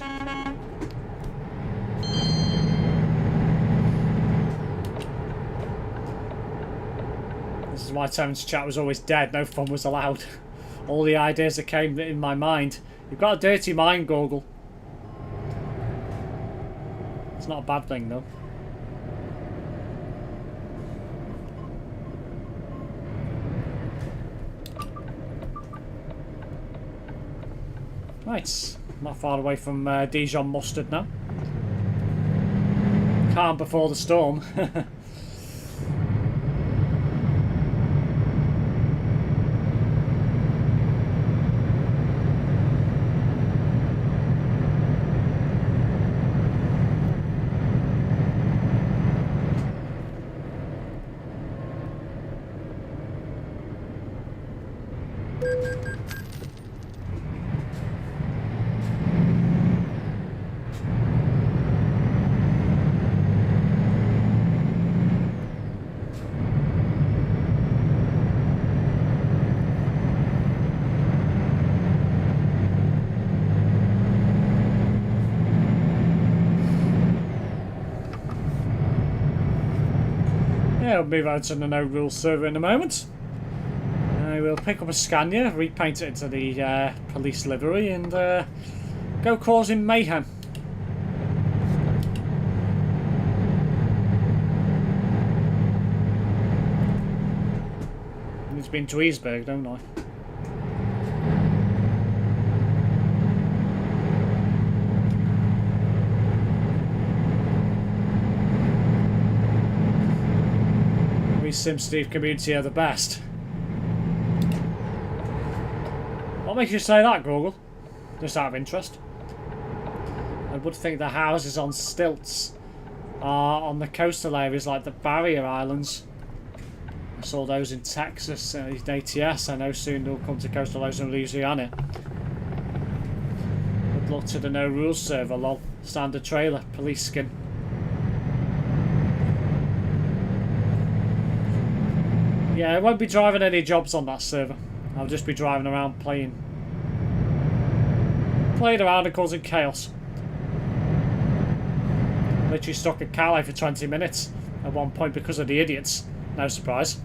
This is why Terrance's chat was always dead, no fun was allowed. All the ideas that came in my mind. You've got a dirty mind, Gorgle. It's not a bad thing, though. Right, not far away from Dijon mustard now. Calm before the storm. I'll move out to the no rules server in a moment. I will pick up a Scania, repaint it into the police livery, and go causing mayhem. I need to be in Duisburg, don't I? SimSteve community are the best. What makes you say that, Google? Just out of interest. I would think the houses on stilts are on the coastal areas like the barrier islands. I saw those in Texas and ATS. I know soon they'll come to coastal areas in Louisiana. Good luck to the no rules server, lol. Standard trailer, police skin. Yeah, I won't be driving any jobs on that server. I'll just be driving around playing around and causing chaos. Literally stuck at Calais for 20 minutes at one point because of the idiots. No surprise.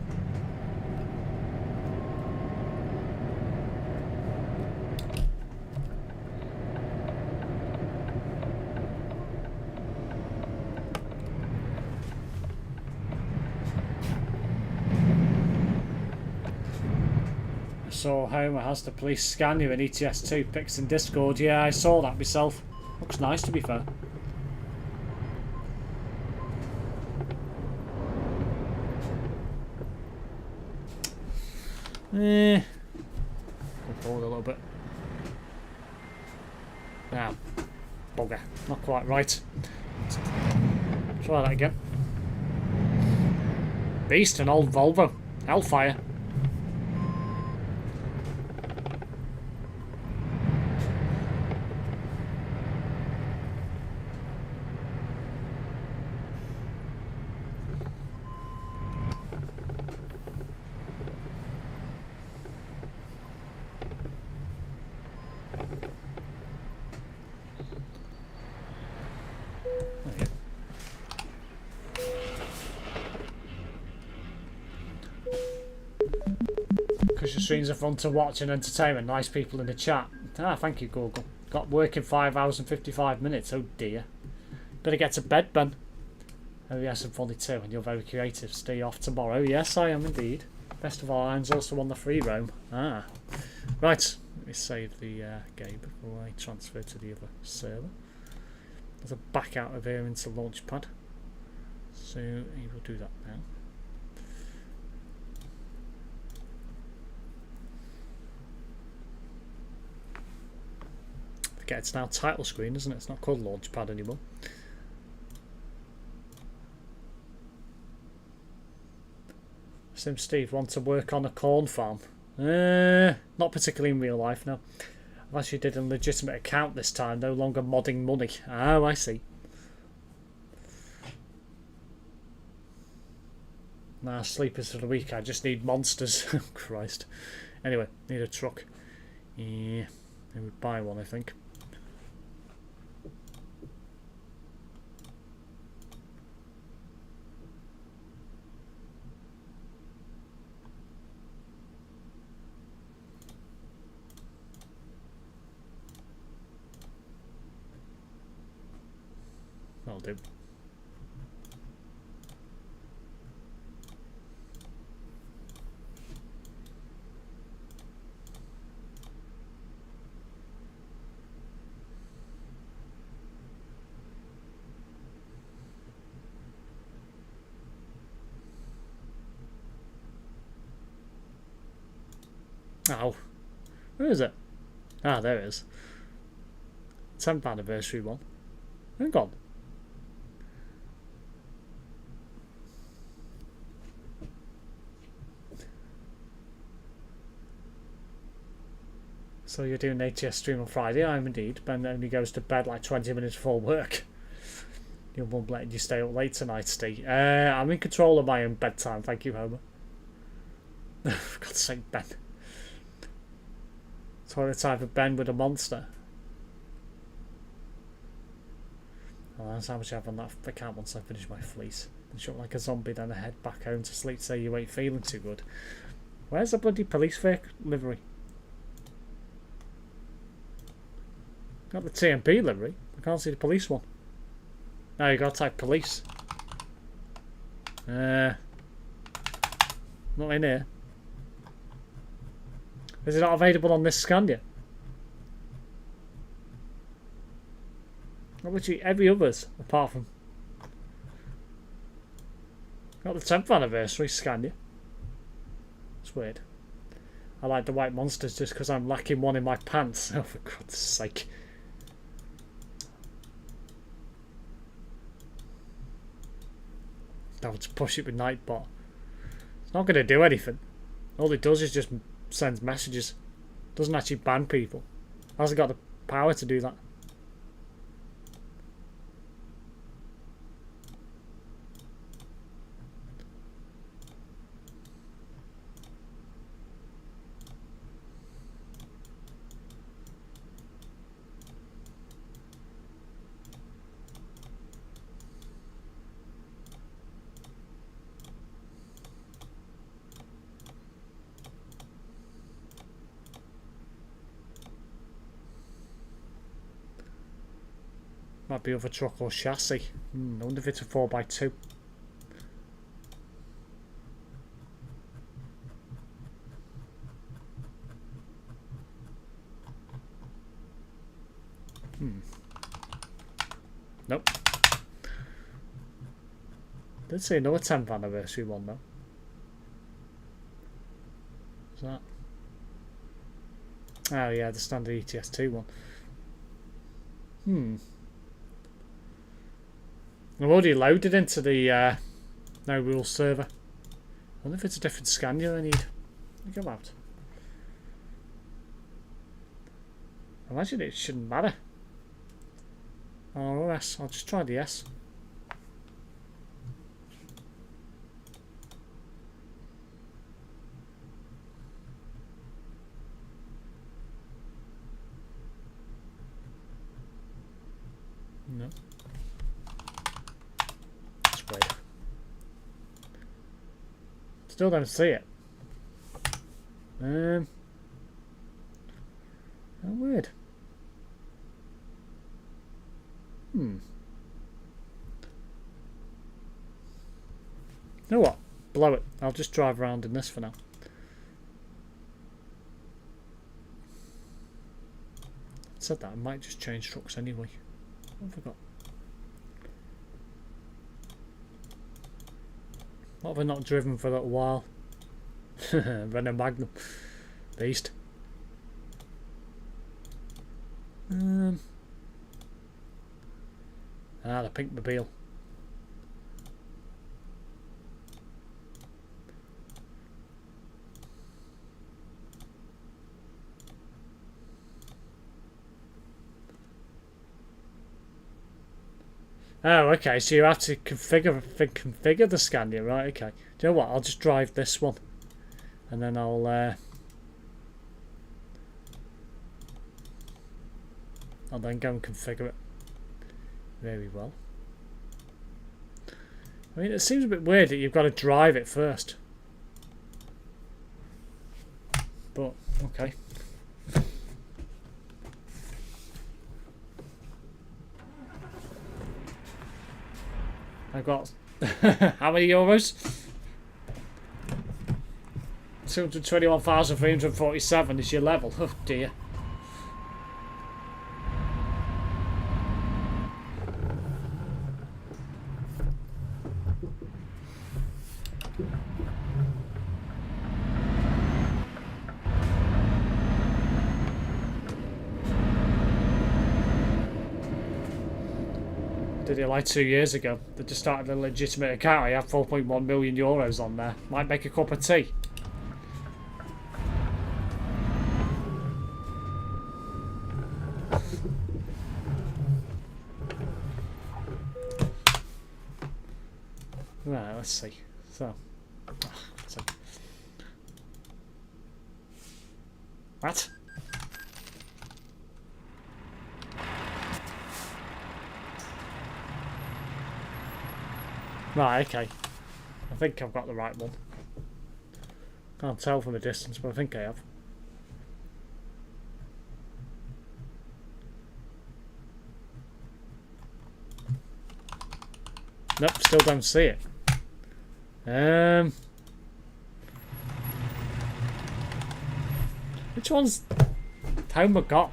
So Homer has the police scan you in ETS2 pics in Discord. Yeah, I saw that myself. Looks nice to be fair. Go forward a little bit. Now, bugger. Not quite right. Try that again. Beast, an old Volvo. Hellfire. Because your streams are fun to watch and entertainment. Nice people in the chat. Ah, thank you, Google. Got work in 5 hours and 55 minutes. Oh dear. Better get to bed, Ben. Oh yes, I'm funny too, and you're very creative. Stay off tomorrow. Yes, I am indeed. Best of all, I'm also on the free roam. Ah. Right. Let me save the game before I transfer to the other server. There's a back out of here into Launchpad. So he will do that now. Forget it's now title screen, isn't it? It's not called Launchpad anymore. SimSteve want to work on a corn farm. Not particularly in real life, no. I've actually did a legitimate account this time, no longer modding money. Oh, I see. Nah, sleepers for the week. I just need monsters. Oh, Christ. Anyway, need a truck. Yeah, I would buy one, I think. That'll do. Oh, where is it? Ah, there it is. 10th anniversary one. Hang on. So you're doing an ATS stream on Friday? I am indeed. Ben only goes to bed like 20 minutes before work. Your mum letting you stay up late tonight, Steve. I'm in control of my own bedtime, thank you, Homer. For God's sake, Ben. Toilet time for Ben with a monster. Oh, that's how much I have on that account once I finish my fleece. And shut like a zombie, then I head back home to sleep, say you ain't feeling too good. Where's the bloody police vehicle livery? Got the TMP livery. I can't see the police one. No, you gotta type police. Not in here. Is it not available on this scan yet? Not literally every others, apart from... Got the 10th anniversary scan yet. It's weird. I like the white monsters just because I'm lacking one in my pants. Oh, for God's sake. I would push it with Nightbot. It's not going to do anything. All it does is just sends messages. Doesn't actually ban people. Hasn't got the power to do that. Might be other truck or chassis. I wonder if it's a 4x2. Nope. Did see another 10th anniversary one though. What's that? Oh yeah, the standard ETS2 one. I've already loaded into the No Rules server. I wonder if it's a different Scania I need. Let me go out. I imagine it shouldn't matter. Or S. I'll just try the S. No. That's weird. Still don't see it. How weird. You know what? Blow it. I'll just drive around in this for now. I said that I might just change trucks anyway. I forgot. What have I not driven for a little while? Renault Magnum. Beast. The pink mobile. Oh, okay, so you have to configure the Scania, right, okay. Do you know what, I'll just drive this one. And then I'll then go and configure it. Very well. I mean, it seems a bit weird that you've got to drive it first. But, okay. I've got how many euros? 221,347 is your level. Oh dear. Did it like 2 years ago. They just started a legitimate account. I have 4.1 million euros on there. Might make a cup of tea. Right, let's see. So, what? Right, okay. I think I've got the right one. Can't tell from the distance, but I think I have. Nope, still don't see it. Which one's Homer got?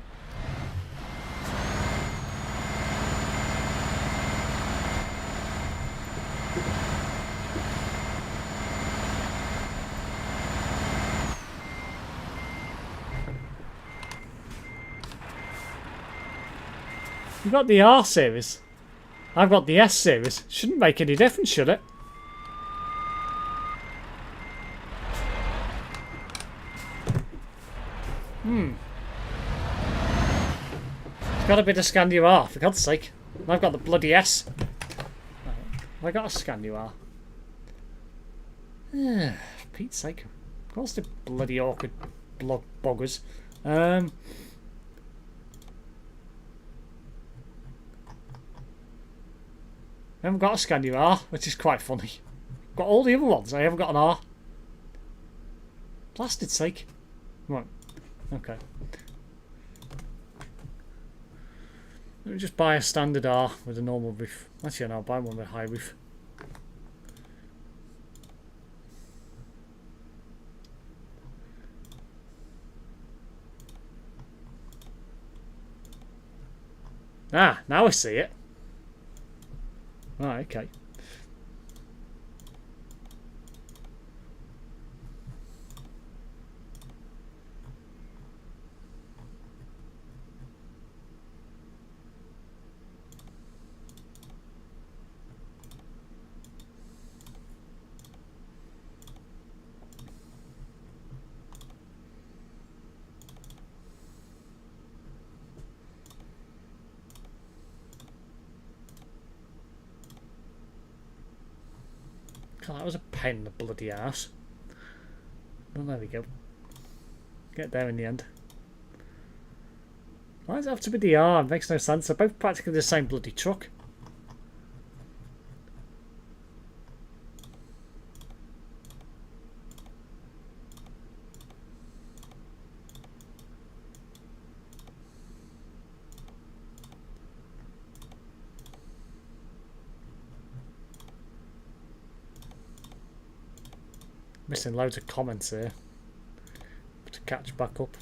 You've got the R series. I've got the S series. Shouldn't make any difference, should it? It's got to be the Scania R, for God's sake. I've got the bloody S. Have I got a Scania R? For Pete's sake. Of course the bloody awkward boggers. I haven't got a Scania R, which is quite funny. Got all the other ones, I haven't got an R. Blasted sake. Right. Okay. Let me just buy a standard R with a normal roof. Actually, no, I'll buy one with a high roof. Ah, now I see it. Right, okay. God, that was a pain in the bloody ass. Well, there we go. Get there in the end. Why does it have to be the R? It makes no sense. They're both practically the same bloody truck. Missing loads of comments here to catch back up.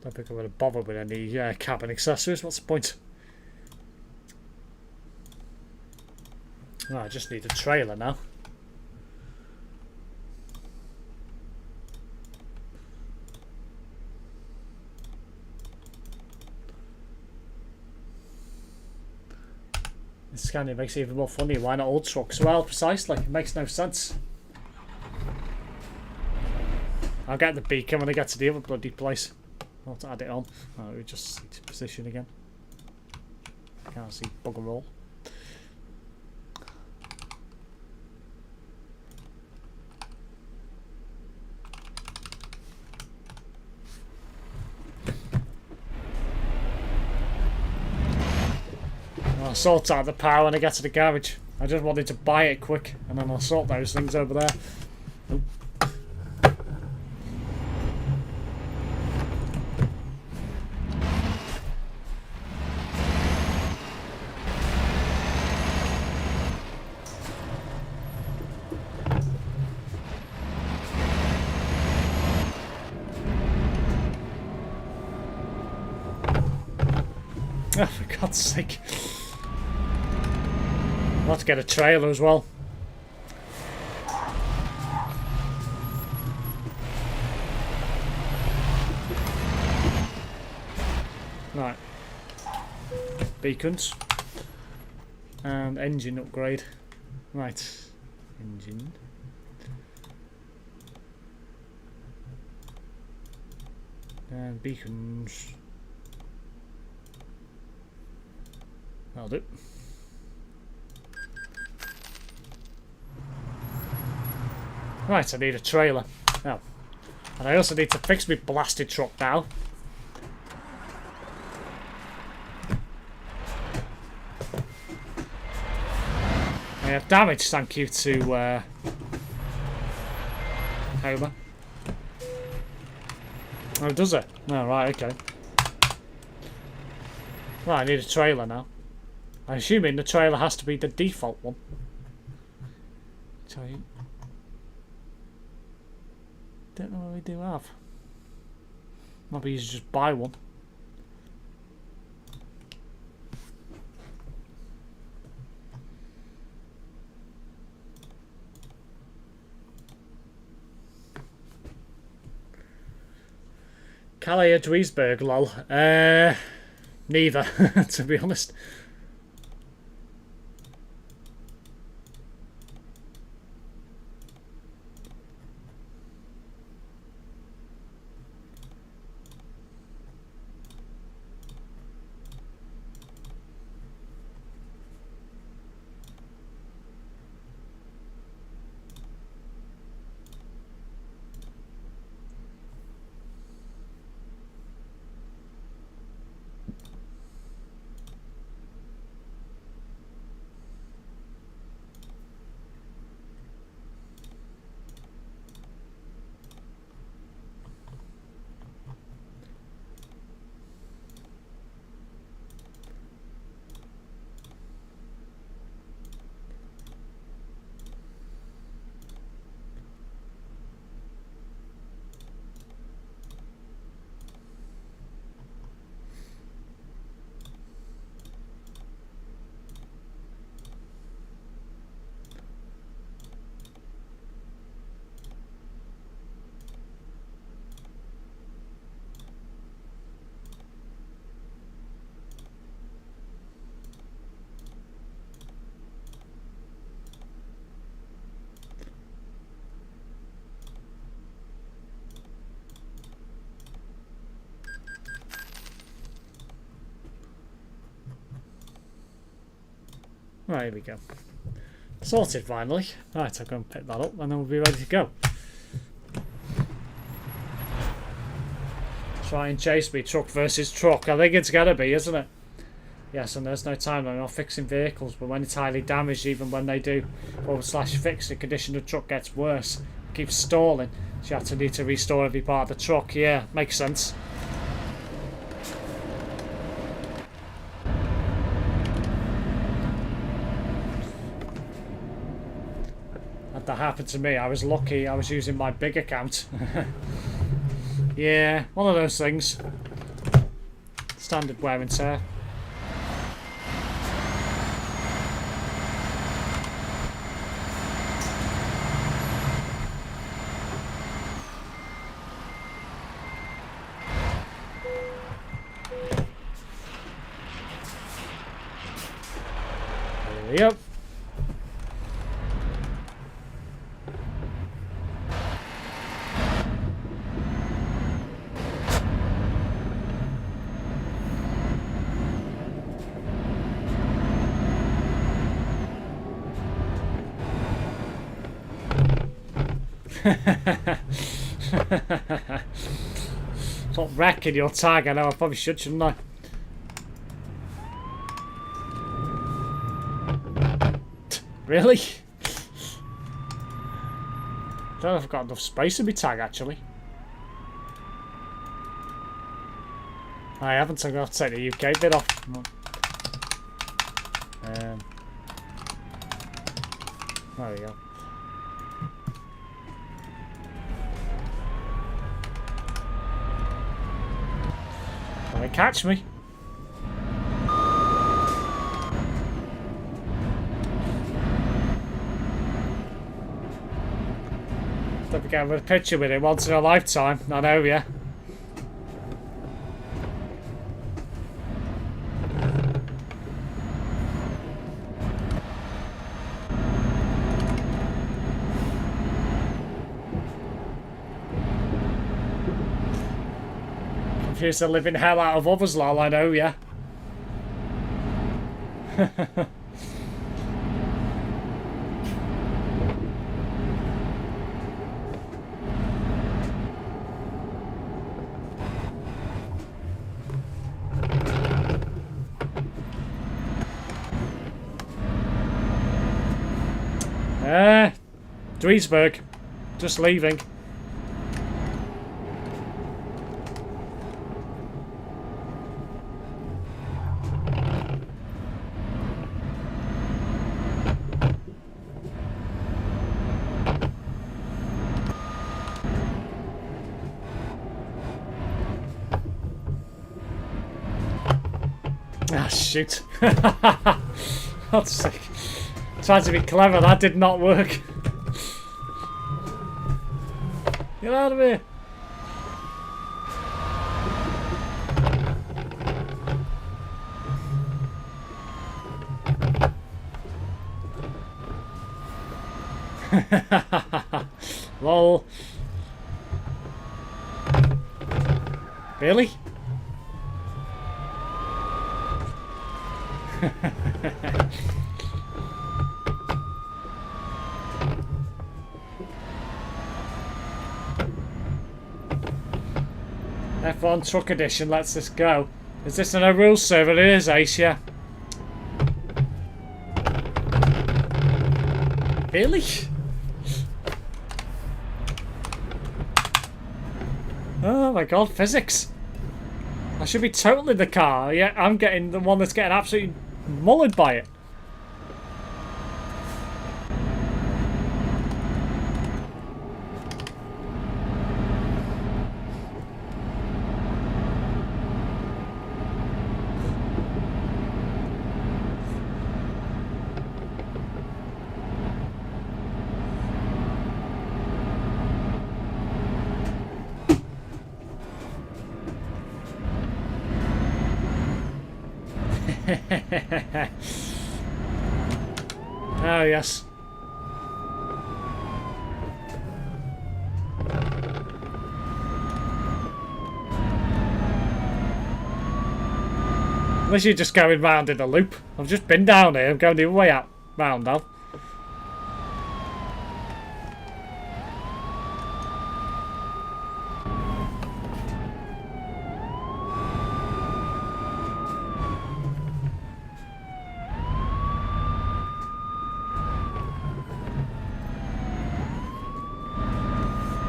Don't think I'm going to bother with any cabin accessories. What's the point? Oh, I just need a trailer now. This scanning makes it even more funny. Why not old trucks? Well, precisely. It makes no sense. I'll get the beacon when I get to the other bloody place. I'll have to add it on. Oh, we just see to position again. Can't see bugger all. I'll sort out the power when I get to the garage. I just wanted to buy it quick, and then I'll sort those things over there. Oop. Oh, for God's sake. I'll have to get a trailer as well. Right. Beacons. And engine upgrade. Right. Engine. And beacons. That'll do. Right, I need a trailer. Oh. And I also need to fix my blasted truck now. I have damage, thank you to Homer. Oh, does it? Oh, right, okay. Right, I need a trailer now. I'm assuming the trailer has to be the default one. Don't know what we do have. Maybe you just buy one. Calais or Duisburg, lol. Neither, to be honest. Right, here we go. Sorted finally. Right, I'll go and pick that up and then we'll be ready to go. Try and chase me, truck versus truck. I think it's gotta be, isn't it? Yes, and there's no time limit on fixing vehicles, but when it's highly damaged, even when they do /fix, the condition of the truck gets worse. It keeps stalling, so you have to need to restore every part of the truck. Yeah, makes sense. Had that happen to me. I was lucky I was using my big account. Yeah, one of those things. Standard wear and tear. Yep. Stop wrecking your tag. I know I probably should, shouldn't I? Really? I don't know if I've got enough space in my tag actually. I haven't, so I'm going to take the UK bit off. There we go. Don't catch me. Don't forget with a picture with it once in a lifetime. I know, yeah. Confused the living hell out of others, lol, I know, yeah. Duisburg. Just leaving. Ah, shoot. God's sake. Tried to be clever, that did not work. Get out of here. Lol. Really? F1 Truck Edition, let's this go. Is this an a rules server? It is, Ace, yeah. Really? Oh my god, physics. I should be totaling the car. Yeah, I'm getting the one that's getting absolutely mullered by it. Oh, yes. Unless you're just going round in a loop. I've just been down here. I'm going the other way out. Round now.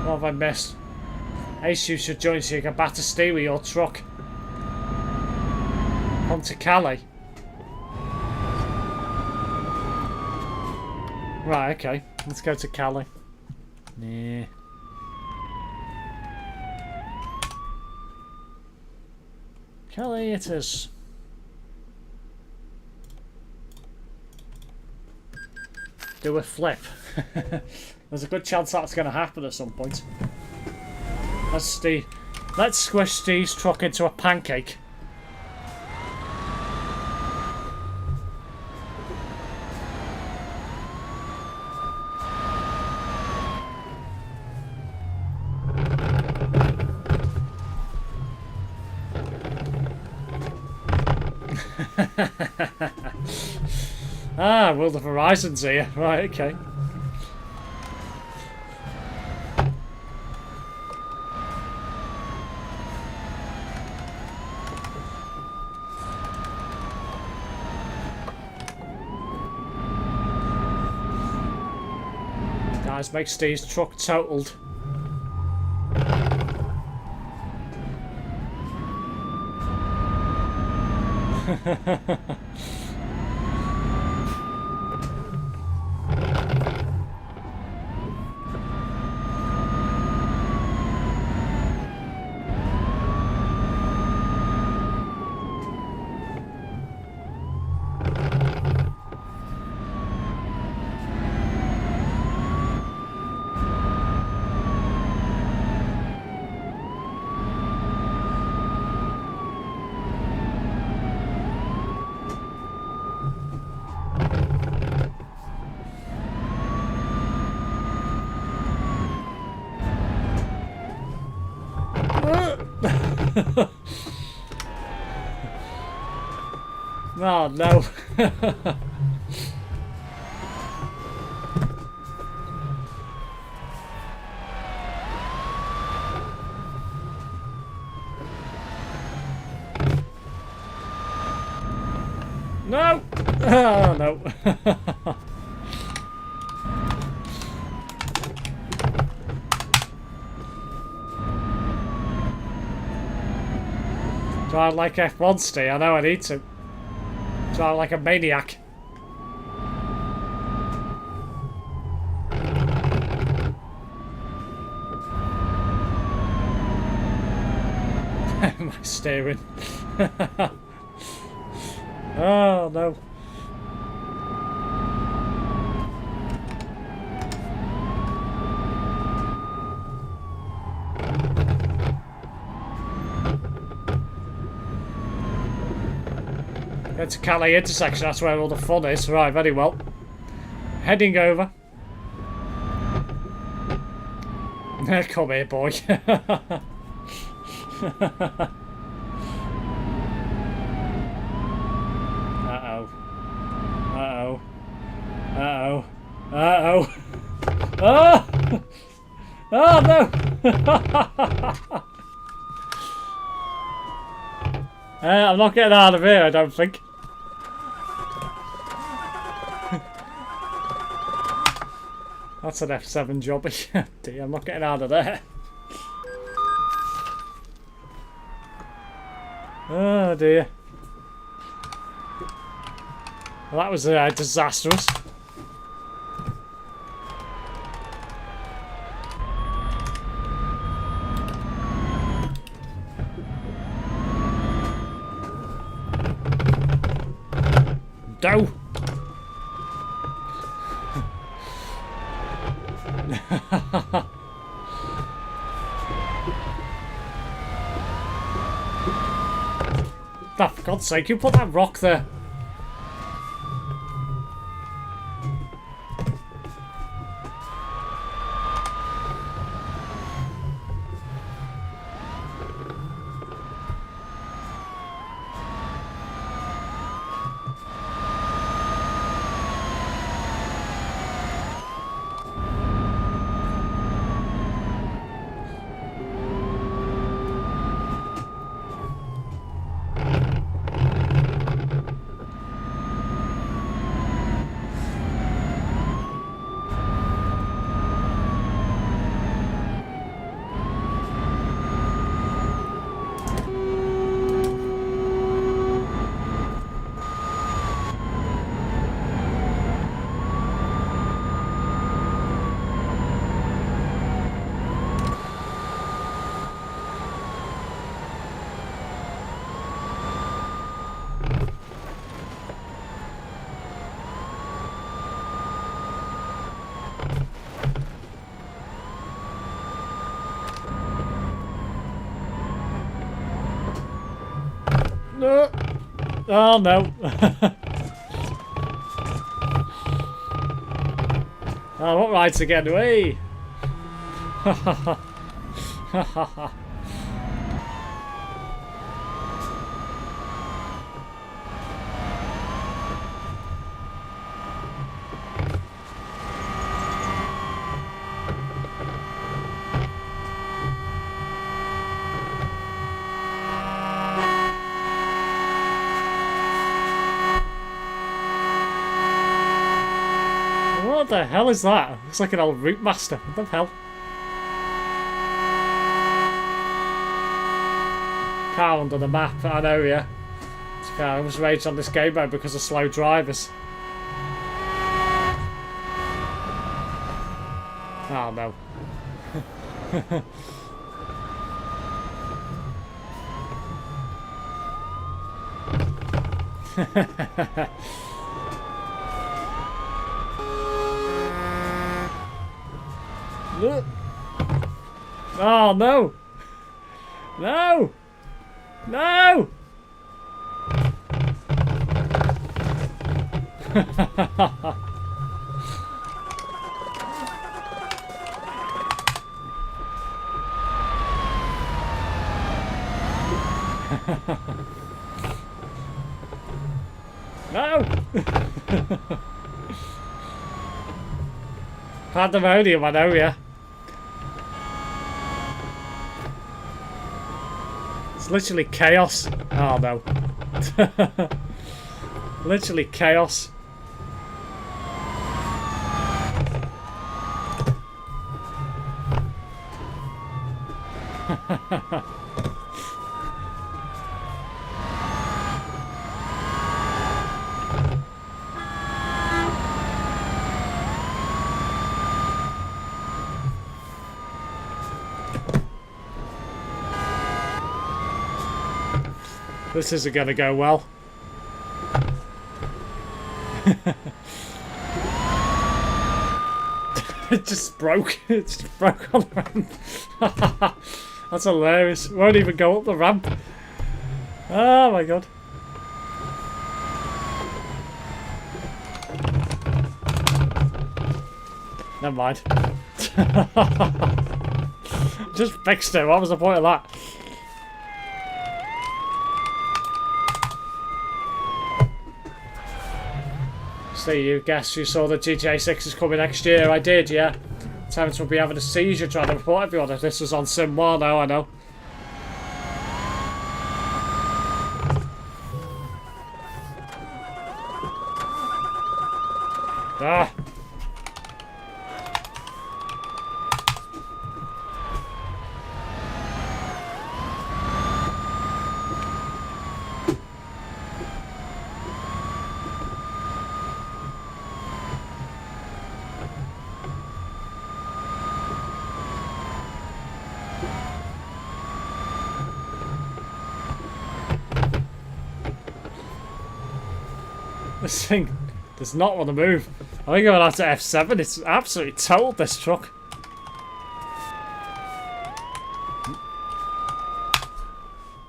What have I missed? Ace, you should join so you can batter steer with your truck. On to Calais. Right, okay. Let's go to Calais. Yeah. Calais it is. Do a flip. There's a good chance that's going to happen at some point. Let's squish Steve's truck into a pancake. Ah, World of Horizons here. Right, okay. Guys, make Steve's truck totaled. Oh no. No! Oh no. Drive like F1 Steve, I know I need to. Drive like a maniac. My steering. Oh no. Get to Calais intersection, that's where all the fun is. Right, very well. Heading over. Come here, boy. Uh-oh. Uh-oh. Uh-oh. Uh-oh. Oh! Oh, no! I'm not getting out of here, I don't think. That's an F7 jobby. Dear, I'm not getting out of there. Oh dear. Well, that was disastrous. No! Oh, for God's sake, you put that rock there. No. Oh no. Oh, what rides again? Way. What the hell is that? Looks like an old Route Master. What the hell? Car under the map, I know, yeah. I almost raged on this game mode because of slow drivers. Oh no. Oh no! No! No! No! Pandemonium, I know, yeah. It's literally chaos. Oh no. Literally chaos. This isn't going to go well. It just broke. It just broke on the ramp. That's hilarious. It won't even go up the ramp. Oh my god. Never mind. Just fixed it. What was the point of that? So you guess you saw the GTA 6 is coming next year. I did, yeah. Terrence would be having a seizure trying to report everyone if this was on Sim 1. Oh, I know. Ah. This thing does not want to move. I think I'm going to have to F7. It's absolutely totaled, this truck.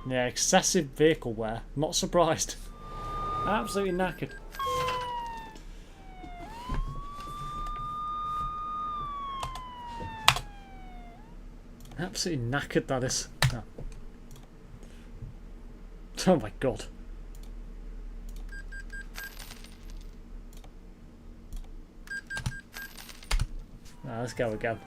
Yeah, excessive vehicle wear. Not surprised. Absolutely knackered. Absolutely knackered, that is. Oh, oh my god. Let's go again.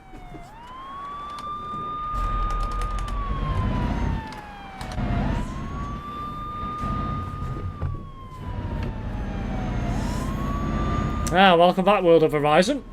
Welcome back, World of Horizon.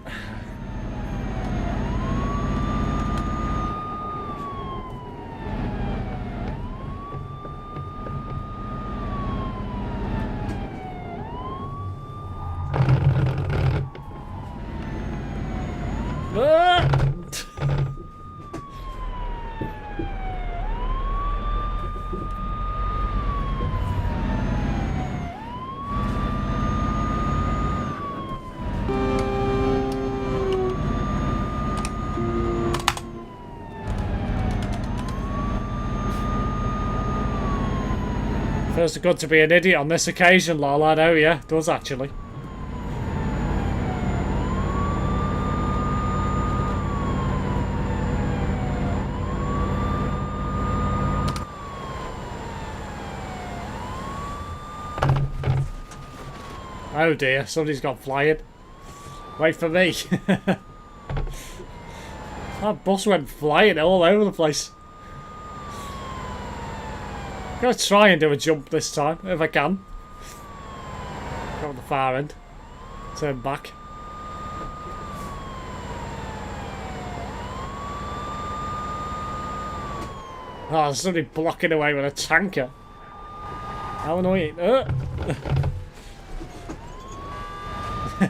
Feels good to be an idiot on this occasion, lol. I know, yeah. It does actually. Oh dear, somebody's gone flying. Wait for me. That bus went flying all over the place. I'm going to try and do a jump this time, if I can. Go on the far end. Turn back. Oh, there's somebody blocking away with a tanker. How annoying. What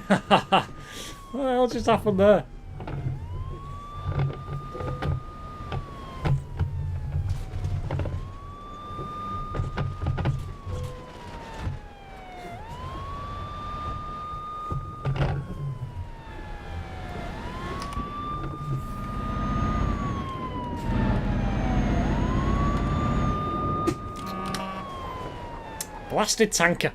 the hell just happened there? Blasted tanker.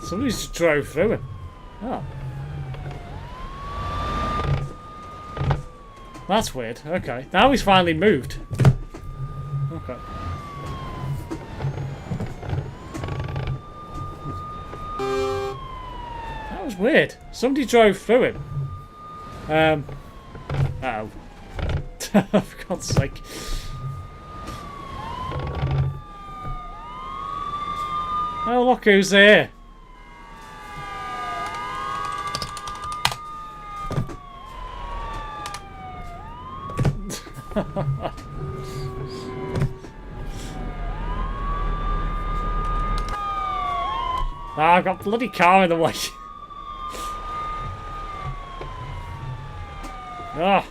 Somebody just drove through him. Oh. That's weird. Okay. Now he's finally moved. Okay. That was weird. Somebody drove through him. Uh-oh. For God's sake. Oh, look who's here. Ah, I've got a bloody car in the way. Ah.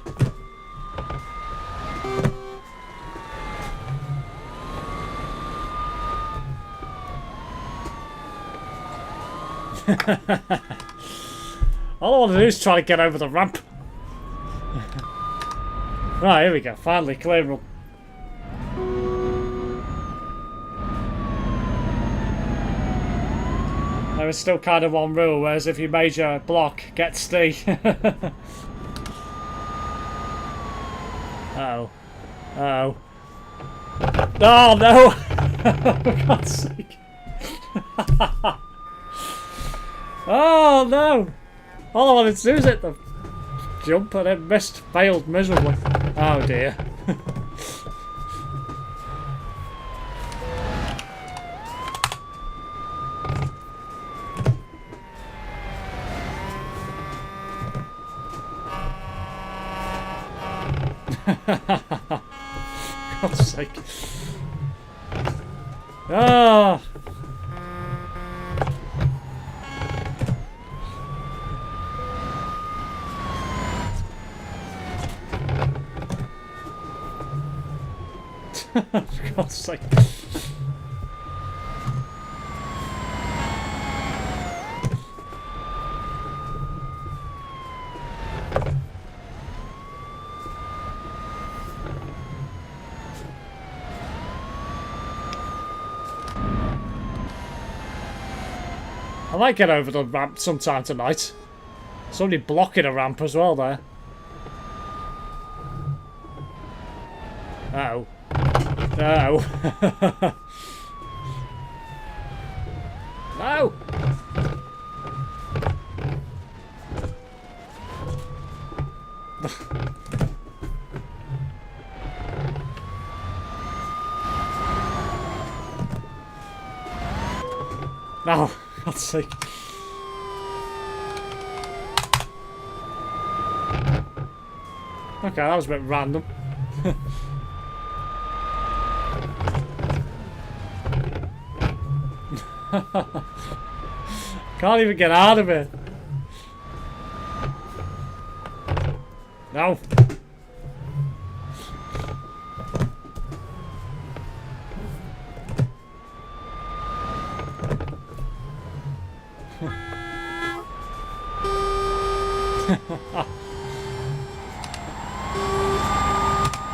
All I want to do is try to get over the ramp. Right, here we go. Finally, clear run. There is still kind of one rule, whereas if you major block, get Steve. Uh-oh. Uh-oh. Oh, no! For God's sake. Oh, no! All I wanted to do is hit the jump and it missed, failed miserably. Oh, dear. God's sake. Ah! For God's sake. I might get over the ramp sometime tonight. Somebody blocking a ramp as well there. Uh-oh. No. No. No, for God's sake. Okay, that was a bit random. Can't even get out of it. No.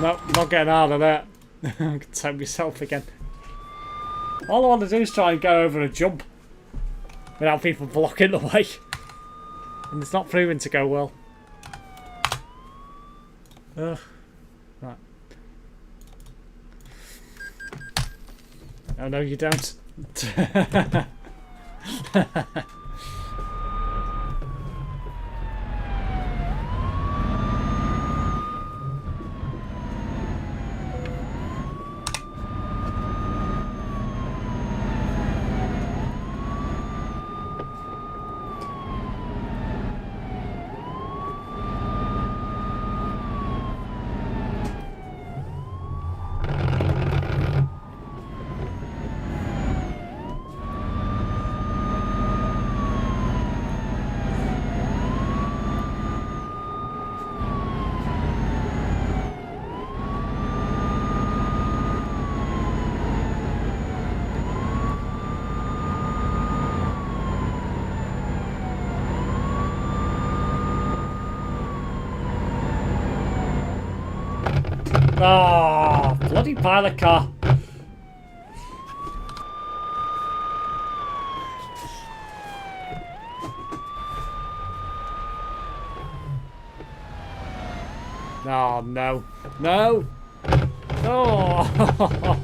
No, not getting out of there. I can take myself again. All I want to do is try and go over a jump without people blocking the way. And it's not proving to go well. Right. Oh no, you don't. Oh, bloody pilot car. Oh, no. No! Oh!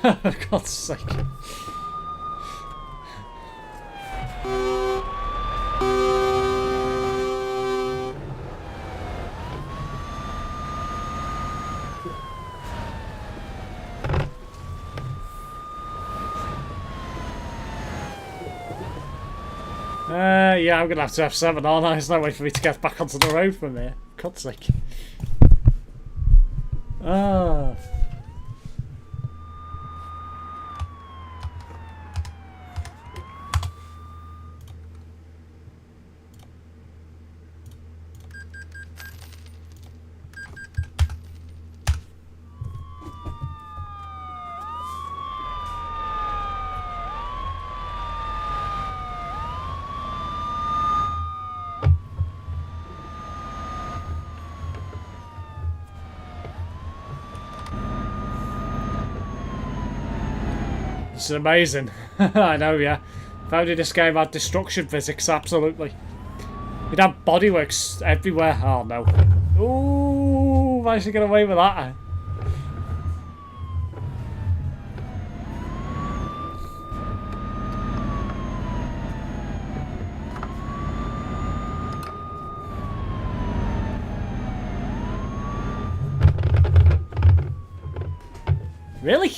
For God's sake. Yeah, I'm gonna have to F7, aren't I? There's no way for me to get back onto the road from there. For God's sake. Ah. This is amazing. I know, yeah. If only this game had destruction physics, absolutely. We'd have bodyworks everywhere. Oh no. Ooh, managed to get away with that. Really?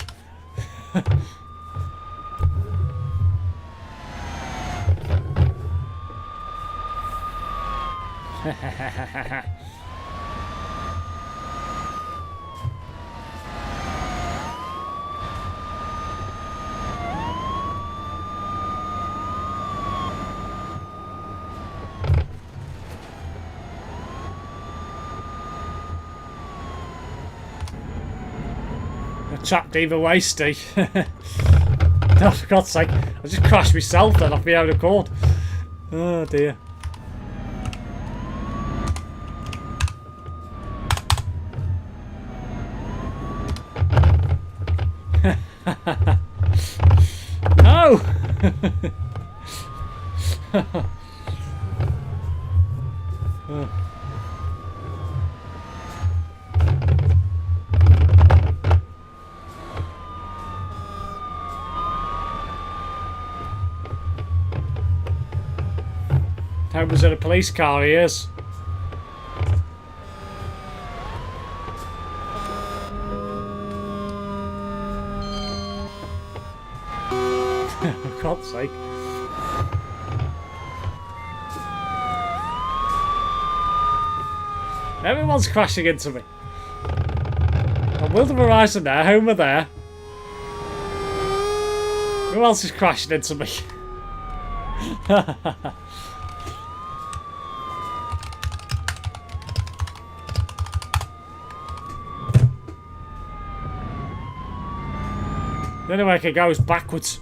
Trapped either way, Steve. Oh, for God's sake. I just crashed myself then off my own accord. Oh dear. No! Oh. Hope was in a police car, he is. For God's sake. Everyone's crashing into me. Got Will the Horizon there, Homer there. Who else is crashing into me? The only way I can go is backwards.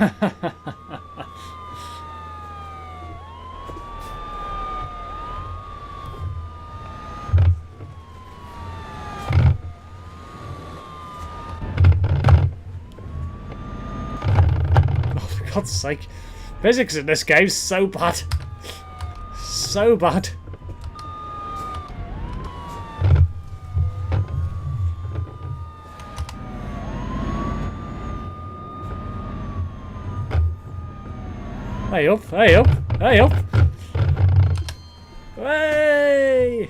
For God's sake. Physics in this game is so bad. So bad. Hey up, hey up, hey up. Hey!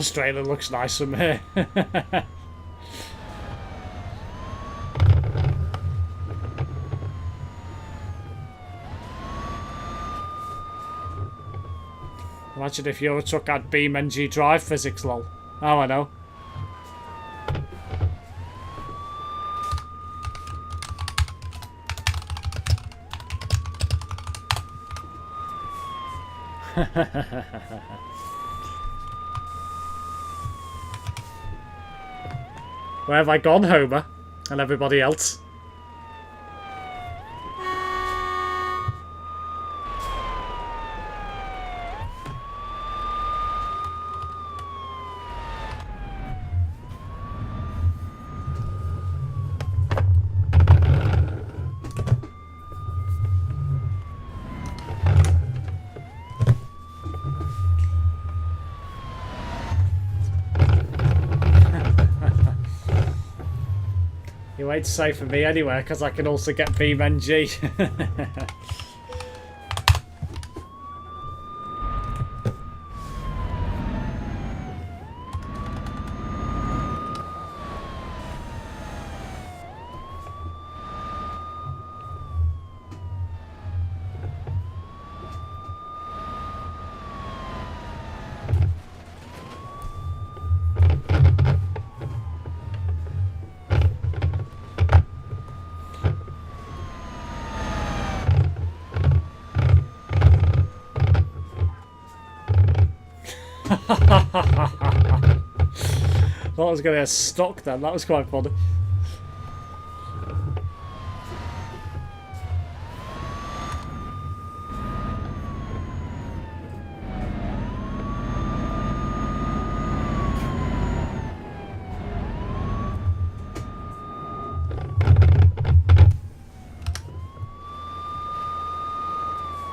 Australia looks nice from here. Imagine if your truck had beam NG drive physics, lol. Oh, I know. Where have I gone, Homer? And everybody else? You ain't safe for me anywhere, because I can also get beam NG. Thought I was going to get stuck then. That was quite funny.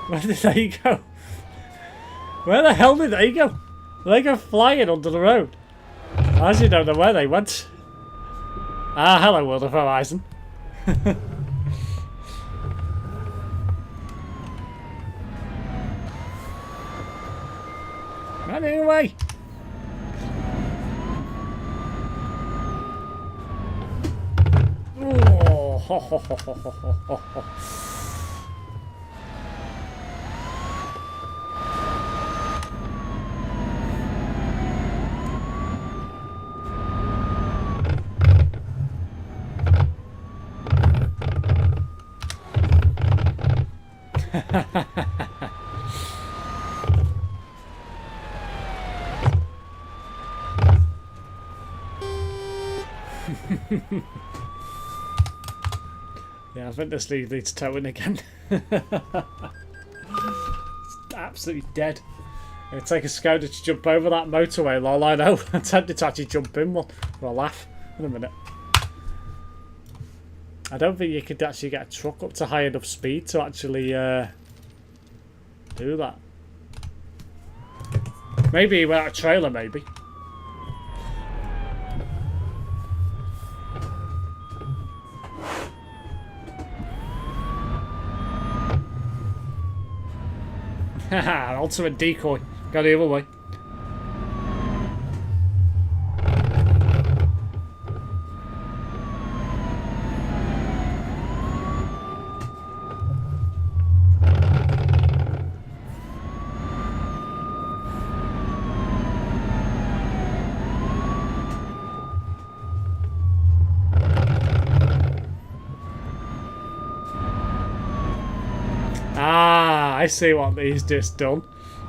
Where did they go? Where the hell did they go? They go flying under the road. I actually don't know where they went. Ah, hello, World of Horizon. Running away. Oh, ho, ho, ho, ho, ho, ho, ho. Yeah, I think this lead needs towing again. It's absolutely dead. It'll take a scouter to jump over that motorway, lol, I know. I'm tempted to actually jump in one for a laugh. In a minute. I don't think you could actually get a truck up to high enough speed to actually do that. Maybe without a trailer, maybe. Haha, ultimate decoy. Go the other way. I see what he's just done.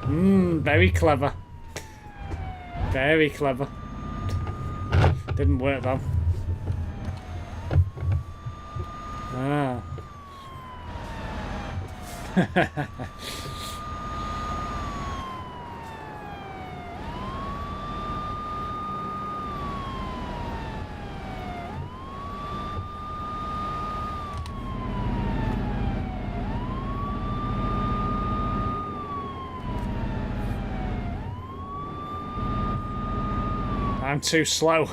Very clever. Very clever. Didn't work though. Ah. I'm too slow.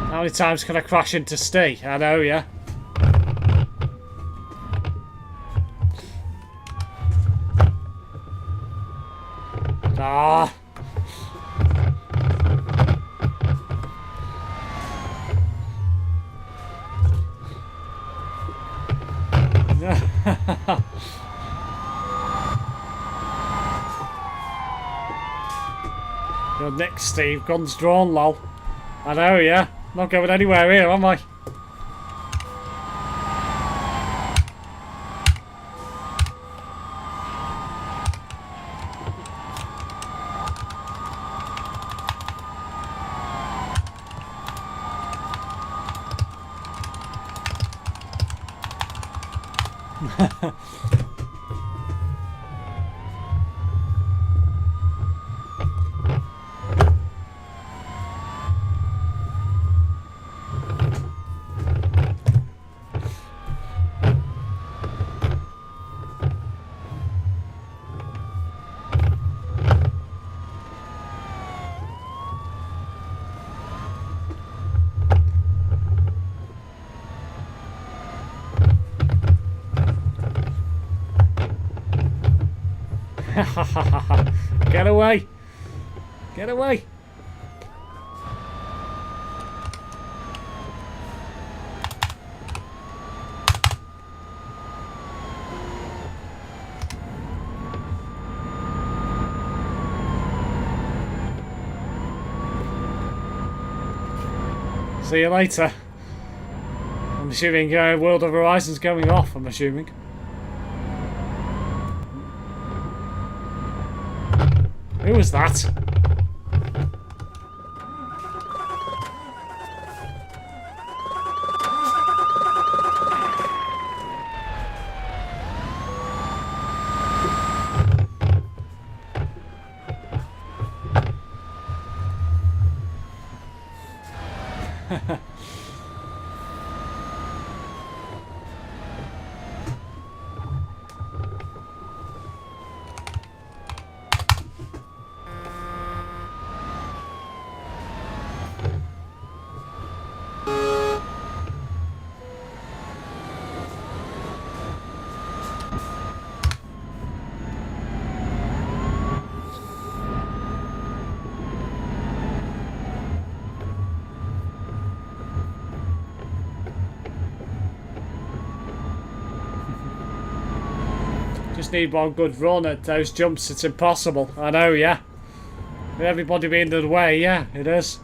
How many times can I crash into Steve? I know, yeah. Ah. You're next, Steve. Guns drawn, lol. I know, yeah. Not going anywhere here, am I? Get away! Get away! See you later. I'm assuming World of Horizon's going off, I'm assuming. Who was that? Just need one good run at those jumps. It's impossible. I know, yeah. With everybody being in the way, yeah, it is.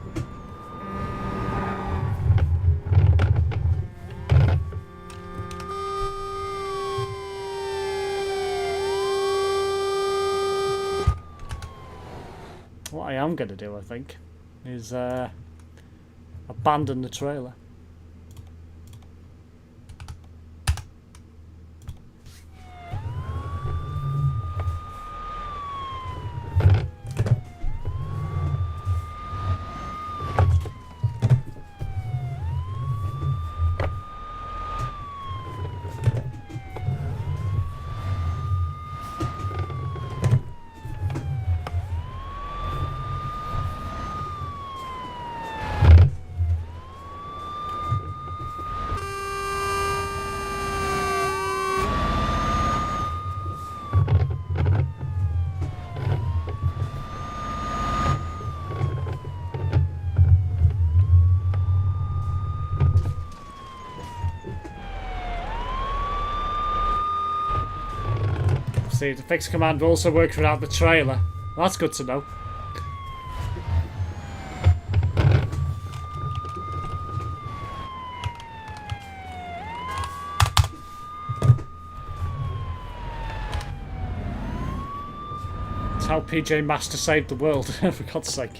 What I am going to do, I think, is abandon the trailer. See, the fix command also works without the trailer. That's good to know. That's how PJ Master saved the world, for God's sake.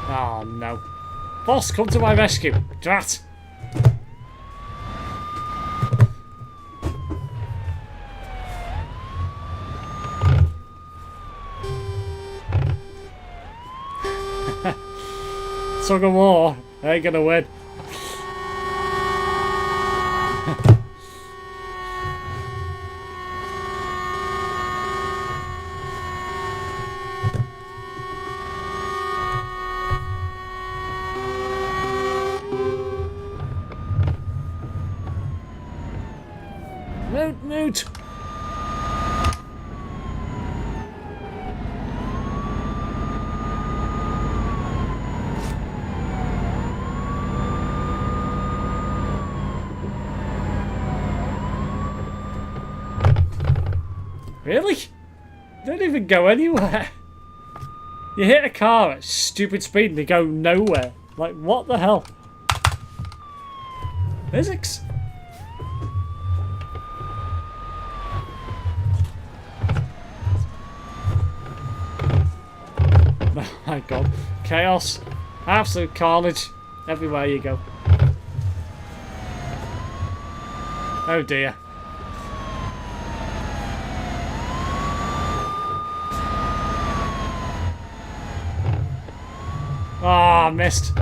Oh no. Boss, come to my rescue. Drat! Tug of war. I ain't gonna win. Moot! Really? Don't even go anywhere. You hit a car at stupid speed and they go nowhere. Like, what the hell? Physics? Oh my god. Chaos. Absolute carnage. Everywhere you go. Oh dear. Ah, oh, missed.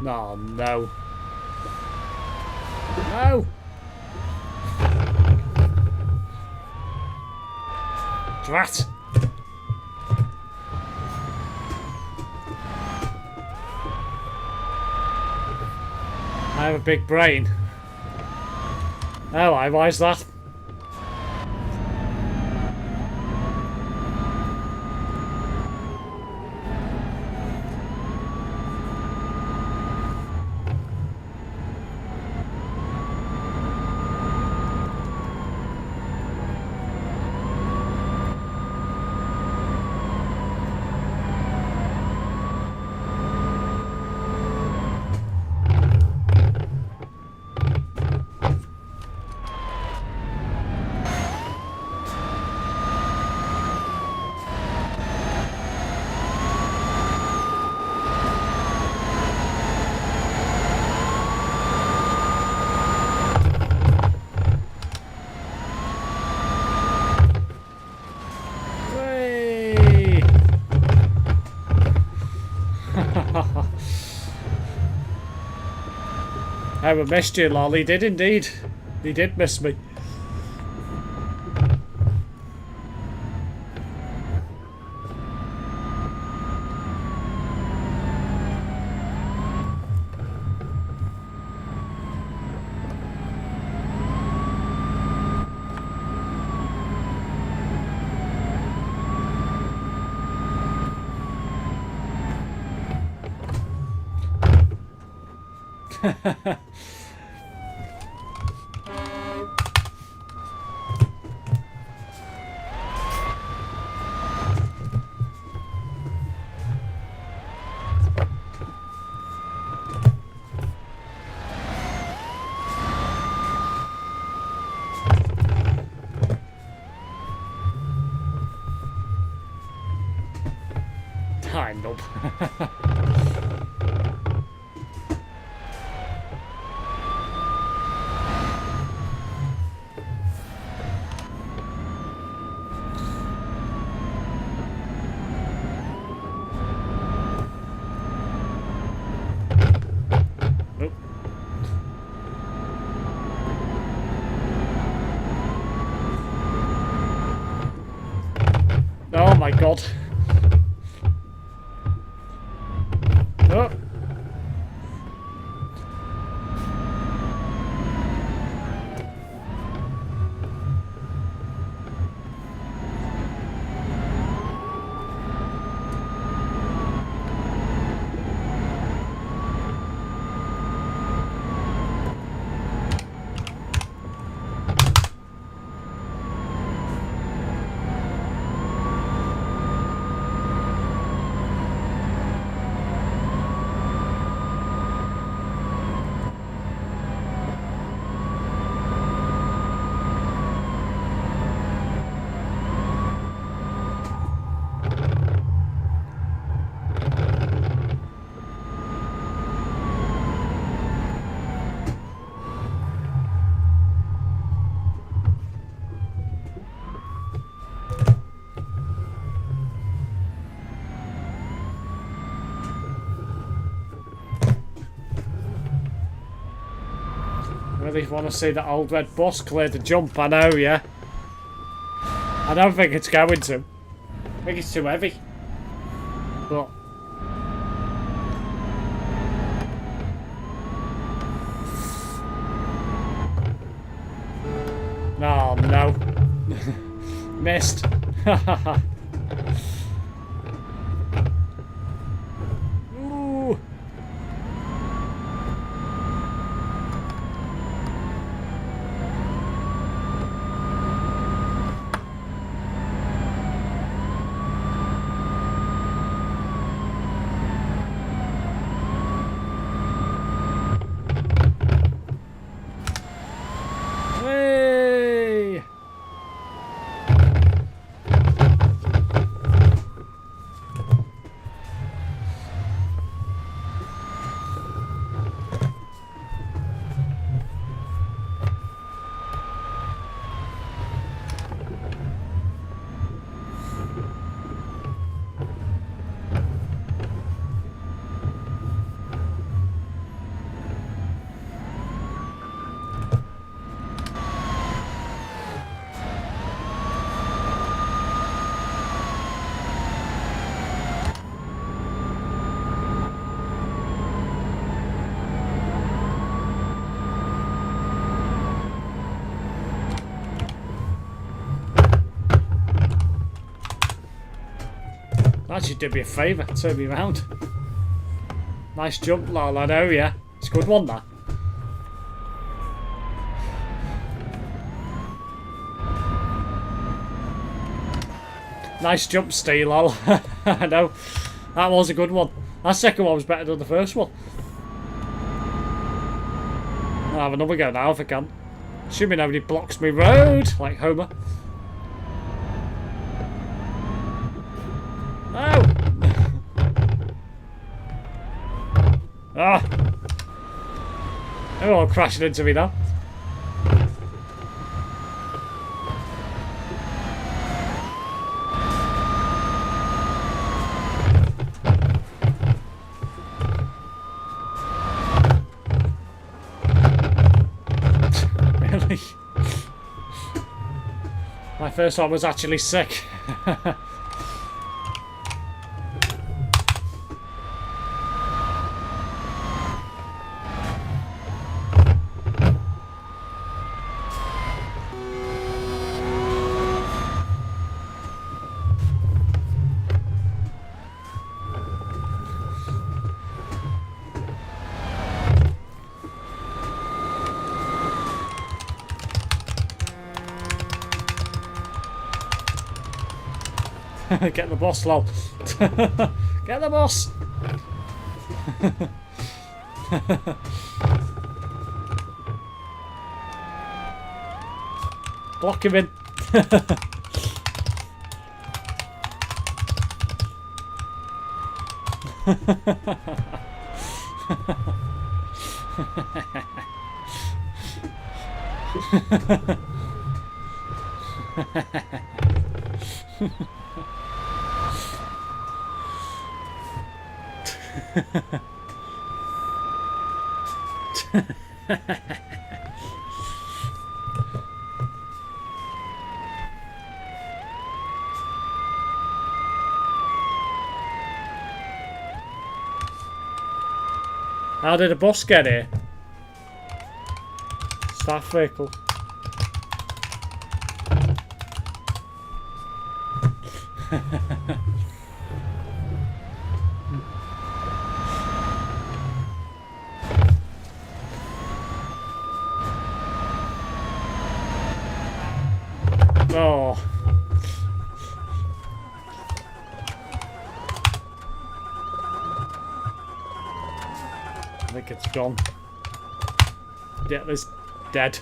Oh no. No! Drat! I have a big brain. Oh, why is that? Homer missed you, lol. He did indeed. He did miss me. Hi, nub. Oh my god. Oh. Really want to see that old red bus clear the jump, I know, yeah. I don't think it's going to. I think it's too heavy. But... oh, no. Missed. Ooh. Hey! Actually did me a favour, turn me round. Nice jump, lol, I know, yeah. It's a good one, that. Nice jump, Steve, lol. I know. That was a good one. That second one was better than the first one. I'll have another go now if I can. Assuming nobody blocks me road, like Homer. No! Ah! They're all crashing into me now. My first one was actually sick. Get the boss, lol. Get the boss! Block him in. How did a bus get here? Staff vehicle. Oh. I think it's gone. Yeah, it's dead.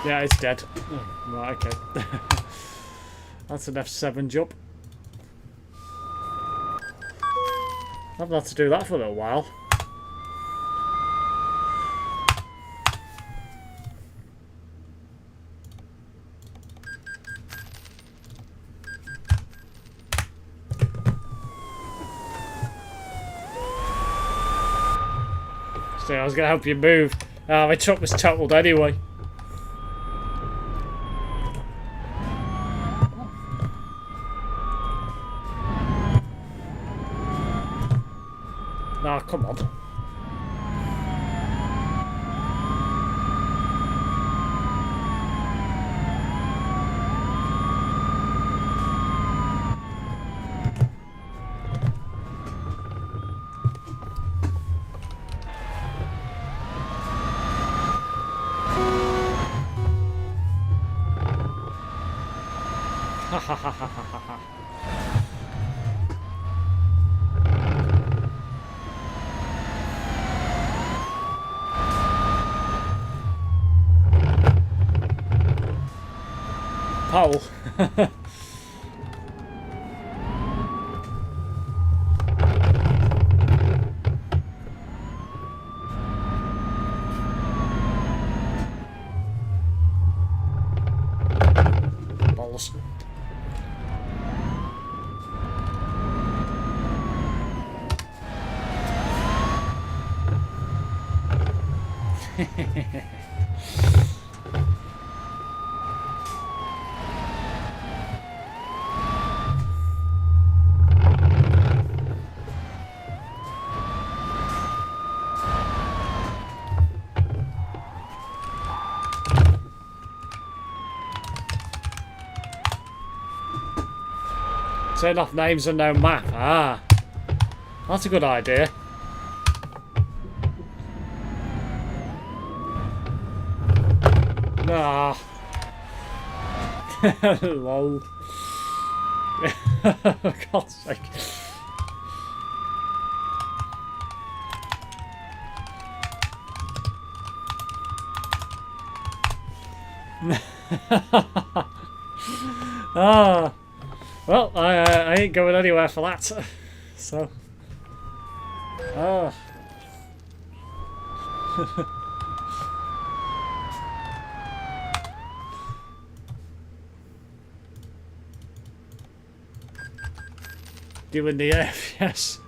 Yeah, it's dead. Oh, right, okay. That's an F7 jump. I've had to do that for a little while. So I was going to help you move. My truck was totaled anyway. Ah, come on. Ha ha ha ha ha ha. Pole. Balls. Turn off names and no map. Ah, that's a good idea. Ah. Lol. For God's sake. Ah. Well, I ain't going anywhere for that. So. Ah. Doing the F, yes.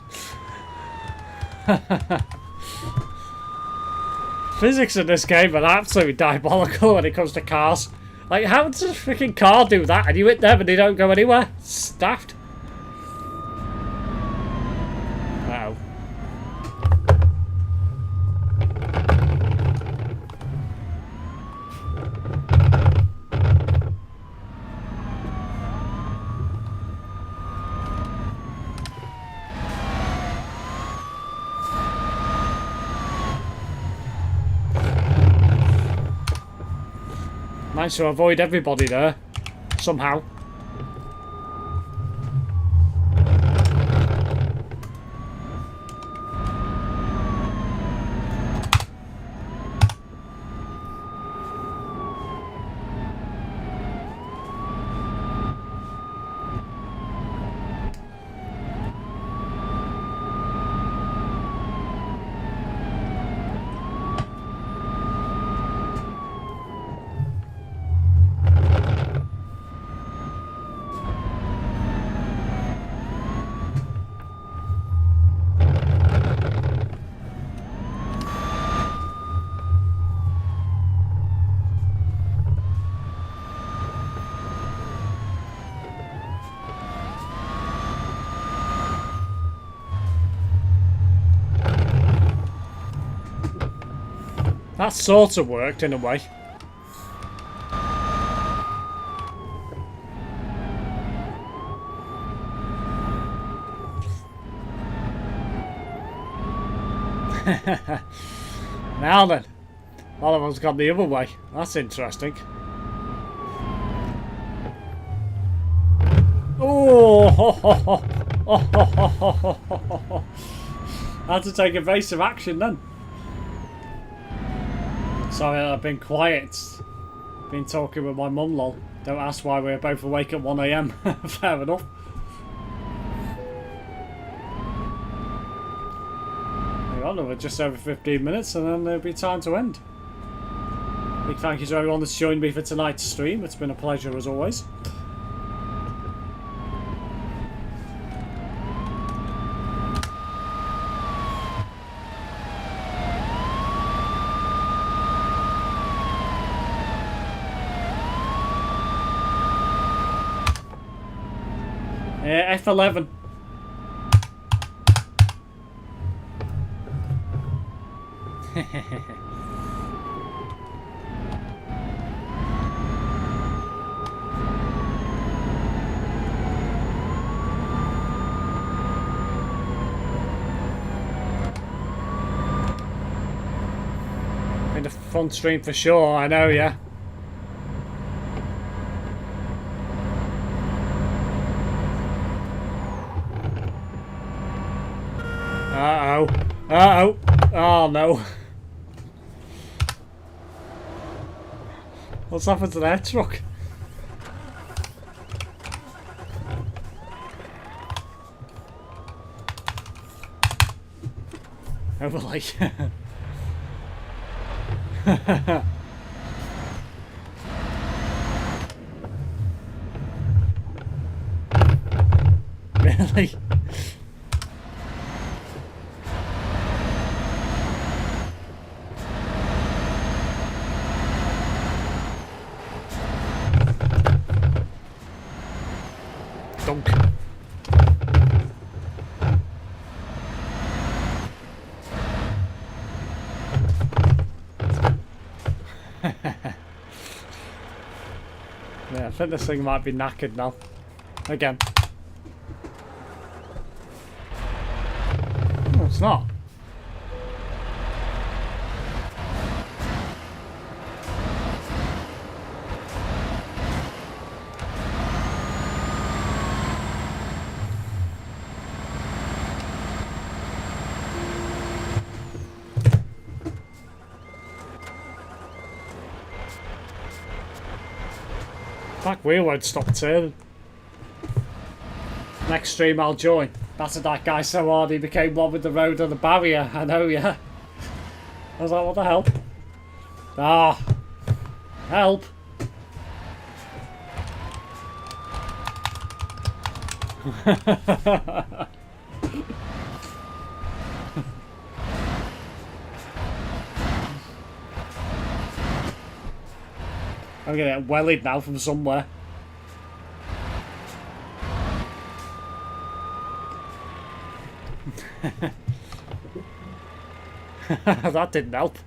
Physics in this game are absolutely diabolical when it comes to cars. Like, how does a freaking car do that? And you hit them and they don't go anywhere? Staffed. Uh-oh. Managed to avoid everybody there, somehow. That sort of worked in a way. Now then, one of us gone the other way. That's interesting. Oh! I had to take evasive action then. Sorry, I've been quiet. Been talking with my mum, lol. Don't ask why we're both awake at 1 AM. Fair enough. Hang on, we're just over 15 minutes and then there'll be time to end. Big thank you to everyone that's joined me for tonight's stream. It's been a pleasure as always. F11. In the fun stream for sure, I know, yeah. Uh-oh. Uh-oh. Oh, no. What's happened to their truck? Overlay. Really? Dunk. Yeah, I think this thing might be knackered now. Again. No, it's not. Back wheel won't stop turning. Next stream I'll join. Battered that guy so hard he became one with the road and the barrier. I know, yeah. I was like, what the hell? Ah. Help. I'm gonna get wellied now from somewhere. That didn't help.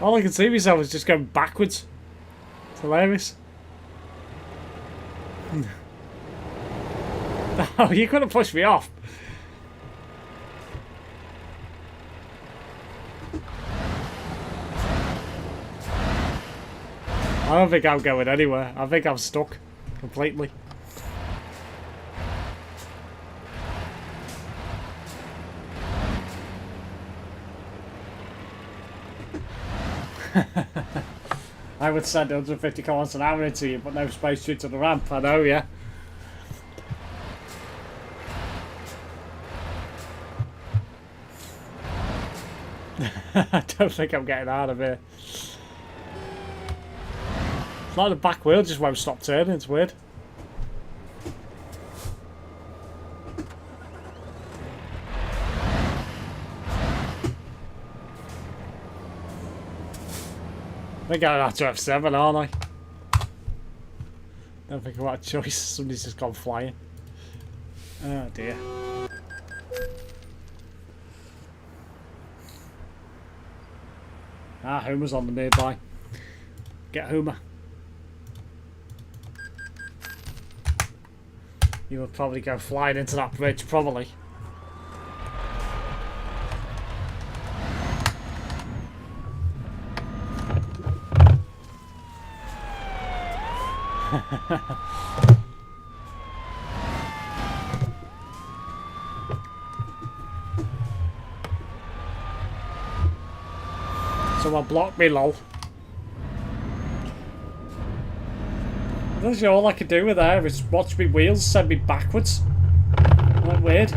All I can see myself is just going backwards. It's hilarious. Oh, you couldn't push me off. I don't think I'm going anywhere. I think I'm stuck completely. I would send 150 kilometers an hour into you, but no space due to the ramp. I know, yeah. I don't think I'm getting out of here. It's like the back wheel just won't stop turning. It's weird. I think I'm out to F7, aren't I? Don't think I've got a choice. Somebody's just gone flying. Oh dear. Ah, Homer's on the nearby. Get Homer. You will probably go flying into that bridge, probably. Someone blocked me, lol. That's all I could do with there is watch me wheels send me backwards. Isn't that weird?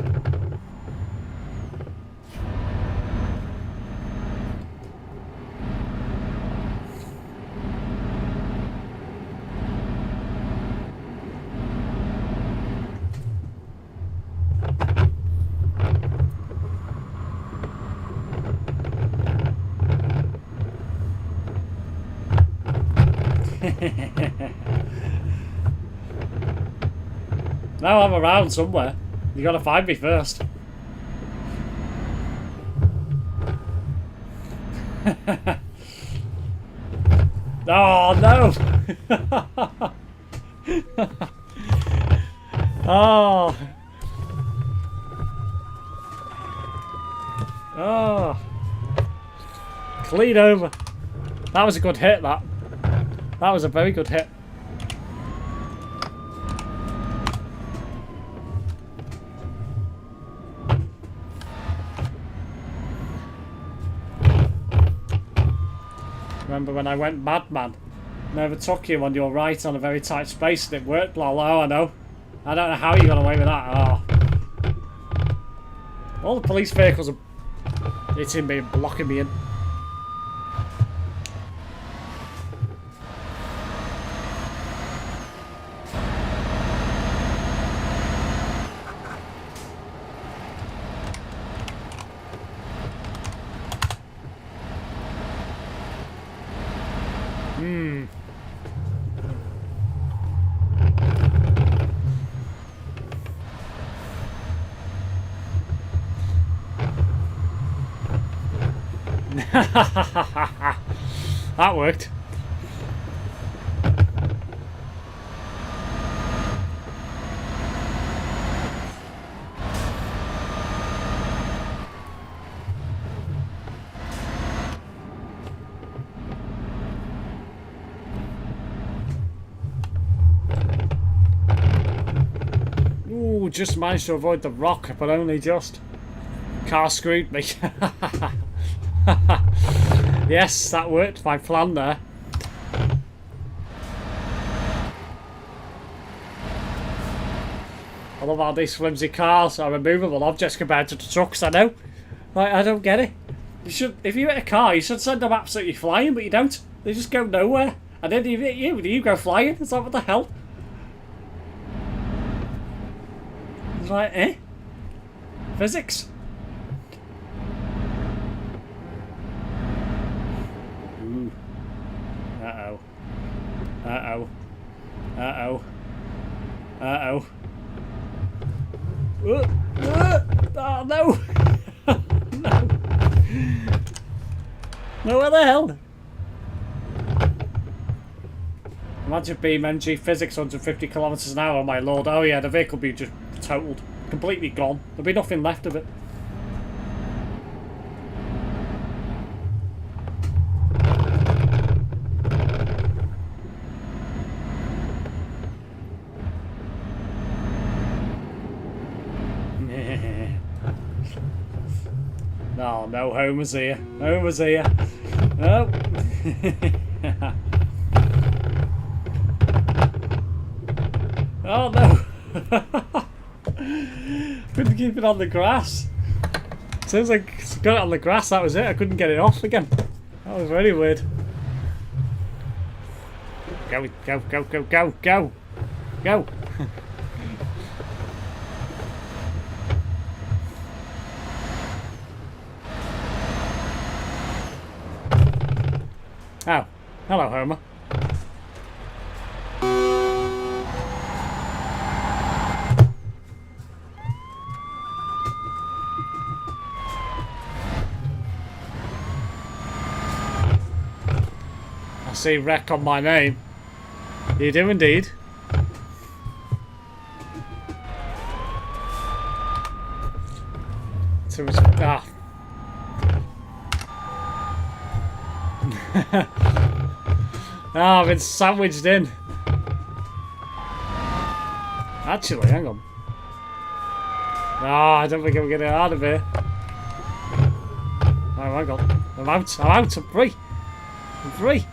Now I'm around somewhere. You gotta find me first. Oh no! Oh! Oh! Clean over. That was a good hit, that. That was a very good hit. Remember when I went madman? Never took you on your right on a very tight space and it worked, lol. Oh, I know. I don't know how you got away with that. Oh. All the police vehicles are hitting me and blocking me in. That worked. Ooh, just managed to avoid the rock, but only just. Car screwed me. Yes, that worked. My plan there. I love how these flimsy cars are removable objects compared to the trucks. I know. Like, I don't get it. You should, if you hit a car, you should send them absolutely flying, but you don't. They just go nowhere. And then you hit you, you go flying. It's like, what the hell? It's like, eh? Physics. Uh-oh. Uh-oh. Uh-oh. Oh, no! No! No, where the hell? Imagine BMG physics 150 kilometers an hour, my lord. Oh yeah, the vehicle would be just totaled. Completely gone. There'd be nothing left of it. No, no, Homer's here. Homer's here. Oh. Oh no. Couldn't keep it on the grass. Sounds like it's got it on the grass, that was it. I couldn't get it off again. That was very weird. Go, go, go, go, go, go. Go. Oh, hello, Homer. I see wreck on my name. You do indeed. So it's Ah, I've been sandwiched in. Actually, hang on. Ah, I don't think I'm getting out of here. Oh, hang on. I'm out. I'm out. I'm free. I'm free.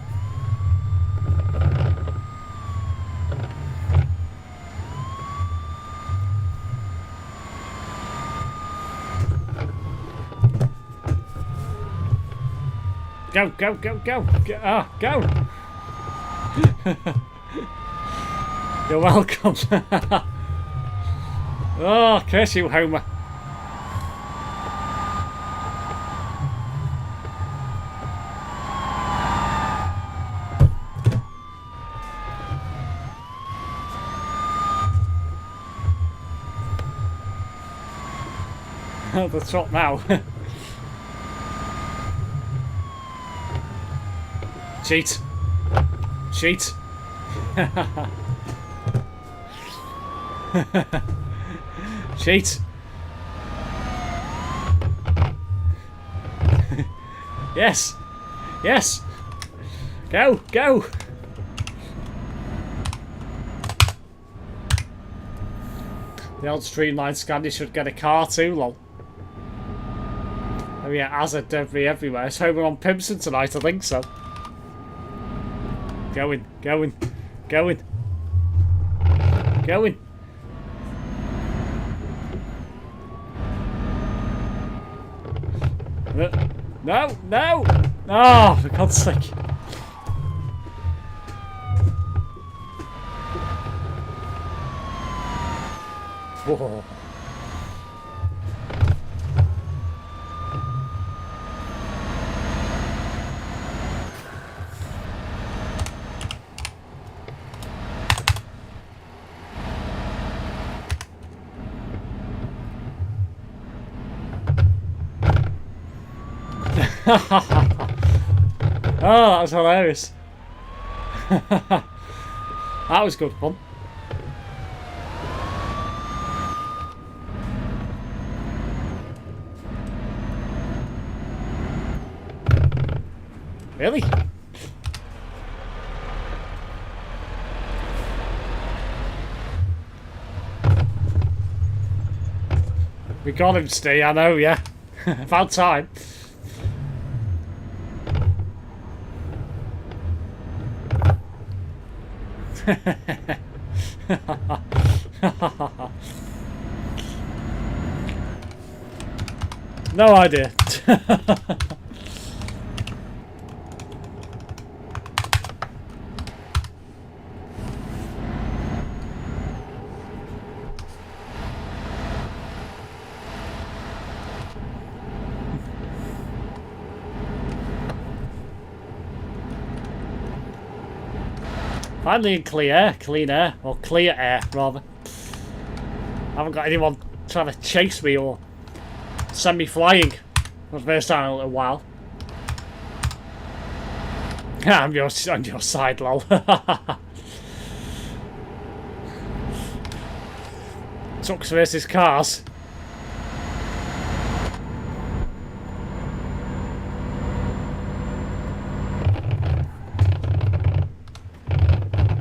Go, go, go, go. Go. You're welcome. Oh, curse you, Homer. The top now. Cheat. Cheat. Cheat. Yes. Yes. Go. Go. The old streamline Scandi should get a car too, lol. Oh yeah, as a debris everywhere. It's Homer on Pimpson tonight, I think so. Going, going, going, going. No, no! Oh, for God's sake. Whoa. Oh, that was hilarious. That was good fun. Really? We got him, Steve, I know, yeah. About time. No idea. Finally in clean air, or clear air rather. I haven't got anyone trying to chase me or send me flying for the first time in a little while. I'm on your side, lol. Trucks versus cars.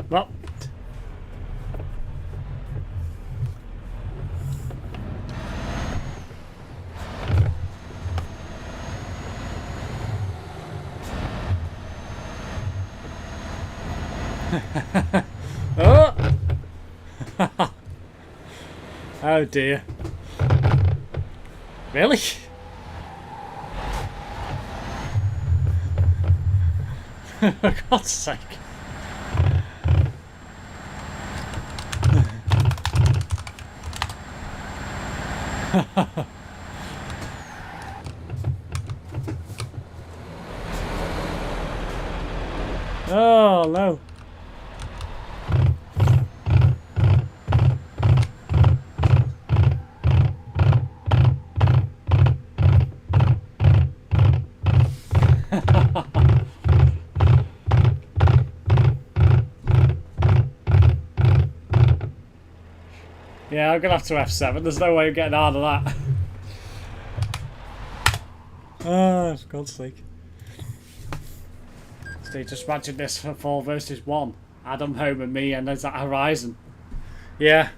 Well. Oh! Oh dear. Really? For God's sake. Oh no. Yeah, I'm gonna have to F7. There's no way of getting out of that. Oh, for God's sake. So just imagine this for 4 versus 1. Adam, home, and me, and there's that horizon. Yeah.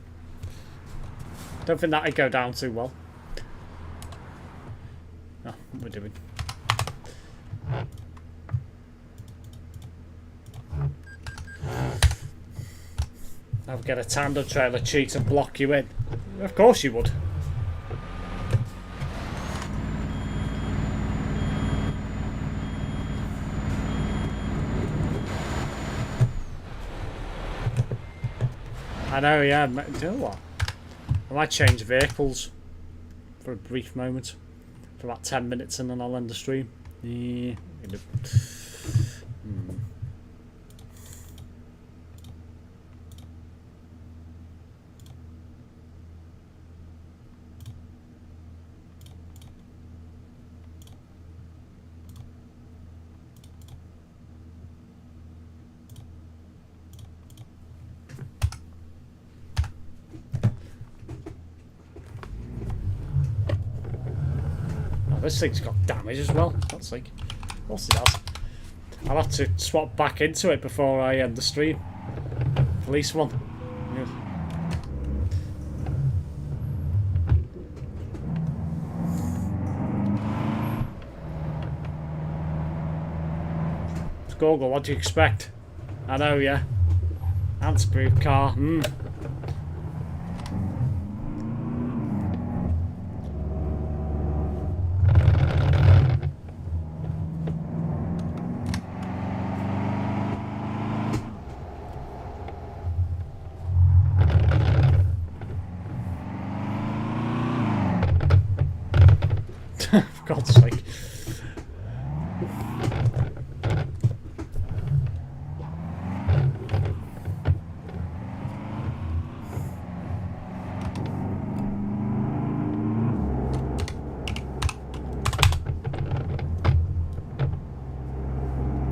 Don't think that'd go down too well. Oh, what we're doing. I would get a tandem trailer cheat and block you in. Of course you would. I know, yeah. Do you know what? I might change vehicles for a brief moment. For about 10 minutes and then I'll end the stream. Yeah. This thing's got damage as well. That's like, what's it has? I'll have to swap back into it before I end the stream. Police one. Yeah. Google, what do you expect? I know, yeah. Anti-proof car. For God's sake.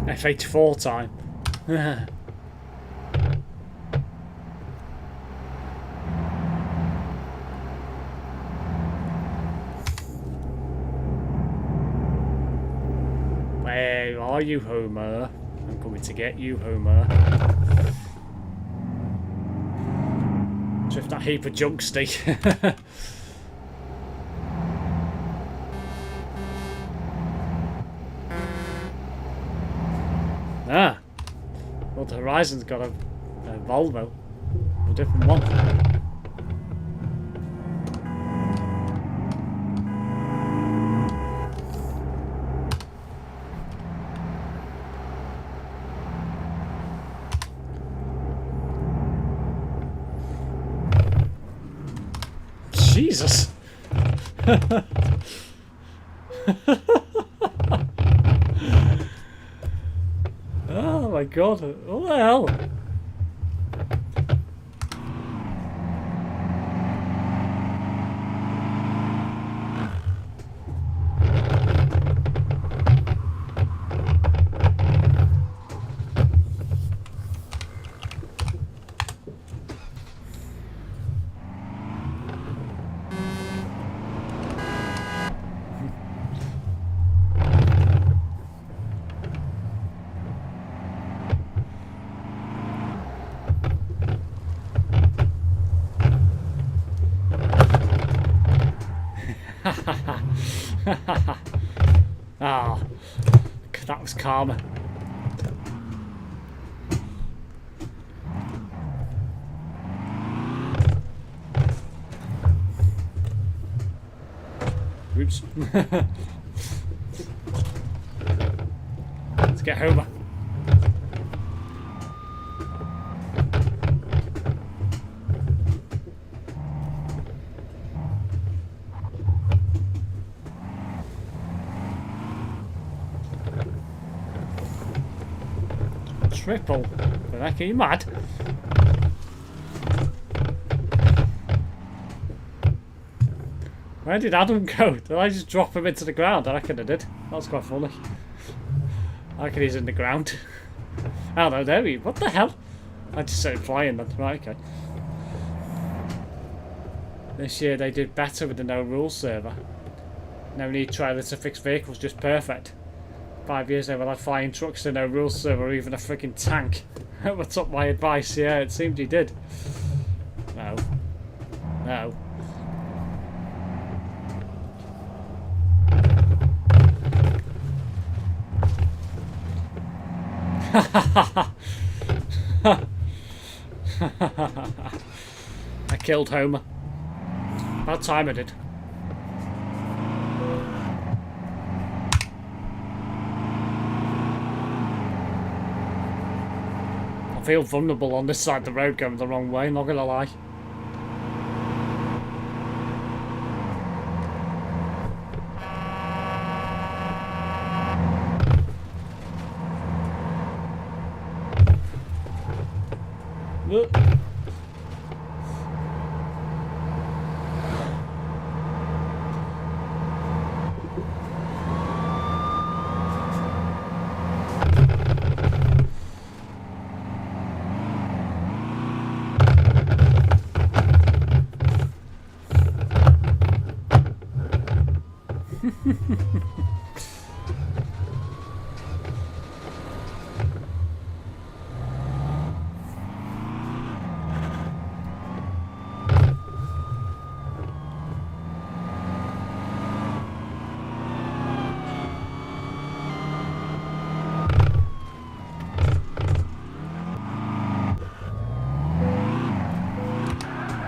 F84 time. Where are you, Homer? I'm coming to get you, Homer. Drift that heap of junk, Steve. Ah. Well, the Horizon's got a Volvo. A different one. Jesus. Oh my God, what the hell? Ah, that was karma. Oops. Let's get Homer. Triple. Are you mad? Where did Adam go? Did I just drop him into the ground? I reckon I did. That was quite funny. I reckon he's in the ground. Oh no, there he is. What the hell? I just started flying then. Right, okay. This year they did better with the no rules server. No need trailers to fix vehicles, just perfect. 5 years they will have flying trucks to no rules server or even a freaking tank. What's up my advice? Yeah, it seemed he did. No. No. I killed Homer. About time I did. I feel vulnerable on this side of the road going the wrong way, not gonna lie.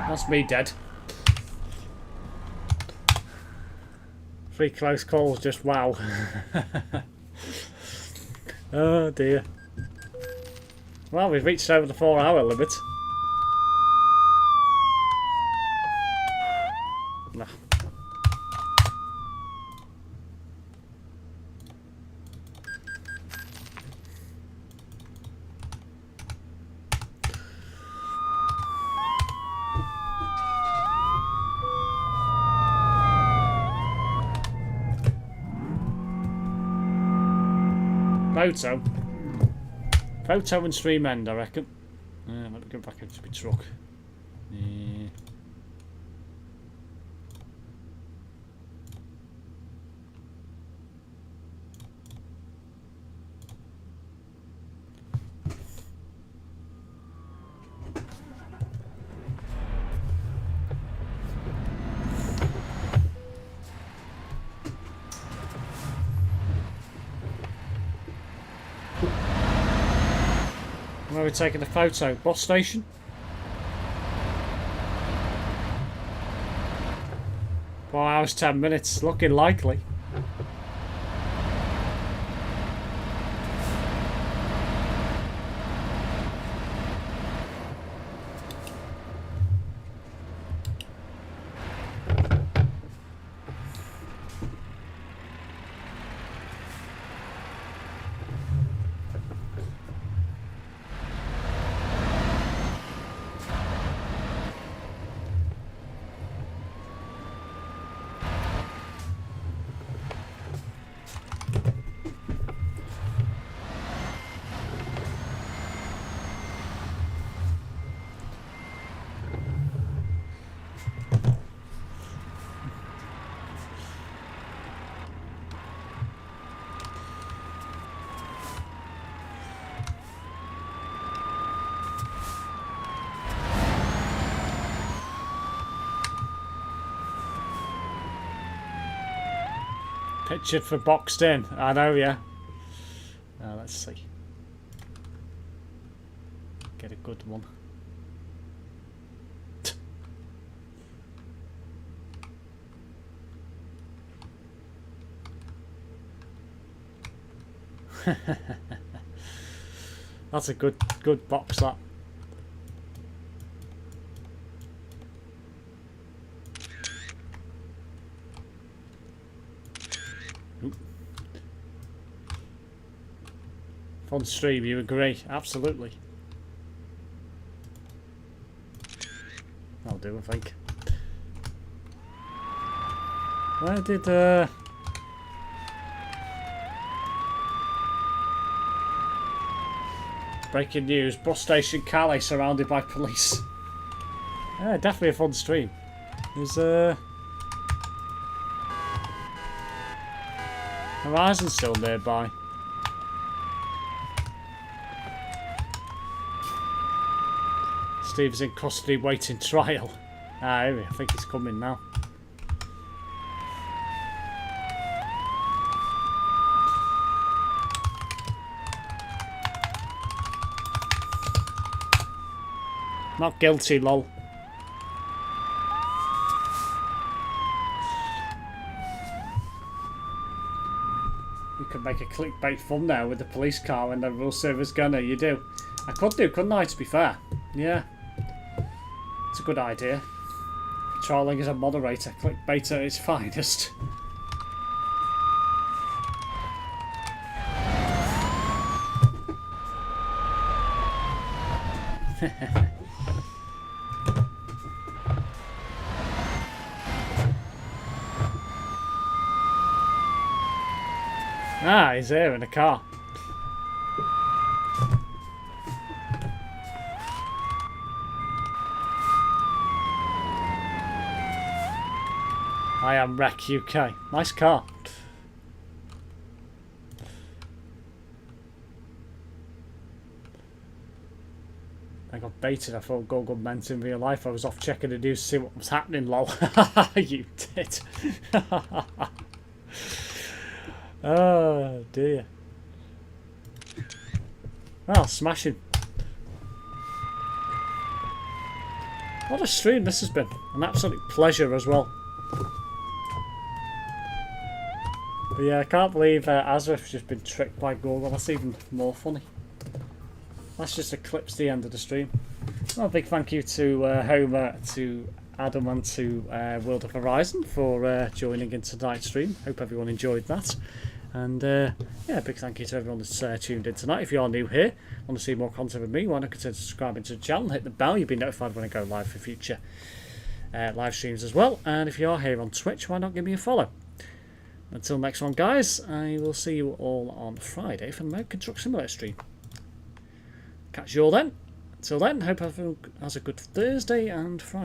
That's me dead. 3 close calls, just wow. Oh dear. Well, we've reached over the 4-hour limit. Nah. Photo and stream end, I reckon. Let me go back into my truck. Yeah. Where are we taking the photo? Boss station? Four hours, 10 minutes. Looking likely. Pictured for boxed in. I know, yeah. Let's see. Get a good one. That's a good box, that. Fun stream, you agree? Absolutely. That'll do, I think. Where did breaking news, bus station Calais surrounded by police. Yeah, definitely a fun stream. There's Horizon still nearby. Steve's in custody waiting trial. I think he's coming now. Not guilty, lol. You could make a clickbait thumbnail with the police car and the rule server's gunner. You do. I could do, couldn't I, to be fair? Yeah. It's a good idea. Trolling as a moderator. Clickbait at its finest. Ah, he's here in the car. I am Wreck UK. Nice car. I got baited. I thought Google meant in real life. I was off checking the news to see what was happening, lol. You did. Oh dear. Well, smashing. What a stream this has been. An absolute pleasure as well. But yeah, I can't believe Azrif's just been tricked by Google. That's even more funny. That's just eclipsed the end of the stream. Well, a big thank you to Homer, to Adam and to World of Horizon for joining in tonight's stream. Hope everyone enjoyed that. And yeah, a big thank you to everyone that's tuned in tonight. If you are new here, want to see more content with me, why not consider subscribing to the channel, hit the bell, you'll be notified when I go live for future live streams as well. And if you are here on Twitch, why not give me a follow? Until next one, guys, I will see you all on Friday for the American Truck Simulator stream. Catch you all then. Until then, hope everyone has a good Thursday and Friday.